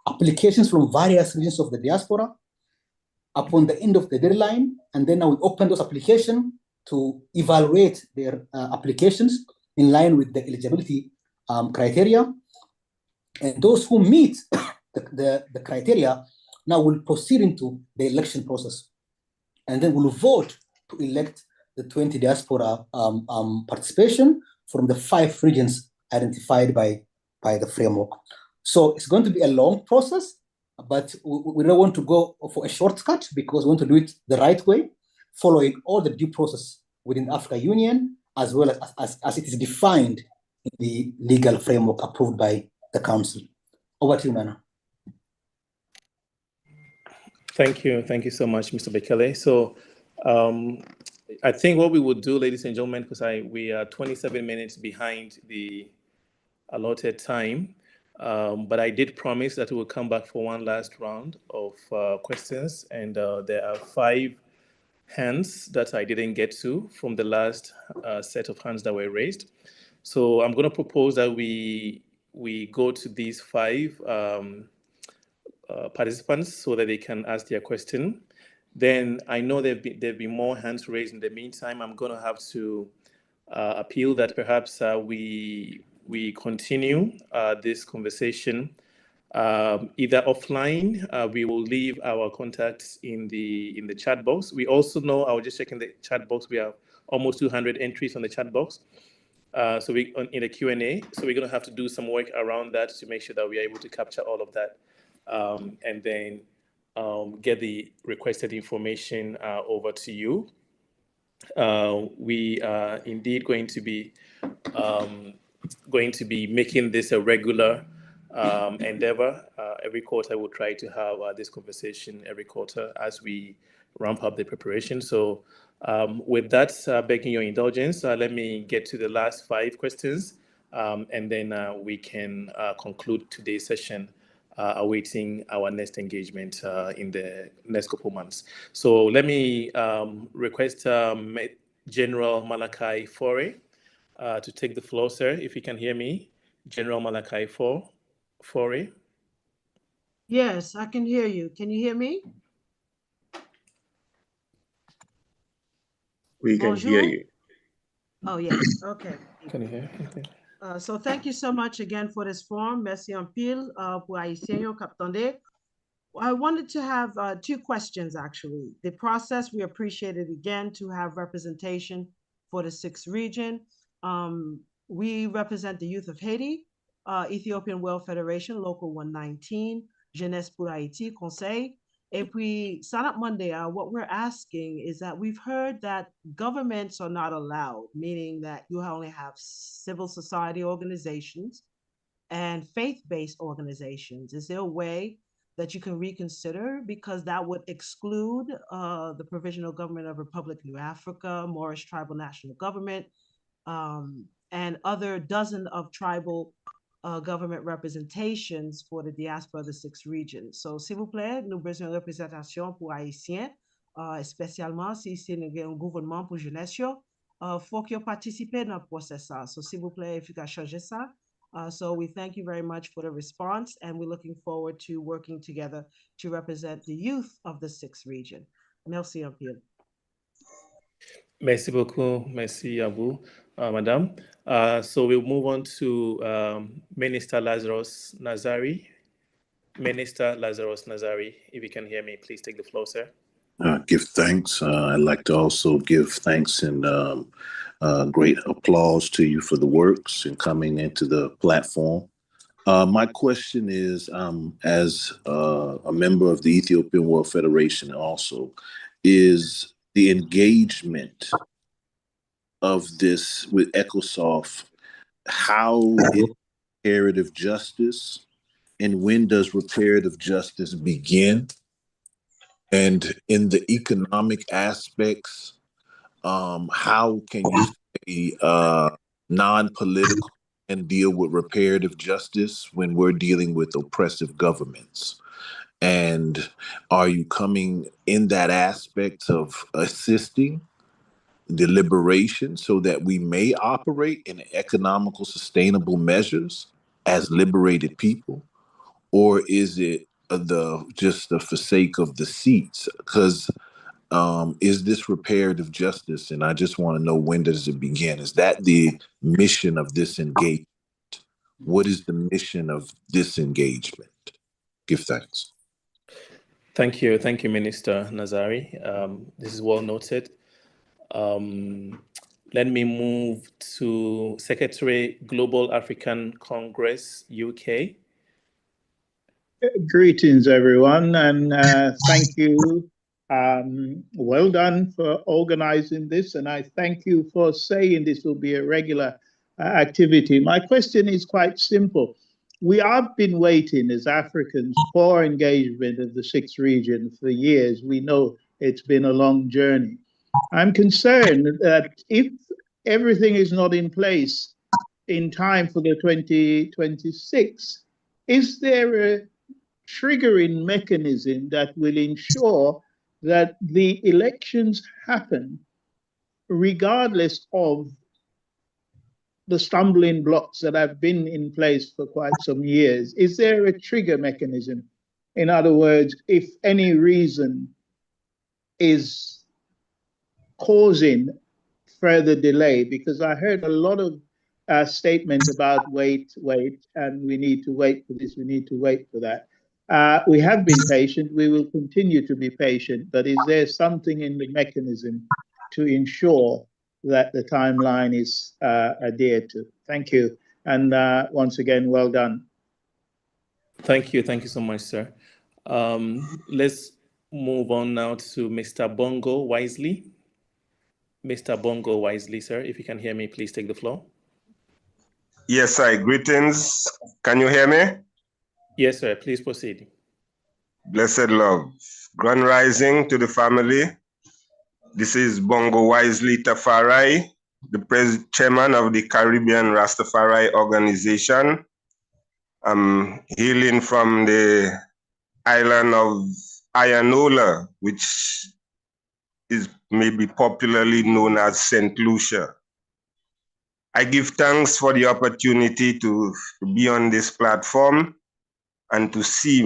applications from various regions of the diaspora upon the end of the deadline, and then I will open those applications to evaluate their applications in line with the eligibility criteria. And those who meet the criteria now will proceed into the election process. And then we'll vote to elect the 20 diaspora participation from the 5 regions identified by the framework. So it's going to be a long process, but we don't want to go for a shortcut, because we want to do it the right way, following all the due process within the African Union, as well as it is defined in the legal framework approved by the Council. Over to you, Nana. Thank you so much, Mr. Bekele. So I think what we would do, ladies and gentlemen, because we are 27 minutes behind the allotted time, but I did promise that we will come back for one last round of questions, and there are 5 hands that I didn't get to from the last set of hands that were raised. So I'm going to propose that we go to these 5 participants so that they can ask their question. Then I know there've been more hands raised in the meantime. I'm going to have to appeal that perhaps we continue this conversation either offline. We will leave our contacts in the chat box. We also know, I was just checking the chat box, we have almost 200 entries on the chat box. In the Q&A, so we're going to have to do some work around that to make sure that we are able to capture all of that, and then get the requested information over to you. We are indeed going to be making this a regular endeavor. Every quarter, we'll try to have this conversation every quarter as we ramp up the preparation. So with that, begging your indulgence, let me get to the last 5 questions, and then we can conclude today's session, awaiting our next engagement in the next couple months. So let me request General Malachi Fore to take the floor, sir, if you can hear me. General Malachi Fore. Yes, I can hear you. Can you hear me? We can hear you. Oh, yes. Okay. Can you hear? Okay. So thank you so much again for this forum. Merci en pile pour Haïtien yo k'ap tande. I wanted to have 2 questions, actually. The process, we appreciate it again to have representation for the 6th region. We represent the youth of Haiti, Ethiopian World Federation, Local 119, Jeunesse pour Haïti, Conseil. Et puis, Sanat Monday, what we're asking is that we've heard that governments are not allowed, meaning that you only have civil society organizations and faith-based organizations. Is there a way that you can reconsider, because that would exclude the Provisional Government of Republic New Africa, Moorish Tribal National Government, and other dozen of tribal government representations for the diaspora of the 6th region. So, s'il vous plaît, nous besoin de représentation pour Haïtiens, spécialement si c'est un gouvernement pour jeunesse, faut que participer dans le processus. So, s'il vous plaît, if you can changer ça. So we thank you very much for the response, and we're looking forward to working together to represent the youth of the 6th region. Merci un peu. Merci beaucoup. Merci à vous, Madame. So we'll move on to Minister Lazarus Nazari. Minister Lazarus Nazari, if you can hear me, please take the floor, sir. Give thanks. I'd like to also give thanks and great applause to you for the works and coming into the platform. My question is, as a member of the Ethiopian World Federation also, is the engagement of this with ECOSOF, how is reparative justice, and when does reparative justice begin? And in the economic aspects, how can you say non-political and deal with reparative justice when we're dealing with oppressive governments? And are you coming in that aspect of assisting the liberation so that we may operate in economical sustainable measures as liberated people? Or is it just for sake of the seats? Because is this reparative justice? And I just want to know, when does it begin? Is that the mission of this engagement? What is the mission of this engagement? Give thanks. Thank you. Thank you, Minister Nazari. This is well noted. Let me move to Secretary, Global African Congress, UK. Greetings, everyone, and thank you. Well done for organizing this, and I thank you for saying this will be a regular activity. My question is quite simple. We have been waiting as Africans for engagement of the 6th region for years. We know it's been a long journey. I'm concerned that if everything is not in place in time for the 2026, is there a triggering mechanism that will ensure that the elections happen regardless of the stumbling blocks that have been in place for quite some years? Is there a trigger mechanism? In other words, if any reason is causing further delay, because I heard a lot of statements about wait, and we need to wait for this, we need to wait for that. We have been patient, we will continue to be patient, but is there something in the mechanism to ensure that the timeline is adhered to. Thank you. And once again, well done. Thank you. Thank you so much, sir. Let's move on now to Mr. Bongo Wisely. Mr. Bongo Wisely, sir, if you can hear me, please take the floor. Yes, sir. Greetings. Can you hear me? Yes, sir. Please proceed. Blessed love. Grand rising to the family. This is Bongo Wisely Tafari, the chairman of the Caribbean Rastafari Organization. I'm hailing from the island of Ayanola, which is maybe popularly known as St. Lucia. I give thanks for the opportunity to be on this platform and to see,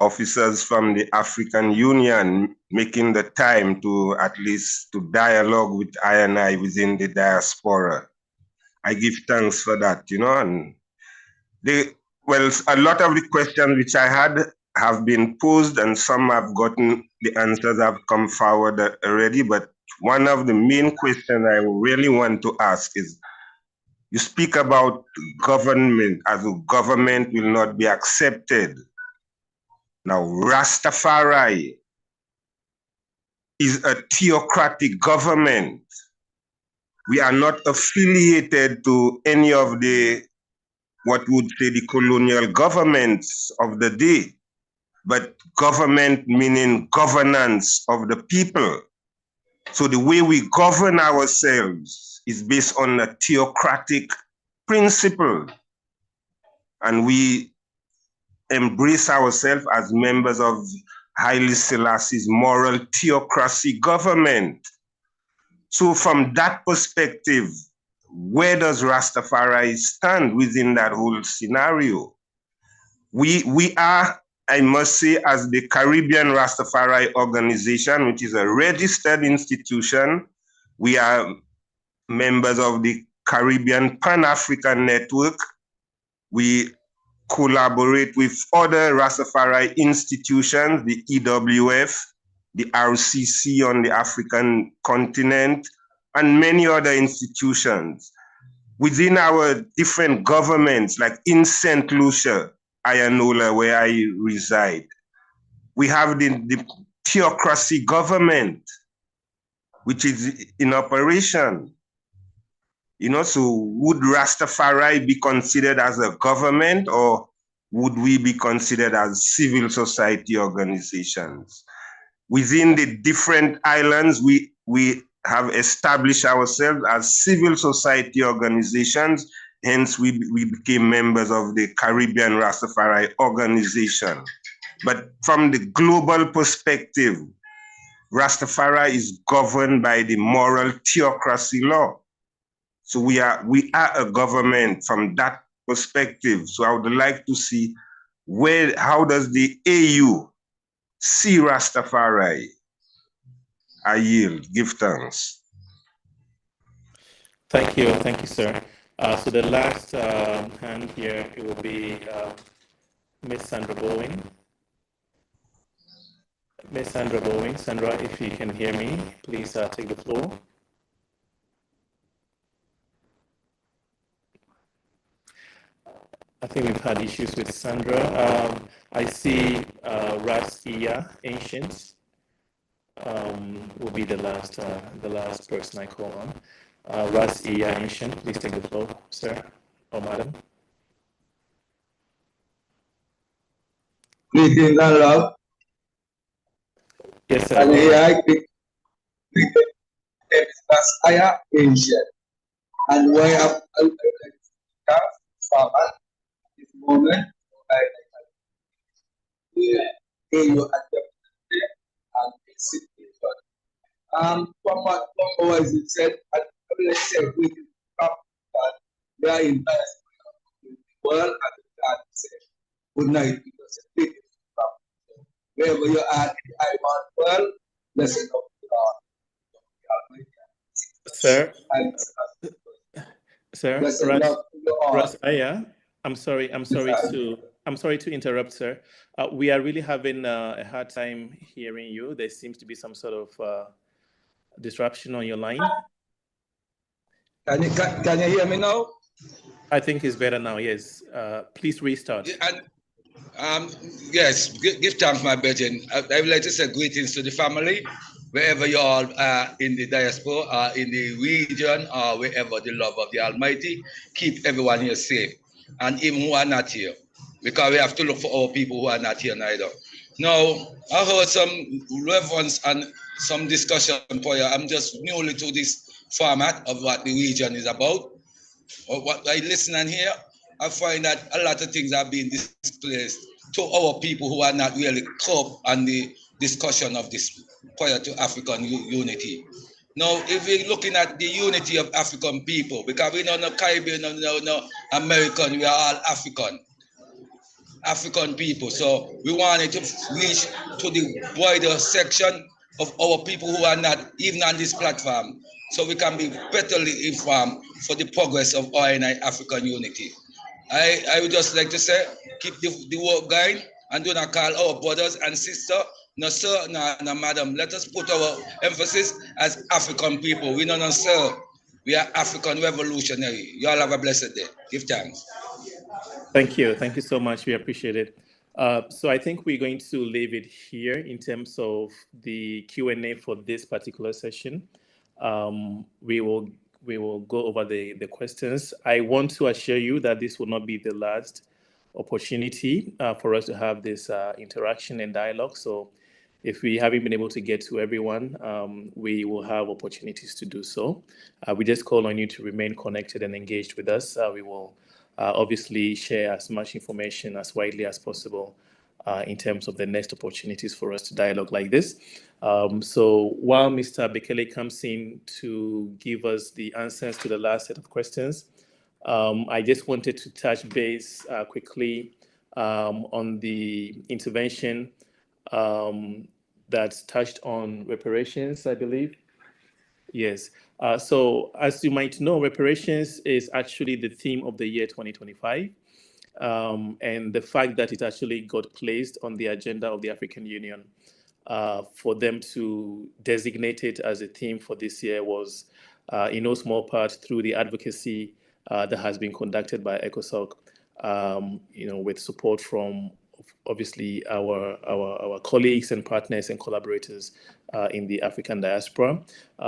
officers from the African Union making the time to at least to dialogue with I and I within the diaspora. I give thanks for that, and a lot of the questions which I had have been posed and some have gotten, the answers have come forward already, but one of the main questions I really want to ask is, you speak about government as a government will not be accepted. Now, Rastafari is a theocratic government. We are not affiliated to any of the, what would say, the colonial governments of the day, but government meaning governance of the people. So the way we govern ourselves is based on a theocratic principle. And we embrace ourselves as members of Haile Selassie's moral theocracy government. So from that perspective, where does Rastafari stand within that whole scenario? We are, I must say, as the Caribbean Rastafari Organization, which is a registered institution, we are members of the Caribbean Pan-African Network. We collaborate with other Rastafari institutions, the EWF, the RCC on the African continent, and many other institutions. Within our different governments, like in St. Lucia, Ayanola, where I reside, we have the theocracy government, which is in operation. So would Rastafari be considered as a government, or would we be considered as civil society organizations? Within the different islands, we have established ourselves as civil society organizations, hence we became members of the Caribbean Rastafari Organization. But from the global perspective, Rastafari is governed by the moral theocracy law. So we are a government from that perspective. So I would like to see how does the AU see Rastafari? I yield. Give thanks. Thank you, sir. So the last hand here, it will be Ms. Sandra Bowen. Ms. Sandra Bowen. Sandra, if you can hear me, please take the floor. I think we've had issues with Sandra. I see Ras Iya, Ancients, will be the last person I call on. Ras Iya, Ancient, please take the floor, sir or madam. Greetings and love. Yes, sir. And here I pick Ras Iya, Ancient. And why I'm farmer this moment, AU and situation. From what always it said, let's say we can come, but they are in the world and God said, good night, because wherever you are in the island world, blessed of God. Sir, Ras Aya, I'm sorry to interrupt, sir. We are really having a hard time hearing you. There seems to be some sort of disruption on your line. Can you hear me now? I think it's better now, yes. Please restart. Yes, give thanks, my brethren. I would like to say greetings to the family, wherever you all are in the diaspora, in the region, or wherever the love of the Almighty. Keep everyone here safe, and even who are not here, because we have to look for our people who are not here neither. Now, I heard some reference and some discussion for you. I'm just newly to this format of what the region is about. Or what I listen and hear, I find that a lot of things are being displaced to our people who are not really caught on the discussion of this prior to African unity. Now, if we're looking at the unity of African people, because we know no Caribbean, no American, we are all African people. So we wanted to reach to the wider section of our people who are not even on this platform, so we can be betterly informed for the progress of our African unity. I would just like to say, keep the work going and do not call our brothers and sisters, no sir, no madam. Let us put our emphasis as African people. We no sir. We are African revolutionary. You all have a blessed day. Give thanks. Thank you. Thank you so much. We appreciate it. So I think we're going to leave it here in terms of the Q&A for this particular session. We will go over the questions. I want to assure you that this will not be the last opportunity for us to have this interaction and dialogue. So if we haven't been able to get to everyone, we will have opportunities to do so. We just call on you to remain connected and engaged with us. We will obviously share as much information as widely as possible in terms of the next opportunities for us to dialogue like this. So while Mr. Bekele comes in to give us the answers to the last set of questions, I just wanted to touch base quickly on the intervention that touched on reparations, I believe. Yes. So as you might know, reparations is actually the theme of the year 2025. And the fact that it actually got placed on the agenda of the African Union for them to designate it as a theme for this year was in no small part through the advocacy that has been conducted by ECOSOC, with support from obviously our colleagues and partners and collaborators in the African diaspora.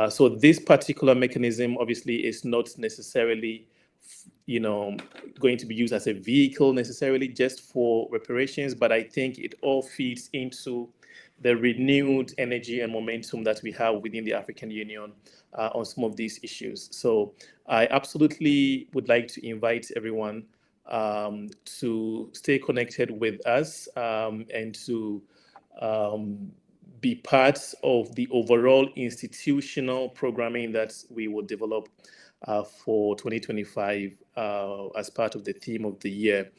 So this particular mechanism obviously is not necessarily going to be used as a vehicle necessarily just for reparations, but I think it all feeds into the renewed energy and momentum that we have within the African Union on some of these issues. So I absolutely would like to invite everyone to stay connected with us and to be part of the overall institutional programming that we will develop for 2025 as part of the theme of the year.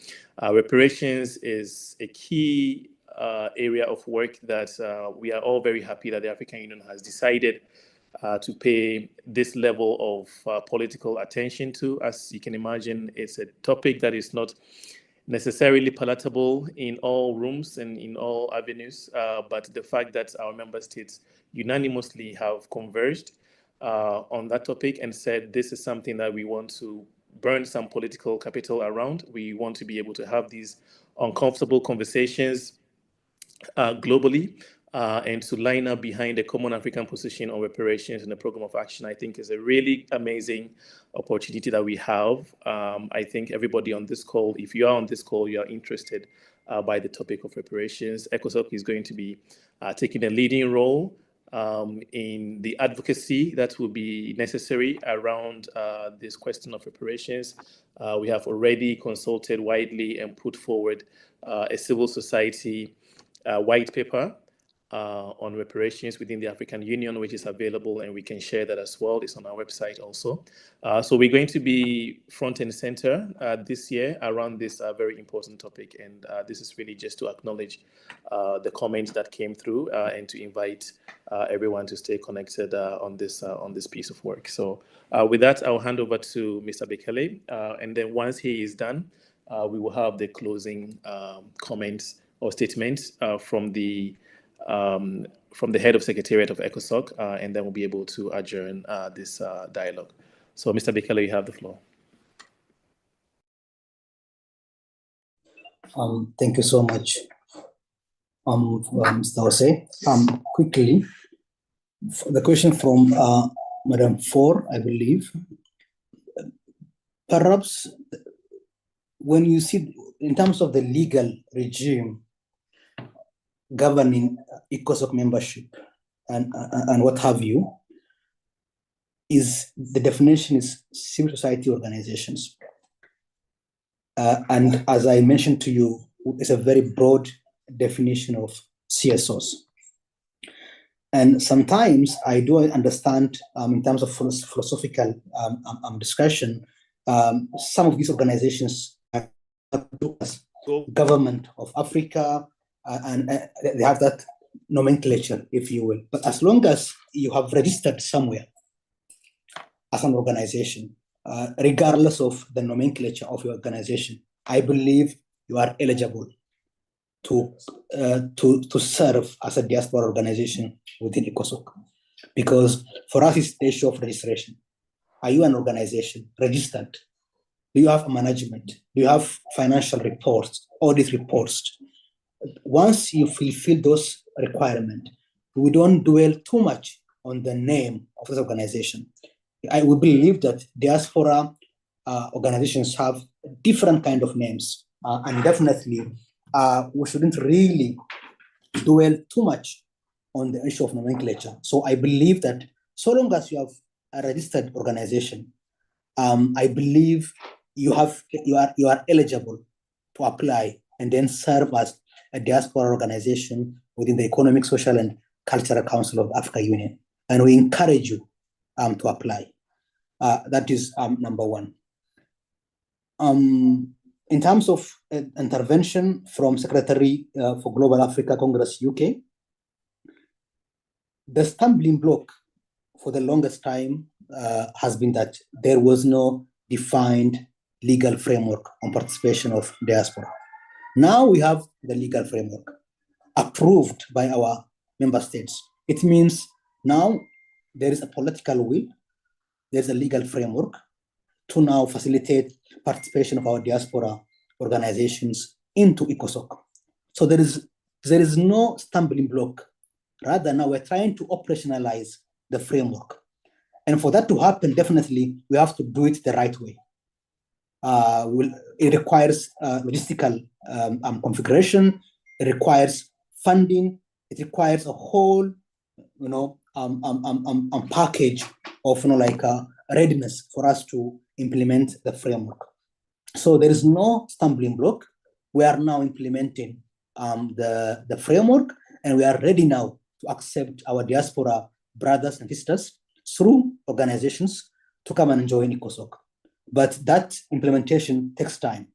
Reparations is a key area of work that we are all very happy that the African Union has decided to pay this level of political attention to. As you can imagine, it's a topic that is not necessarily palatable in all rooms and in all avenues, but the fact that our member states unanimously have converged on that topic and said this is something that we want to burn some political capital around. We want to be able to have these uncomfortable conversations globally and to line up behind a common African position on reparations and the program of action, I think is a really amazing opportunity that we have. I think everybody on this call, if you are on this call, you are interested by the topic of reparations. ECOSOC is going to be taking a leading role in the advocacy that will be necessary around this question of reparations. We have already consulted widely and put forward a civil society white paper on reparations within the African Union, which is available, and we can share that as well. It's on our website also. So we're going to be front and center this year around this very important topic, and this is really just to acknowledge the comments that came through and to invite everyone to stay connected on this piece of work. So with that, I'll hand over to Mr. Bekele, and then once he is done, we will have the closing comments or statements from the head of Secretariat of ECOSOC, and then we'll be able to adjourn this dialogue. So, Mr. Bekele, you have the floor. Thank you so much, Mr. Jose. Quickly, the question from Madam Four, I believe. Perhaps when you see, in terms of the legal regime governing ECOSOC membership and what have you, is the definition is civil society organizations. And as I mentioned to you, it's a very broad definition of CSOs. And sometimes I do understand, in terms of philosophical discussion, some of these organizations are government of Africa, and they have that nomenclature, if you will. But as long as you have registered somewhere as an organization, regardless of the nomenclature of your organization, I believe you are eligible to serve as a diaspora organization within ECOSOC. Because for us, it's the issue of registration. Are you an organization registered? Do you have a management? Do you have financial reports, audit reports? Once you fulfill those requirements, we don't dwell too much on the name of this organization. I would believe that diaspora organizations have different kind of names, and definitely we shouldn't really dwell too much on the issue of nomenclature. So I believe that so long as you have a registered organization, I believe you are eligible to apply and then serve as a diaspora organization within the Economic, Social, and Cultural Council of the Africa Union. And we encourage you to apply. That is number one. In terms of intervention from Secretary for Global Africa Congress UK, the stumbling block for the longest time has been that there was no defined legal framework on participation of diaspora. Now we have the legal framework approved by our member states. It means now there is a political will, there's a legal framework to now facilitate participation of our diaspora organizations into ECOSOC. So there is no stumbling block. Rather, now we're trying to operationalize the framework. And for that to happen, definitely, we have to do it the right way. It requires logistical configuration. It requires funding. It requires a whole, package of, readiness for us to implement the framework. So there is no stumbling block. We are now implementing the framework, and we are ready now to accept our diaspora brothers and sisters through organizations to come and join ECOSOC. But that implementation takes time,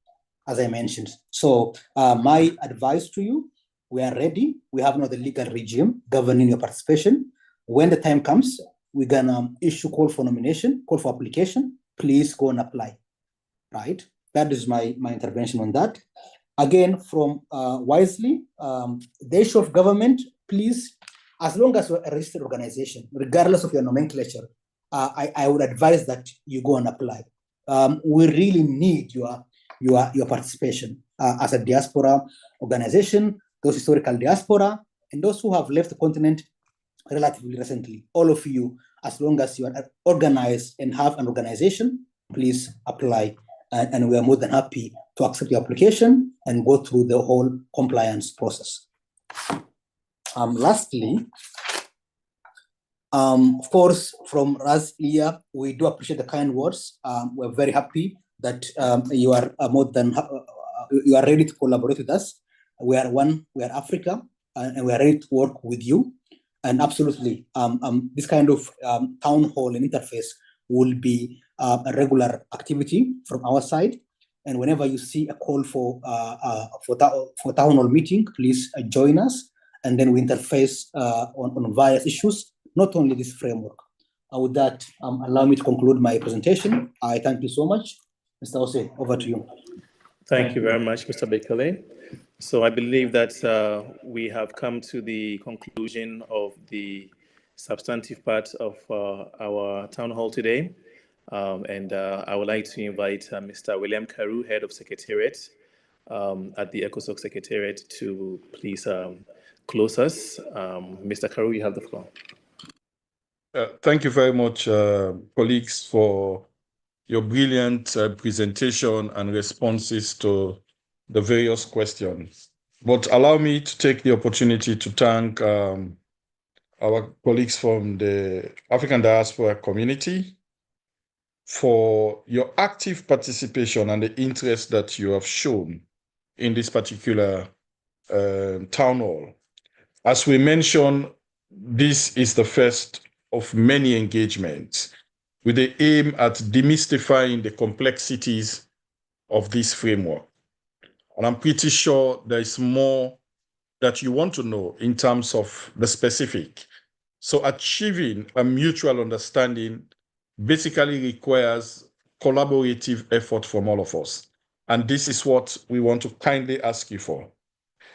as I mentioned. So my advice to you, we are ready. We have now the legal regime governing your participation. When the time comes, we're gonna issue call for nomination, call for application. Please go and apply, right? That is my intervention on that. Again, from Wisely, the issue of government, please, as long as you're a registered organization, regardless of your nomenclature, I would advise that you go and apply. We really need your participation as a diaspora organization, those historical diaspora, and those who have left the continent relatively recently. All of you, as long as you are organized and have an organization, please apply. And we are more than happy to accept your application and go through the whole compliance process. Lastly, of course, from Raz Lia, we do appreciate the kind words. We're very happy that you are you are ready to collaborate with us. We are one, we are Africa, and we are ready to work with you. And absolutely, this kind of town hall and interface will be a regular activity from our side. And whenever you see a call for town hall meeting, please join us. And then we interface on various issues, not only this framework. With that, allow me to conclude my presentation. I thank you so much. Mr. Ose, over to you. Thank you very much, Mr. Bekele. So I believe that we have come to the conclusion of the substantive part of our town hall today. And I would like to invite Mr. William Carew, Head of Secretariat at the ECOSOC Secretariat, to please close us. Mr. Carew, you have the floor. Thank you very much, colleagues, for your brilliant presentation and responses to the various questions. But allow me to take the opportunity to thank our colleagues from the African diaspora community for your active participation and the interest that you have shown in this particular town hall. As we mentioned, this is the first of many engagements with the aim at demystifying the complexities of this framework. And I'm pretty sure there is more that you want to know in terms of the specific. So achieving a mutual understanding basically requires collaborative effort from all of us. And this is what we want to kindly ask you for.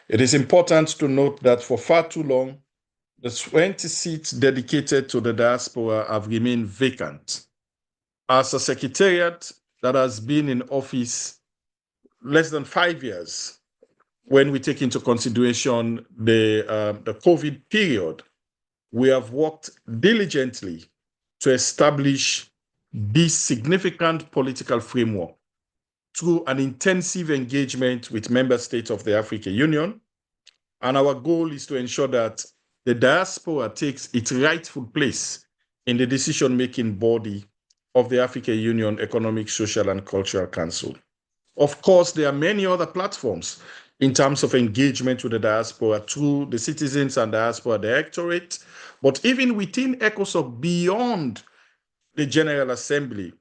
It is important to note that for far too long, the 20 seats dedicated to the diaspora have remained vacant. As a secretariat that has been in office less than 5 years, when we take into consideration the COVID period, we have worked diligently to establish this significant political framework through an intensive engagement with member states of the African Union. And our goal is to ensure that the diaspora takes its rightful place in the decision-making body of the African Union Economic, Social, and Cultural Council. Of course, there are many other platforms in terms of engagement with the diaspora through the Citizens and Diaspora Directorate, but even within ECOSOC, beyond the General Assembly,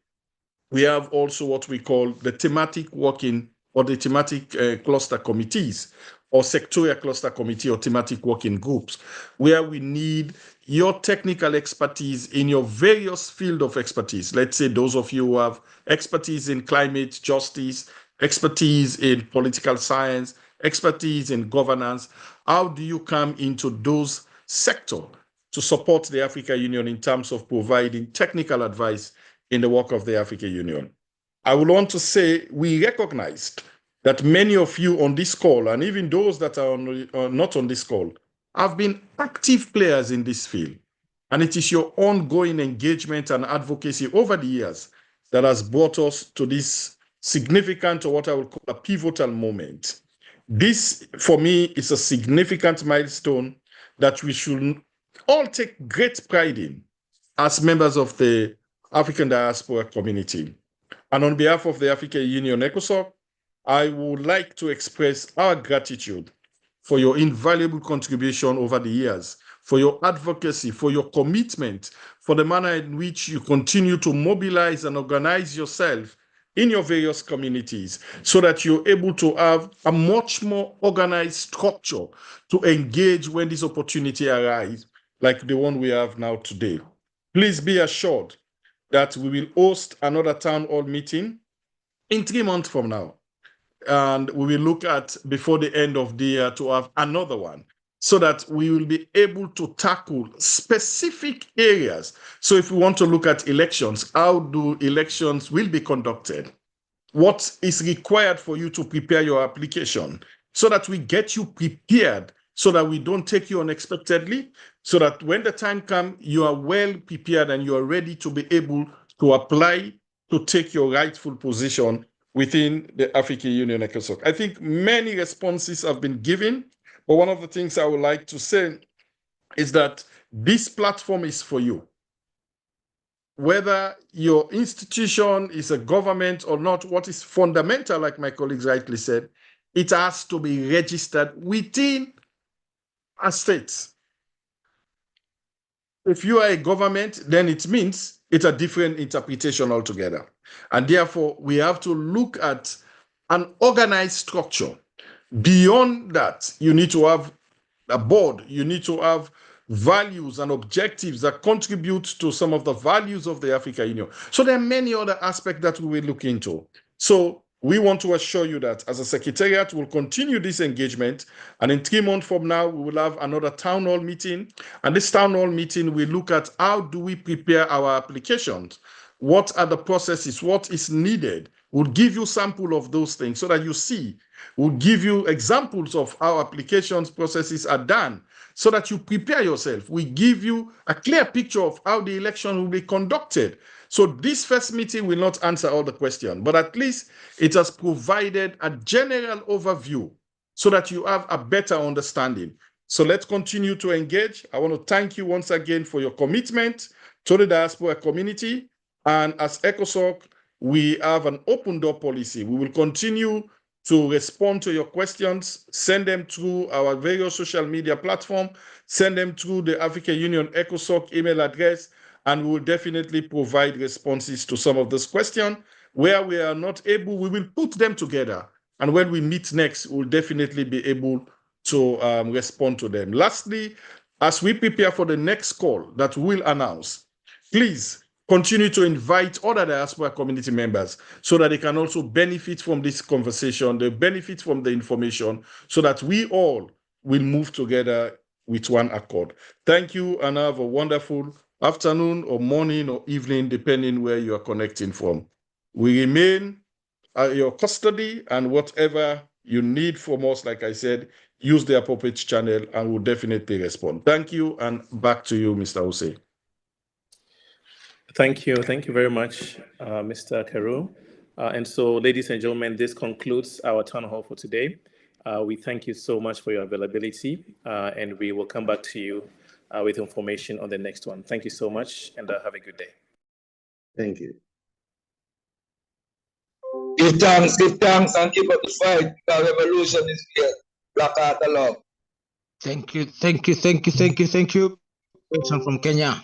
we have also what we call the thematic working or the thematic cluster committees, or sectorial cluster committee or thematic working groups, where we need your technical expertise in your various field of expertise. Let's say those of you who have expertise in climate justice, expertise in political science, expertise in governance. How do you come into those sectors to support the African Union in terms of providing technical advice in the work of the African Union? I would want to say we recognized that many of you on this call, and even those that are not on this call, have been active players in this field. And it is your ongoing engagement and advocacy over the years that has brought us to this significant, or what I would call a pivotal moment. This, for me, is a significant milestone that we should all take great pride in as members of the African diaspora community. And on behalf of the African Union ECOSOC, I would like to express our gratitude for your invaluable contribution over the years, for your advocacy, for your commitment, for the manner in which you continue to mobilize and organize yourself in your various communities so that you're able to have a much more organized structure to engage when this opportunity arises, like the one we have now today. Please be assured that we will host another town hall meeting in 3 months from now. And we will look at, before the end of the year, to have another one so that we will be able to tackle specific areas. So if we want to look at elections, how do elections will be conducted? What is required for you to prepare your application so that we get you prepared, so that we don't take you unexpectedly, so that when the time comes, you are well prepared and you are ready to be able to apply to take your rightful position within the African Union ECOSOC. I think many responses have been given, but one of the things I would like to say is that this platform is for you. Whether your institution is a government or not, what is fundamental, like my colleagues rightly said, it has to be registered within a state. If you are a government, then it means it's a different interpretation altogether. And therefore, we have to look at an organized structure. Beyond that, you need to have a board, you need to have values and objectives that contribute to some of the values of the African Union. So there are many other aspects that we will look into. So we want to assure you that as a secretariat, we'll continue this engagement. And in 3 months from now, we will have another town hall meeting. And this town hall meeting will look at how do we prepare our applications. what are the processes, what is needed. We'll give you sample of those things so that you see. We'll give you examples of how applications processes are done so that you prepare yourself. We give you a clear picture of how the election will be conducted. So this first meeting will not answer all the questions, but at least it has provided a general overview so that you have a better understanding. So let's continue to engage. I want to thank you once again for your commitment to the diaspora community. And as ECOSOC, we have an open door policy. We will continue to respond to your questions, send them through our various social media platforms, send them through the African Union ECOSOC email address, and we will definitely provide responses to some of those questions. Where we are not able, we will put them together. And when we meet next, we'll definitely be able to respond to them. Lastly, as we prepare for the next call that we'll announce, please continue to invite other diaspora community members so that they can also benefit from this conversation, they benefit from the information, so that we all will move together with one accord. Thank you, and have a wonderful afternoon or morning or evening, depending where you are connecting from. We remain at your custody, and whatever you need from us, like I said, use the appropriate channel and we'll definitely respond. Thank you, and back to you, Mr. Hussein. Thank you. Thank you very much, Mr. Carew. And so, ladies and gentlemen, this concludes our town hall for today. We thank you so much for your availability, and we will come back to you with information on the next one. Thank you so much, and have a good day. Thank you. Give thanks, and keep up the fight. The revolution is here. Black Heart Along. Thank you. Question from Kenya.